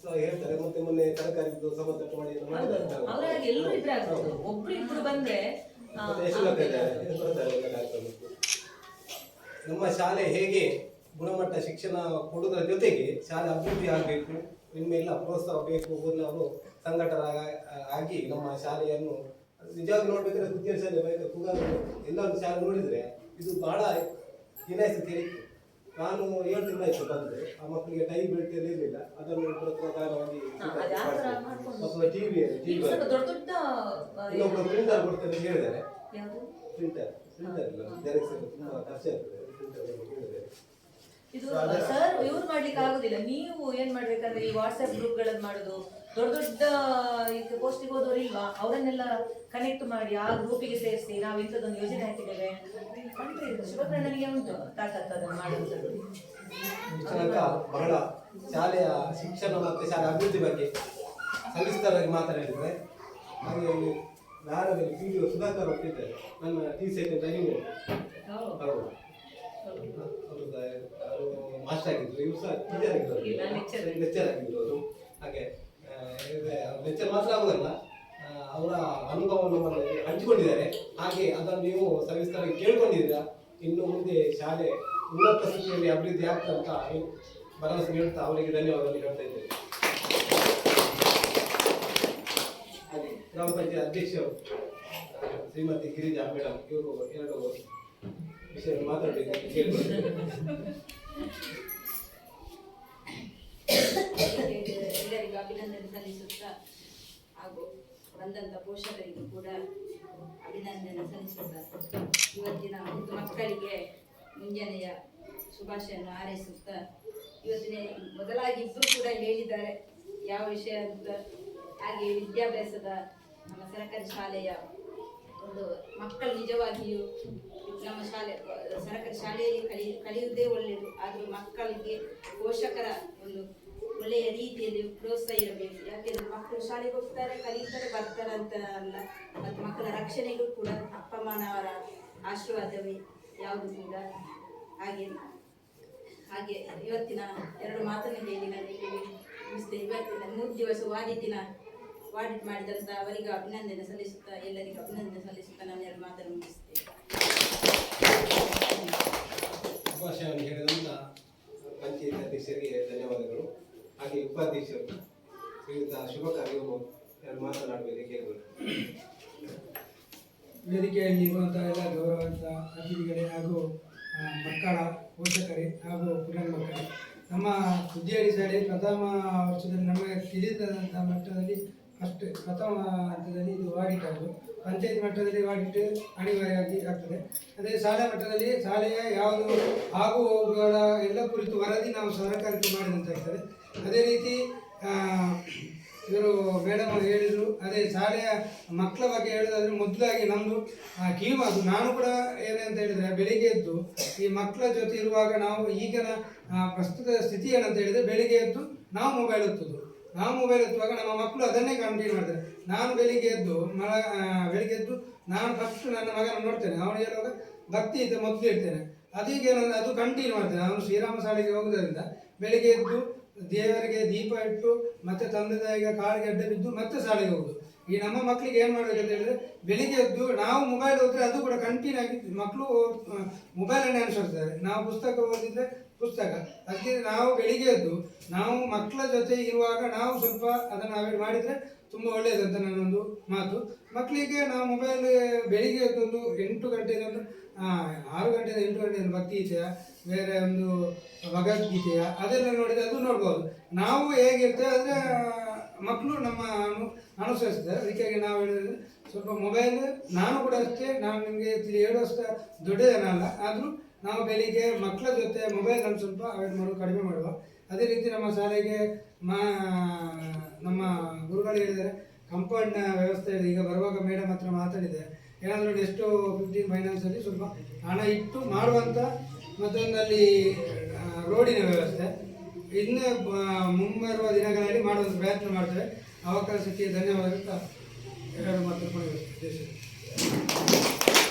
ಸೊ ಹೇಳ್ತಾರೆ. ಮತ್ತೆ ಮೊನ್ನೆ ತರಕಾರಿದ್ದು ಸಮತಟ್ಟು ಮಾಡಿ ನಮ್ಮ ಶಾಲೆ ಹೇಗೆ ಗುಣಮಟ್ಟ ಶಿಕ್ಷಣ ಕೊಡುವುದರ ಜೊತೆಗೆ ಶಾಲೆ ಅಭಿವೃದ್ಧಿ ಆಗಬೇಕು, ನಿಮ್ಮೆಲ್ಲ ಪ್ರೋತ್ಸಾಹ ಬೇಕು. ಊರಿನವರು ಸಂಘಟನೆ ನಮ್ಮ ಶಾಲೆಯನ್ನು ನಿಜವಾಗಿ ನೋಡ್ಬೇಕಾದ್ರೆ ಕುತ್ತಿಗೆ ಶಾಲೆ ಎಲ್ಲ ಒಂದು ಶಾಲೆ ನೋಡಿದ್ರೆ ಇದು ಬಹಳ ಹಿನಾಯಿಸುತ್ತೆ. ನಾನು 7 ತಿಂಗಳಾಯ್ತು ಬಂದರೆ ಆ ಮಕ್ಕಳಿಗೆ ಟೈ ಬೆಲ್ಟ್ ಎಲ್ಲ ಇರಲಿಲ್ಲ, ಅದನ್ನು ಪ್ರಕಾರವಾಗಿ ಮತ್ತು ಟಿವಿ ದೊಡ್ಡ ದೊಡ್ಡ ಇನ್ನೊಬ್ಬರು ಪ್ರಿಂಟರ್ ಕೊಡ್ತಾರೆ ಅಂತ ಹೇಳಿದ್ದಾರೆ. ಯಾವುದು ಪ್ರಿಂಟರ್ ಇಲ್ಲ ಜೆರಾಕ್ಸ್ ತುಂಬ ಖರ್ಚಾಗ್ತದೆ, ಪ್ರಿಂಟರ್ ಹೇಳಿದ್ದಾರೆ. ಇದು ಸರ್ ಇವ್ರು ಮಾಡ್ಲಿಕ್ಕೆ ಆಗುದಿಲ್ಲ. ನೀವು ಏನ್ ಮಾಡ್ಬೇಕಂದ್ರೆ ಈ ವಾಟ್ಸ್ಆಪ್ ಗ್ರೂಪ್ಗಳನ್ನು ಮಾಡೋದು, ದೊಡ್ಡ ದೊಡ್ಡ ಈಗ ಪೋಸ್ಟಿಗೆ ಹೋದವರು ಇಲ್ವಾ ಅವರನ್ನೆಲ್ಲ ಕನೆಕ್ಟ್ ಮಾಡಿ ಆ ಗ್ರೂಪಿಗೆ ಸೇರಿಸಿ ನಾವು ಇಂಥದ್ದೊಂದು ಯೋಜನೆ ಹಾಕಿದ್ದೇವೆ ಅಂತ ಶುಭಕಣ್ಣನಿಗೆ ಉಂಟು ತಾಕತ್ತು ಅದನ್ನು ಮಾಡುವುದು. ತನಕ ಬಹಳ ಶಾಲೆಯ ಶಿಕ್ಷಣ ಮತ್ತು ಶಾಲೆ ಅಭಿವೃದ್ಧಿ ಬಗ್ಗೆ ಸಲ್ಲಿಸಿದವರಾಗಿ ಮಾತನಾಡಿದ್ದಾರೆ. ಹಾಗೆ ನಾರಾಯಣದಲ್ಲಿ PDO ಸುಧಾಕರ್ ಒಪ್ಪಿದ್ದಾರೆ, ನನ್ನ T-Set ಟ್ರೈನಿಂಗ್ ಹೌದು ಅವರು ಮಾಸ್ಟರ್ ಆಗಿದ್ರು, ಇವರು ಸಹ ಟೀಚರ್ ಆಗಿದ್ರು, ಲೆಕ್ಚರ್ ಆಗಿದ್ರು ಅವರು. ಹಾಗೆ ಲೆಕ್ಚರ್ ಮಾತ್ರ ಆಗುದಲ್ಲ, ಅವರ ಅನುಭವವನ್ನು ನಮ್ಮಲ್ಲಿ ಹಂಚಿಕೊಂಡಿದ್ದಾರೆ. ಹಾಗೆ ಅದನ್ನು ನೀವು ಸವಿಸ್ತಾರವಾಗಿ ಕೇಳ್ಕೊಂಡಿದ್ದೀರಾ. ಇನ್ನು ಮುಂದೆ ಶಾಲೆ ಉನ್ನತ ಸ್ಥಿತಿಯಲ್ಲಿ ಅಭಿವೃದ್ಧಿ ಆಗ್ತಂತ ಭರವಸೆ ನೀಡುತ್ತಾ ಅವರಿಗೆ ಧನ್ಯವಾದಗಳು ಹೇಳ್ತಾ ಇದ್ದೇವೆ. ಹಾಗೆ ಗ್ರಾಮ ಪಂಚಾಯತ್ ಅಧ್ಯಕ್ಷರು ಶ್ರೀಮತಿ ಗಿರಿಜಾ ಮೇಡಮ್ ಇವರು 2 ವಿಷಯ ಮಾತಾಡಬೇಕು ಕೇಳಿಕೊಂಡಿದ್ದಾರೆ. ಎಲ್ಲರಿಗೂ ಅಭಿನಂದನೆ ಸಲ್ಲಿಸುತ್ತಾ ಹಾಗೂ ಬಂದಂತ ಪೋಷಕರಿಗೂ ಕೂಡ ಅಭಿನಂದನೆ ಸಲ್ಲಿಸುತ್ತಾ ಇವತ್ತಿನ ಮುದ್ದು ಮಕ್ಕಳಿಗೆ ಮುಂಜಾನೆಯ ಶುಭಾಶಯನ್ನು ಹಾರೈಸುತ್ತಾ ಇವತ್ತಿನ ಮೊದಲಾಗಿ ಇಬ್ಬರು ಕೂಡ ಹೇಳಿದ್ದಾರೆ ಯಾವ ವಿಷಯ ಅಂತ. ಹಾಗೆ ವಿದ್ಯಾಭ್ಯಾಸದ ನಮ್ಮ ಸರ್ಕಾರಿ ಶಾಲೆಯ ಒಂದು ಮಕ್ಕಳು ನಿಜವಾಗಿಯೂ ನಮ್ಮ ಸರ್ಕಾರಿ ಶಾಲೆಯಲ್ಲಿ ಕಲಿಯುವುದೇ ಒಳ್ಳೆಯದು. ಆದರೂ ಮಕ್ಕಳಿಗೆ ಪೋಷಕರ ಒಂದು ಒಳ್ಳೆಯ ರೀತಿಯಲ್ಲಿ ಪ್ರೋತ್ಸಾಹ ಇರಬೇಕು. ಯಾಕೆಂದರೆ ಮಕ್ಕಳು ಶಾಲೆಗೆ ಹೋಗ್ತಾರೆ, ಕಲಿತಾರೆ, ಬರ್ತಾರೆ ಅಂತ ಅಲ್ಲ, ಮತ್ತು ಮಕ್ಕಳ ರಕ್ಷಣೆಗೂ ಕೂಡ ಅಪ್ಪ ಅಮ್ಮನವರ ಆಶೀರ್ವಾದವೇ ಯಾವುದು ಕೂಡ. ಹಾಗೆ ಇವತ್ತಿನ 2 ಮಾತನ್ನು ಹೇಳಿ ನಾನು ಮುಗಿಸ್ತೇನೆ. ಇವತ್ತಿನ 3 ದಿವಸ ವಾಡಿಟ್ ಮಾಡಿದಂಥ ಅವರಿಗೆ ಅಭಿನಂದನೆ ಸಲ್ಲಿಸುತ್ತಾ ಎಲ್ಲರಿಗೂ ಅಭಿನಂದನೆ ಸಲ್ಲಿಸುತ್ತಾ ನಾನು 2 ಮಾತನ್ನು ಮುಗಿಸ್ತೇನೆ. ಶುಭಾಶಯವನ್ನು ಹೇಳಿದಂಥ ಪಂಚಾಯತ್ ಅಧ್ಯಕ್ಷರಿಗೆ ಧನ್ಯವಾದಗಳು. ಹಾಗೆ ಉಪಾಧ್ಯಕ್ಷರು ಶ್ರೀಯುತ ಶುಭಕರ್ ಇವರು 2 ಮಾತನಾಡಬೇಕು ಕೇಳಬಹುದು. ವೇದಿಕೆಯಲ್ಲಿ ಇರುವಂತಹ ಎಲ್ಲ ಗೌರವಾನ್ವಿತ ಅತಿಥಿಗಳೇ ಹಾಗೂ ಮಕ್ಕಳ ಪೋಷಕರೇ ಹಾಗೂ ಪುನರ್ ಮಕ್ಕಳೇ, ನಮ್ಮ ಕುದ್ದಿಹಳ್ಳಿ ಶಾಲೆ ಪ್ರಥಮ ವರ್ಷದಲ್ಲಿ ನಮಗೆ ತಿಳಿದಂಥ ಮಟ್ಟದಲ್ಲಿ ಪ್ರಥಮ ಹಂತದಲ್ಲಿ ಇದು ಆಡಿಟ್ ಆಗೋದು. ಪಂಚಾಯತ್ ಮಟ್ಟದಲ್ಲಿ ಆಡಿಟ್ ಅನಿವಾರ್ಯವಾಗಿ ಆಗ್ತದೆ. ಅದೇ ಶಾಲೆ ಮಟ್ಟದಲ್ಲಿ ಶಾಲೆಯ ಯಾವುದು ಆಗು ಹೋಗುಗಳ ಎಲ್ಲ ಕುರಿತು ವರದಿ ನಾವು ಸರ್ಕಾರಕ್ಕೆ ಮಾಡಿದಂತಾಗ್ತದೆ. ಅದೇ ರೀತಿ ಇವರು ಮೇಡಮ್ ಹೇಳಿದರು. ಅದೇ ಶಾಲೆಯ ಮಕ್ಕಳ ಬಗ್ಗೆ ಹೇಳೋದಾದ್ರೆ ಮೊದಲಾಗಿ ನಮ್ಮದು ಕಿವಿಮಾತು. ನಾನು ಕೂಡ ಏನಂತ ಹೇಳಿದರೆ ಬೆಳಿಗ್ಗೆ ಎದ್ದು ಈ ಮಕ್ಕಳ ಜೊತೆ ಇರುವಾಗ ನಾವು ಈಗಿನ ಪ್ರಸ್ತುತ ಸ್ಥಿತಿ ಏನಂತ ಹೇಳಿದರೆ ಬೆಳಿಗ್ಗೆ ಎದ್ದು ನಾವು ಮೊಬೈಲ್ ಎತ್ತುವಾಗ ನಮ್ಮ ಮಕ್ಕಳು ಅದನ್ನೇ ಕಂಟಿನ್ಯೂ ಮಾಡ್ತಾರೆ. ನಾನು ಬೆಳಿಗ್ಗೆ ಎದ್ದು ನಾನು ಫಸ್ಟ್ ನನ್ನ ಮಗನ ನೋಡ್ತೇನೆ, ಅವನು ಹೇಳುವಾಗ ಭಕ್ತಿ ಇದ್ದ ಮೊದಲು ಇಡ್ತೇನೆ. ಅದೀಗ ಅದು ಕಂಟಿನ್ಯೂ ಮಾಡ್ತೇನೆ. ಅವನು ಶ್ರೀರಾಮ ಶಾಲೆಗೆ ಹೋಗೋದ್ರಿಂದ ಬೆಳಿಗ್ಗೆ ಎದ್ದು ದೇವರಿಗೆ ದೀಪ ಇಟ್ಟು ಮತ್ತೆ ತಂದೆ ತಾಯಿಗೆ ಕಾಲಿಗೆ ಅಡ್ಡ ಬಿದ್ದು ಮತ್ತೆ ಶಾಲೆಗೆ ಹೋಗುದು. ಈ ನಮ್ಮ ಮಕ್ಕಳಿಗೆ ಏನು ಮಾಡಬೇಕಂತ ಹೇಳಿದ್ರೆ ಬೆಳಿಗ್ಗೆ ಎದ್ದು ನಾವು ಮೊಬೈಲ್ ಓದಿದ್ರೆ ಅದು ಕೂಡ ಕಂಟಿನ್ಯೂ ಆಗಿ ಮಕ್ಕಳು ಮೊಬೈಲನ್ನೇ ಅನುಸರಿಸ್ತಾರೆ. ನಾವು ಪುಸ್ತಕ ಓದಿದ್ರೆ ಪುಸ್ತಕ. ಅದಕ್ಕೆ ನಾವು ಬೆಳಿಗ್ಗೆ ಎದ್ದು ನಾವು ಮಕ್ಕಳ ಜೊತೆ ಇರುವಾಗ ನಾವು ಸ್ವಲ್ಪ ಅದನ್ನು ಅವಾಯ್ಡ್ ಮಾಡಿದರೆ ತುಂಬ ಒಳ್ಳೆಯದಂತ ನನ್ನೊಂದು ಮಾತು. ಮಕ್ಕಳಿಗೆ ನಾವು ಮೊಬೈಲ್ ಬೆಳಿಗ್ಗೆ ಎದ್ದೊಂದು 8 ಗಂಟೆಯಿಂದ 6 ಗಂಟೆಯಿಂದ 8 ಗಂಟೆಯಿಂದ ಭಕ್ತಿಗೀತೆಯ ಬೇರೆ ಒಂದು ಭಗವದ್ಗೀತೆಯ ಅದೆಲ್ಲ ನೋಡಿದರೆ ಅದು ನೋಡ್ಬೋದು. ನಾವು ಹೇಗಿರ್ತೇವೆ ಆದರೆ ಮಕ್ಕಳು ನಮ್ಮ ಅನುಸರಿಸ್ತಾರೆ. ಅದಕ್ಕಾಗಿ ನಾವು ಹೇಳಿದ್ರೆ ಸ್ವಲ್ಪ ಮೊಬೈಲ್, ನಾನು ಕೂಡ ಅಷ್ಟೇ, ನಾನು ನಿಮಗೆ 7 ವರ್ಷ ದೊಡ್ಡ ಜನ ಅಲ್ಲ, ಆದರೂ ನಾವು ಬೆಳಿಗ್ಗೆ ಮಕ್ಕಳ ಜೊತೆ ಮೊಬೈಲನ್ನು ಸ್ವಲ್ಪ ಅವಾಯ್ಡ್ ಮಾಡೋದು, ಕಡಿಮೆ ಮಾಡುವ. ಅದೇ ರೀತಿ ನಮ್ಮ ಶಾಲೆಗೆ ನಮ್ಮ ಗುರುಗಳು ಹೇಳಿದ್ದಾರೆ ಕಂಪೌಂಡ್ನ ವ್ಯವಸ್ಥೆ ಇದೆ. ಈಗ ಬರುವಾಗ ಮೇಡಮ್ ಹತ್ರ ಮಾತಾಡಿದೆ, ಏನಾದರೂ ಎಷ್ಟು 15 ಫೈನಾನ್ಸಲ್ಲಿ ಸ್ವಲ್ಪ ಹಣ ಇಟ್ಟು ಮಾಡುವಂಥ ಮತ್ತೊಂದಲ್ಲಿ ರೋಡಿನ ವ್ಯವಸ್ಥೆ ಇನ್ನು ಮುಂಬರುವ ದಿನಗಳಲ್ಲಿ ಮಾಡುವಂಥ ಪ್ರಯತ್ನ ಮಾಡ್ತೇವೆ. ಅವಕಾಶಕ್ಕೆ ಧನ್ಯವಾದ. 2 ಮಾತುಗಳು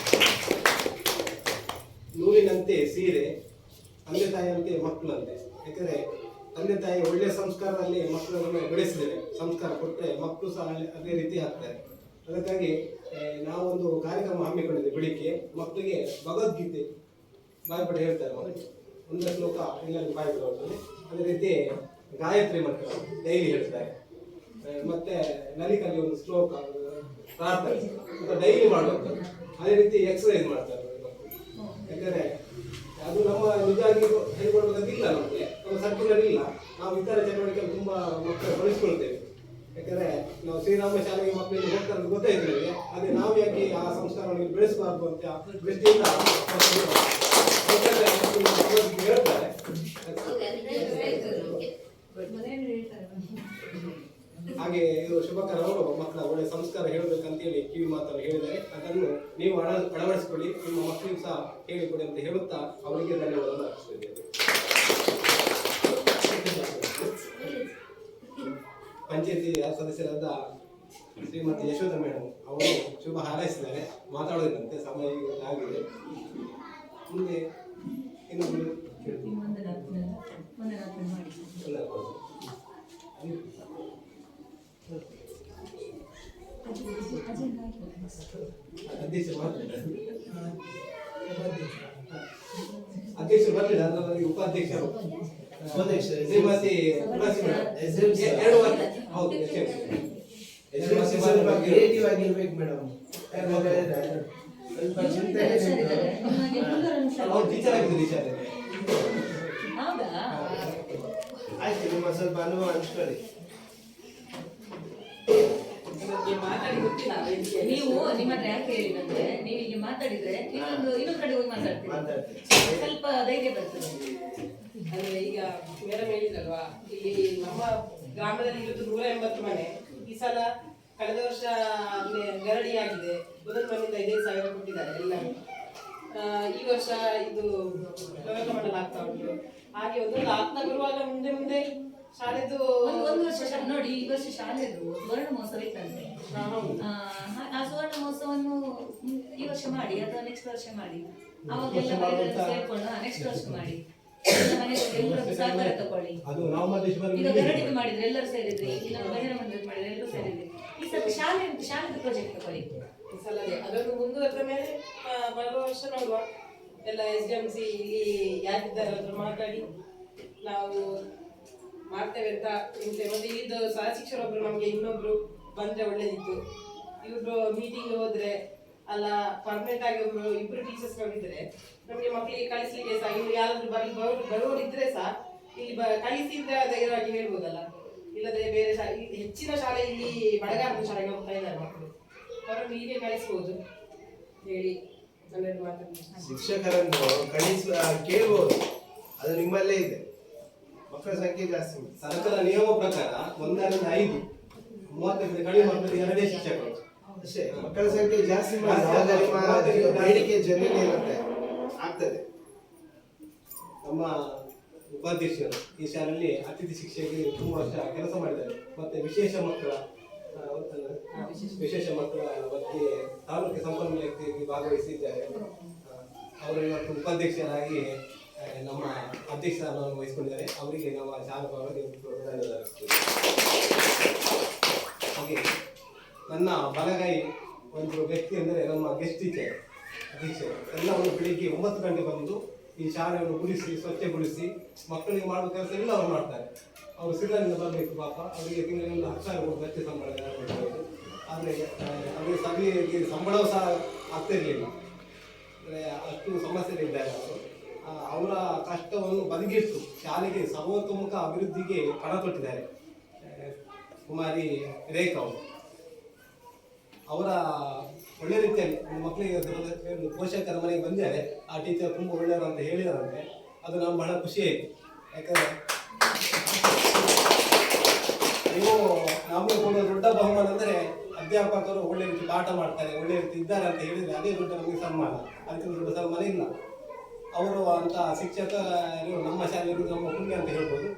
ನೂಲಿನಂತೆ ಸೀರೆ, ತಂದೆ ತಾಯಿಯಂತೆ ಮಕ್ಕಳಂತೆ. ಯಾಕಂದರೆ ತಂದೆ ತಾಯಿ ಒಳ್ಳೆಯ ಸಂಸ್ಕಾರದಲ್ಲಿ ಮಕ್ಕಳನ್ನು ಬೆಳೆಸಿದರೆ, ಸಂಸ್ಕಾರ ಕೊಟ್ಟರೆ ಮಕ್ಕಳು ಸಹ ಅದೇ ರೀತಿ ಆಗ್ತಾರೆ. ಅದಕ್ಕಾಗಿ ನಾವೊಂದು ಕಾರ್ಯಕ್ರಮ ಹಮ್ಮಿಕೊಂಡಿದ್ದೆ. ಬೆಳಿಗ್ಗೆ ಮಕ್ಕಳಿಗೆ ಭಗವದ್ಗೀತೆ ಬಾಯ್ಪಟ ಹೇಳ್ತಾರೆ, ಒಂದು ಶ್ಲೋಕ ಎಲ್ಲರಿಗೂ ಬಾಯ್ಪಟ ಹೋಗ್ತದೆ. ಅದೇ ರೀತಿ ಗಾಯತ್ರಿ ಮಂತ್ರ ಡೈಲಿ ಹೇಳ್ತಾರೆ. ಮತ್ತೆ ನಲಿಕಲ್ಲಿ ಒಂದು ಶ್ಲೋಕ ಪ್ರಾರ್ಥನೆ ಡೈಲಿ ಮಾಡುವಂಥದ್ದು. ಅದೇ ರೀತಿ ಎಕ್ಸಸೈಸ್ ಮಾಡ್ತಾರೆ. ಯಾಕಂದರೆ ಅದು ನಮ್ಮ ನಿಜವಾಗಿ ಹೇಳಿಕೊಡ್ಬೇಕಂತಿಲ್ಲ ನಮಗೆ, ನಮ್ಮ ಸರ್ಕ್ಯುಲರ್ ಇಲ್ಲ. ನಾವು ಇತರ ಚಟುವಟಿಕೆಗಳು ತುಂಬ ಮಕ್ಕಳು ಬಳಸ್ಕೊಳ್ತೇವೆ. ಯಾಕಂದರೆ ನಾವು ಶ್ರೀರಾಮ ಶಾಲೆಗೆ ಮಕ್ಕಳಿಗೆ ಹೋಗ್ತಾರೆ ಅಂತ ಗೊತ್ತೇ ಇದೆ ನಮಗೆ. ಅದೇ ನಾವು ಯಾಕೆ ಆ ಸಂಸ್ಕಾರವನ್ನು ಬೆಳೆಸಬಾರ್ದು ಅಂತ ದೃಷ್ಟಿಯಿಂದ ಹೇಳ್ತಾರೆ. ಹಾಗೆ ಇವರು ಶುಭಕರ ಅವರು ಮಕ್ಕಳ ಒಳ್ಳೆ ಸಂಸ್ಕಾರ ಹೇಳಬೇಕಂತೇಳಿ ಕಿವಿ ಮಾತನ್ನು ಹೇಳಿದ್ದಾರೆ. ಅದನ್ನು ನೀವು ಅಳವಡಿಸಿಕೊಳ್ಳಿ, ನಿಮ್ಮ ಮಕ್ಕಳಿಗೂ ಸಹ ಹೇಳಿಕೊಡಿ ಅಂತ ಹೇಳುತ್ತಾ ಅವರಿಗೆ ಧನ್ಯವಾದವನ್ನು ಅರ್ಪಿಸುತ್ತೇವೆ. ಪಂಚಾಯತಿ ಸದಸ್ಯರಾದ ಶ್ರೀಮತಿ ಯಶೋಧ ಮೇಡಮ್ ಅವರು ಶುಭ ಹಾರೈಸಿದ್ದಾರೆ. ಮಾತಾಡೋದಂತೆ ಸಮಯ ಆಗಿದೆ. ಮುಂದೆ ಇನ್ನೊಂದು ಅಧ್ಯಕ್ಷರು ಬರಲಿಲ್ಲ, ಅದರಲ್ಲಿ ಉಪಾಧ್ಯಕ್ಷರು ಶ್ರೀಮತಿ ತುಳಸಿ ಮೇಡಮ್. ಎರಡು ವಾರ ಹೌದು ಕ್ರಿಯೇಟಿವ್ ಆಗಿರ್ಬೇಕು ಮೇಡಮ್. ಸ್ವಲ್ಪ ಚಿಂತೆ ಅವ್ರು ಟೀಚರ್ ಆಗಿದ್ರು ಈ ಶಾಲೆ. ಹೌದಾ? ಆಯ್ತು, ನಿಮ್ಮ ಸ್ವಲ್ಪ ಅನುಭವ ಹಂಚ್ಕೊಳ್ಳಿ. ನೀವು ನಿಮ್ಮ ಹತ್ರ ಯಾಕೆ ಹೇಳಿದಂದ್ರೆ, ನೀವು ಈಗ ಮಾತಾಡಿದ್ರೆ ಇನ್ನೊಂದು ಕಡೆ ಹೋಗಿ ಮಾತಾಡ್ತೀರಿ, ಸ್ವಲ್ಪ ಧೈರ್ಯ ಬರ್ತದೆ. ಅಂದ್ರೆ ಈಗ ಮೇಡಮ್ ಹೇಳಿದ್ರಲ್ವಾ, ಇಲ್ಲಿ ನಮ್ಮ ಗ್ರಾಮದಲ್ಲಿ ಇರೋದು 180 ಮನೆ. ಈ ಸಲ ಕಳೆದ ವರ್ಷ ಗರಡಿ ಆಗಿದೆ, ಮೊದಲ ಮನೆಯಿಂದ 5,000 ಕೊಟ್ಟಿದ್ದಾರೆ ಎಲ್ಲರೂ. ಈ ವರ್ಷ ಇದು ಪ್ರಯೋಗ ಮಾಡಲಾಗ್ತಾ ಉಂಟು. ಹಾಗೆ ಒಂದೊಂದು ಆಗ್ತಾ ಬರುವಾಗ ಮುಂದೆ ಮುಂದೆ ಶಾಲೆದು ಒಂದು ವರ್ಷ ನೋಡಿ, ಈ ವರ್ಷ ಶಾಲೆದು ಸುವರ್ಣ ಮಹೋತ್ಸವ ಇತ್ತಂತೆ. ಆ ಸುವರ್ಣ ಮಹೋತ್ಸವವನ್ನು ಈ ವರ್ಷ ಮಾಡಿ ಅಥವಾ ನೆಕ್ಸ್ಟ್ ವರ್ಷ ಮಾಡಿ, ಅವಾಗೆಲ್ಲ ಸೇರ್ಕೊಂಡು ನೆಕ್ಸ್ಟ್ ವರ್ಷ ಮಾಡಿ. ಸಹಕಾರ ತಗೊಳ್ಳಿ. ಈಗ ಗರಡಿದು ಮಾಡಿದ್ರೆ ಎಲ್ಲರೂ ಸೇರಿದ್ರಿ, ಇಲ್ಲ ಬಹಿರ ಮಂದಿರ ಮಾಡಿದ್ರೆ ಎಲ್ಲರೂ ಸೇರಿದ್ರಿ. ಈ ಸಲ ಶಾಲೆದ ಪ್ರಾಜೆಕ್ಟ್ ತಗೊಳ್ಳಿ. ಈ ಸಲ ಅದನ್ನು ಮುಂದುವರೆದ ಮೇಲೆ ಬರುವ ವರ್ಷ ನೋಡುವ. ಎಲ್ಲ SDMC ಇಲ್ಲಿ ಯಾರಿದ್ದಾರೆ ಅದ್ರ ಮಾತಾಡಿ ನಾವು ಮಾಡ್ತೇವೆ ಅಂತ ಹೇಳ್ತೇವೆ. ಮತ್ತೆ ಇದು ಸಹ ಶಿಕ್ಷಕರೊಬ್ರು ನಮ್ಗೆ ಇನ್ನೊಬ್ರು ಬಂದ್ರೆ ಒಳ್ಳೇದಿತ್ತು. ಇವ್ರು ಮೀಟಿಂಗ್ ಹೋದ್ರೆ ಅಲ್ಲ ಪರ್ಮನೆಂಟ್ ಆಗಿ ಇಬ್ರು ಟೀಚರ್ಸ್ ಗಳಿದ್ರೆ ನಮ್ಗೆ ಮಕ್ಕಳಿಗೆ ಕಳಿಸ್ಲಿಕ್ಕೆ ಸಹ ಇನ್ನು ಯಾರಾದ್ರೂ ಬರುವವರು ಇದ್ರೆ ಸಹ ಇಲ್ಲಿ ಕಳಿಸಿದ್ರೆ ಧೈರ್ಯವಾಗಿ ಹೇಳ್ಬೋದಲ್ಲ. ಇಲ್ಲದ್ರೆ ಬೇರೆ ಹೆಚ್ಚಿನ ಶಾಲೆ ಇಲ್ಲಿ ಬಡಗಾರದ ಶಾಲೆಗೆ ಹೋಗ್ತಾ ಇದ್ದಾರೆ ಮಕ್ಕಳು, ಅವರನ್ನು ಹೀಗೆ ಕಳಿಸ್ಬೋದು ಹೇಳಿ ನನ್ನೆರಡು ಮಾತಾಡಿ. ಶಿಕ್ಷಕರನ್ನು ಕೇಳ್ಬೋದು, ಅದು ನಿಮ್ಮಲ್ಲೇ ಇದೆ. ಮಕ್ಕಳ ಸಂಖ್ಯೆ ಜಾಸ್ತಿ. ಸರ್ಕಾರ ನಿಯಮ ಪ್ರಕಾರ 1 ರಿಂದ 5, 35 ಕಡಿಮೆ ಮಕ್ಕಳಿಗೆ 2 ಶಿಕ್ಷಕರು ಅಷ್ಟೇ. ಮಕ್ಕಳ ಸಂಖ್ಯೆ ಜಾಸ್ತಿ ಬೇಡಿಕೆ ಜಮೀನು ಇರುತ್ತೆ, ಆಗ್ತದೆ. ನಮ್ಮ ಉಪಾಧ್ಯಕ್ಷರು ಈ ಶಾಲೆಯಲ್ಲಿ ಅತಿಥಿ ಶಿಕ್ಷಕರಿಗೆ ತುಂಬ ವರ್ಷ ಕೆಲಸ ಮಾಡಿದ್ದಾರೆ. ಮತ್ತೆ ವಿಶೇಷ ಮಕ್ಕಳ ಬಗ್ಗೆ ತಾಲೂಕು ಸಂಪನ್ಮೂಲ ವ್ಯಕ್ತಿಯಾಗಿ ಭಾಗವಹಿಸಿದ್ದಾರೆ. ಅವರು ಇವತ್ತು ಉಪಾಧ್ಯಕ್ಷರಾಗಿ ನಮ್ಮ ಅಧ್ಯಕ್ಷರನ್ನು ವಹಿಸಿಕೊಂಡಿದ್ದಾರೆ. ಅವರಿಗೆ ನಮ್ಮ ಶಾಲಾ ಪರವಾಗಿ ಧನ್ಯವಾದ. ಹಾಗೆ ನನ್ನ ಬಲಗೈ ಒಂದು ವ್ಯಕ್ತಿ ಅಂದರೆ ನಮ್ಮ ಗೆಸ್ಟ್ ಟೀಚರ್ ಅಧ್ಯಕ್ಷರು. ಎಲ್ಲವನ್ನು ಬೆಳಿಗ್ಗೆ 9 ಗಂಟೆ ಬಂದು ಈ ಶಾಲೆಯನ್ನು ಗುಡಿಸಿ ಸ್ವಚ್ಛಗೊಳಿಸಿ ಮಕ್ಕಳಿಗೆ ಮಾಡುವ ಕೆಲಸ ಎಲ್ಲ ಅವರು ಮಾಡ್ತಾರೆ. ಅವರು ಸಿರಿಯಿಂದ ಬರಬೇಕು ಪಾಪ, ಅವರಿಗೆ ತಿಂಗಳಿಗೆ 10,000 ಕೊಟ್ಟು ಅಷ್ಟೇ ಸಂಬಳ ಕೊಡ್ಬೋದು. ಆದರೆ ಅವರಿಗೆ ಸಭೆಗೆ ಸಂಬಳವೂ ಸಹ ಆಗ್ತಿರಲಿಲ್ಲ. ಅಂದರೆ ಅಷ್ಟು ಸಮಸ್ಯೆಗಳಿದ್ದಾರೆ ಅವರು. ಅವರ ಕಷ್ಟವನ್ನು ಬದಿಗಿಟ್ಟು ಶಾಲೆಗೆ ಸರ್ವತೋಮುಖ ಅಭಿವೃದ್ಧಿಗೆ ಪಣ ತೊಟ್ಟಿದ್ದಾರೆ. ಕುಮಾರಿ ರೇಖಾ ಅವರ ಒಳ್ಳೆ ರೀತಿಯಲ್ಲಿ ಮಕ್ಕಳಿಗೆ ಪೋಷಕರ ಮನೆಗೆ ಬಂದಿದ್ದಾರೆ. ಆ ಟೀಚರ್ ತುಂಬ ಒಳ್ಳೆಯವರು ಅಂತ ಹೇಳಿದಾರಂತೆ. ಅದು ನಮ್ಗೆ ಬಹಳ ಖುಷಿ ಆಯಿತು. ಯಾಕಂದರೆ ನೀವು ನಮಗೆ ಕೊಡುವ ದೊಡ್ಡ ಬಹುಮಾನ ಅಂದರೆ ಅಧ್ಯಾಪಕರು ಒಳ್ಳೆ ರೀತಿ ಪಾಠ ಮಾಡ್ತಾರೆ, ಒಳ್ಳೆ ರೀತಿ ಇದ್ದಾರೆ ಅಂತ ಹೇಳಿದರೆ ಅದೇ ದೊಡ್ಡ ನಮಗೆ ಸನ್ಮಾನ. ಅದಕ್ಕೆ ದೊಡ್ಡ ಸನ್ಮಾನ ಇಲ್ಲ. ಅವರು ಅಂತ ಶಿಕ್ಷಕರು ನಮ್ಮ ಶಾಲೆಯಲ್ಲಿ ನಮ್ಮ ಪುಣ್ಯ ಅಂತ ಹೇಳ್ಬೋದು.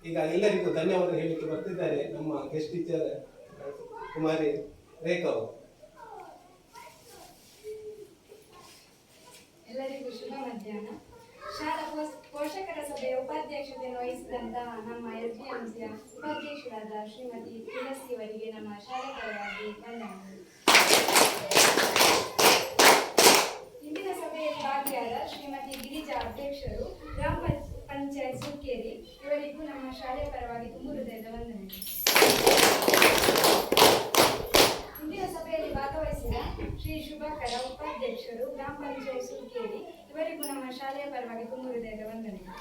ಈಗ ಎಲ್ಲರಿಗೂ ಧನ್ಯವಾದ ಹೇಳಲಿಕ್ಕೆ ಬರ್ತಿದ್ದಾರೆ ನಮ್ಮ ಗೆಸ್ಟ್ ಟೀಚರ್ ಕುಮಾರಿ ರೇಖಾ ಅವರು. ಎಲ್ಲರಿಗೂ ಶುಭ ಮಧ್ಯಾಹ್ನ. ಶಾಲಾ ಪೋಷಕರ ಸಭೆಯ ಉಪಾಧ್ಯಕ್ಷತೆಯನ್ನು ವಹಿಸಿದಂತಹ ನಮ್ಮ SDMC ಉಪಾಧ್ಯಕ್ಷರಾದ ಶ್ರೀಮತಿ ತುಳಸಿ ಅವರಿಗೆ ನಮ್ಮ ಶಾಲಾ ಪರವಾಗಿ ವಂದನೆಗಳು. ಇಂದಿನ ಸಭೆಯಲ್ಲಿ ಭಾಗಿಯಾದ ಶ್ರೀಮತಿ ಗಿರಿಜಾ ಅಧ್ಯಕ್ಷರು, ಗ್ರಾಮ ಪಂಚಾಯತ್ ಸುಕ್ಕೇರಿ ಇವರಿಗೂ ನಮ್ಮ ಶಾಲೆಯ ಪರವಾಗಿ ತುಂಬು ಹೃದಯದ ವಂದನೆಗಳು. ಇಂದಿನ ಸಭೆಯಲ್ಲಿ ಭಾಗವಹಿಸಿದ ಶ್ರೀ ಶುಭಕರ ಉಪಾಧ್ಯಕ್ಷರು, ಗ್ರಾಮ ಪಂಚಾಯತ್ ಸುಕ್ಕೇರಿ ಇವರಿಗೂ ನಮ್ಮ ಶಾಲೆಯ ಪರವಾಗಿ ತುಂಬು ಹೃದಯದ ವಂದನೆಗಳು.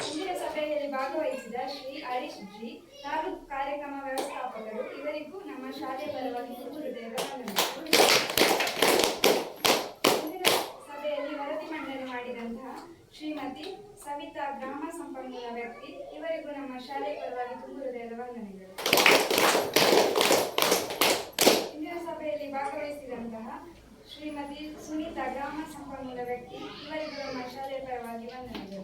ಇಂದಿನ ಸಭೆಯಲ್ಲಿ ಭಾಗವಹಿಸಿದ ಶ್ರೀ ಹರೀಶ್ ಜಿ, ತಾಲೂಕು ಕಾರ್ಯಕ್ರಮ ವ್ಯವಸ್ಥಾಪಕರು, ಇವರಿಗೂ ನಮ್ಮ ಶಾಲೆಯ ಪರವಾಗಿ ತುಂಬು ಹೃದಯದ ವಂದನೆಗಳು. ಇಂದಿನ ಸಭೆಯಲ್ಲಿ ವರದಿ ಮಂಡನೆ ಮಾಡಿದಂತಹ ಶ್ರೀಮತಿ ಸವಿತಾ, ಗ್ರಾಮ ಸಂಪನ್ಮೂಲ ವ್ಯಕ್ತಿ, ಇವರಿಗೂ ನಮ್ಮ ಶಾಲೆಯ ಪರವಾಗಿ ತುಂಬು ಹೃದಯದ ವಂದನೆಗಳು. ಇಂದಿನ ಸಭೆಯಲ್ಲಿ ಭಾಗವಹಿಸಿದಂತಹ ಶ್ರೀಮತಿ ಸುನೀತಾ, ಗ್ರಾಮ ಸಂಪನ್ಮೂಲ ವ್ಯಕ್ತಿ, ಇವರಿಗೂ ನಮ್ಮ ಶಾಲೆಯ ಪರವಾಗಿ ವಂದನೆಗಳು.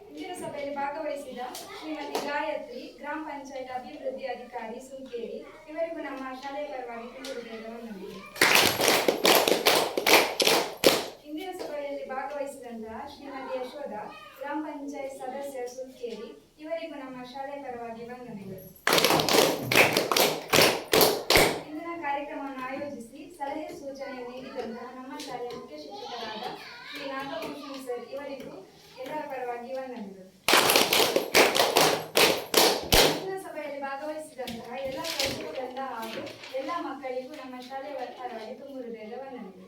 ಇಂದಿನ ಸಭೆಯಲ್ಲಿ ಭಾಗವಹಿಸಿದ ಶ್ರೀಮತಿ ಗಾಯತ್ರಿ, ಗ್ರಾಮ ಪಂಚಾಯತ್ ಅಭಿವೃದ್ಧಿ ಅಧಿಕಾರಿ, ಸುಂಕೇರಿ, ಇವರಿಗೂ ನಮ್ಮ ಶಾಲೆಯ ಪರವಾಗಿ ತುಂಬು ಹೃದಯದ ವಂದನೆಗಳು. ಇಂದಿನ ಸಭೆಯಲ್ಲಿ ಭಾಗವಹಿಸಿದಂತಹ ಶ್ರೀಮತಿ ಯಶೋಧ, ಗ್ರಾಮ ಪಂಚಾಯತ್ ಸದಸ್ಯ, ಸುಂಕೇರಿ, ಇವರಿಗೂ ನಮ್ಮ ಶಾಲೆಯ ಪರವಾಗಿ ವಂದನೆಗಳು. ಇಂದಿನ ಕಾರ್ಯಕ್ರಮವನ್ನು ಆಯೋಜಿಸಿ ಸಲಹೆ ಸೂಚನೆ ನೀಡಿದಂತಹ ನಮ್ಮ ಶಾಲೆಯ ಮುಖ್ಯ ಶಿಕ್ಷಕರಾದ ಶ್ರೀ ನಾಗಭೂಷಣ್ ಸರ್, ಇವರಿಗೂ ಎಲ್ಲರ ಪರವಾಗಿ ವಂದನೆಗಳು. ಇಂದಿನ ಸಭೆಯಲ್ಲಿ ಭಾಗವಹಿಸಿದಂತಹ ಎಲ್ಲ ಕೌಶಲ್ಯಗಳಿಂದ ಹಾಗೂ ಎಲ್ಲ ಮಕ್ಕಳಿಗೂ ನಮ್ಮ ಶಾಲೆಯ ಪರವಾಗಿ ತುಂಬು ಹೃದಯದ ವಂದನೆಗಳು.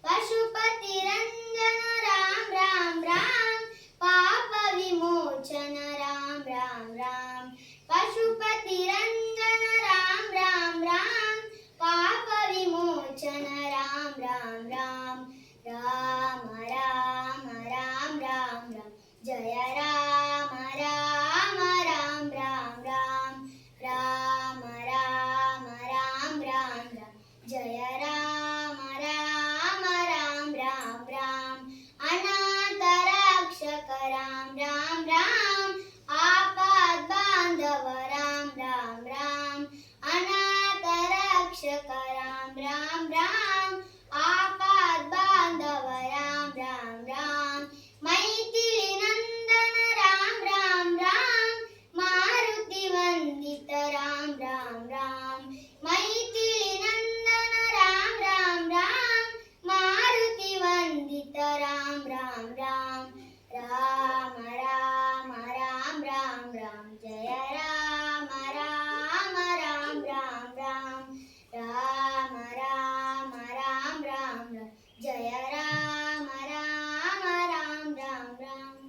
पशुपति रंजन राम राम राम, पाप राम राम राम आपद बांधव राम राम राम अनाथ रक्षक राम राम राम आपद बांधव राम राम राम मैथिली नंदन राम राम राम मारुति वंदित राम राम राम मैथिली नंदन राम राम राम मारुति वंदित राम राम राम राम राम राम राम राम जय राम राम राम राम राम राम राम राम राम राम जय राम राम राम राम राम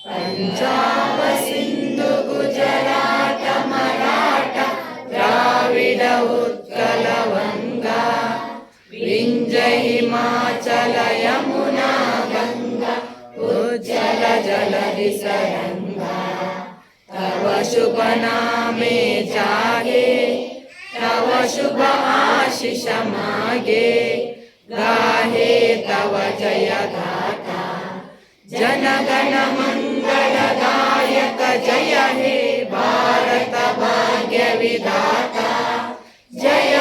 पंजाब सिंधु गुजरात मराठा द्राविड उत्कल वंगा विंध्य हिमाचल यमुना गंगा उज्जल जलधि तरंगा तव शुभ नामे जागे तव शुभ आशीष मागे गाहे तव जय गाथा जनगण मंगलदायक जय हे भारत भाग्य विधाता जय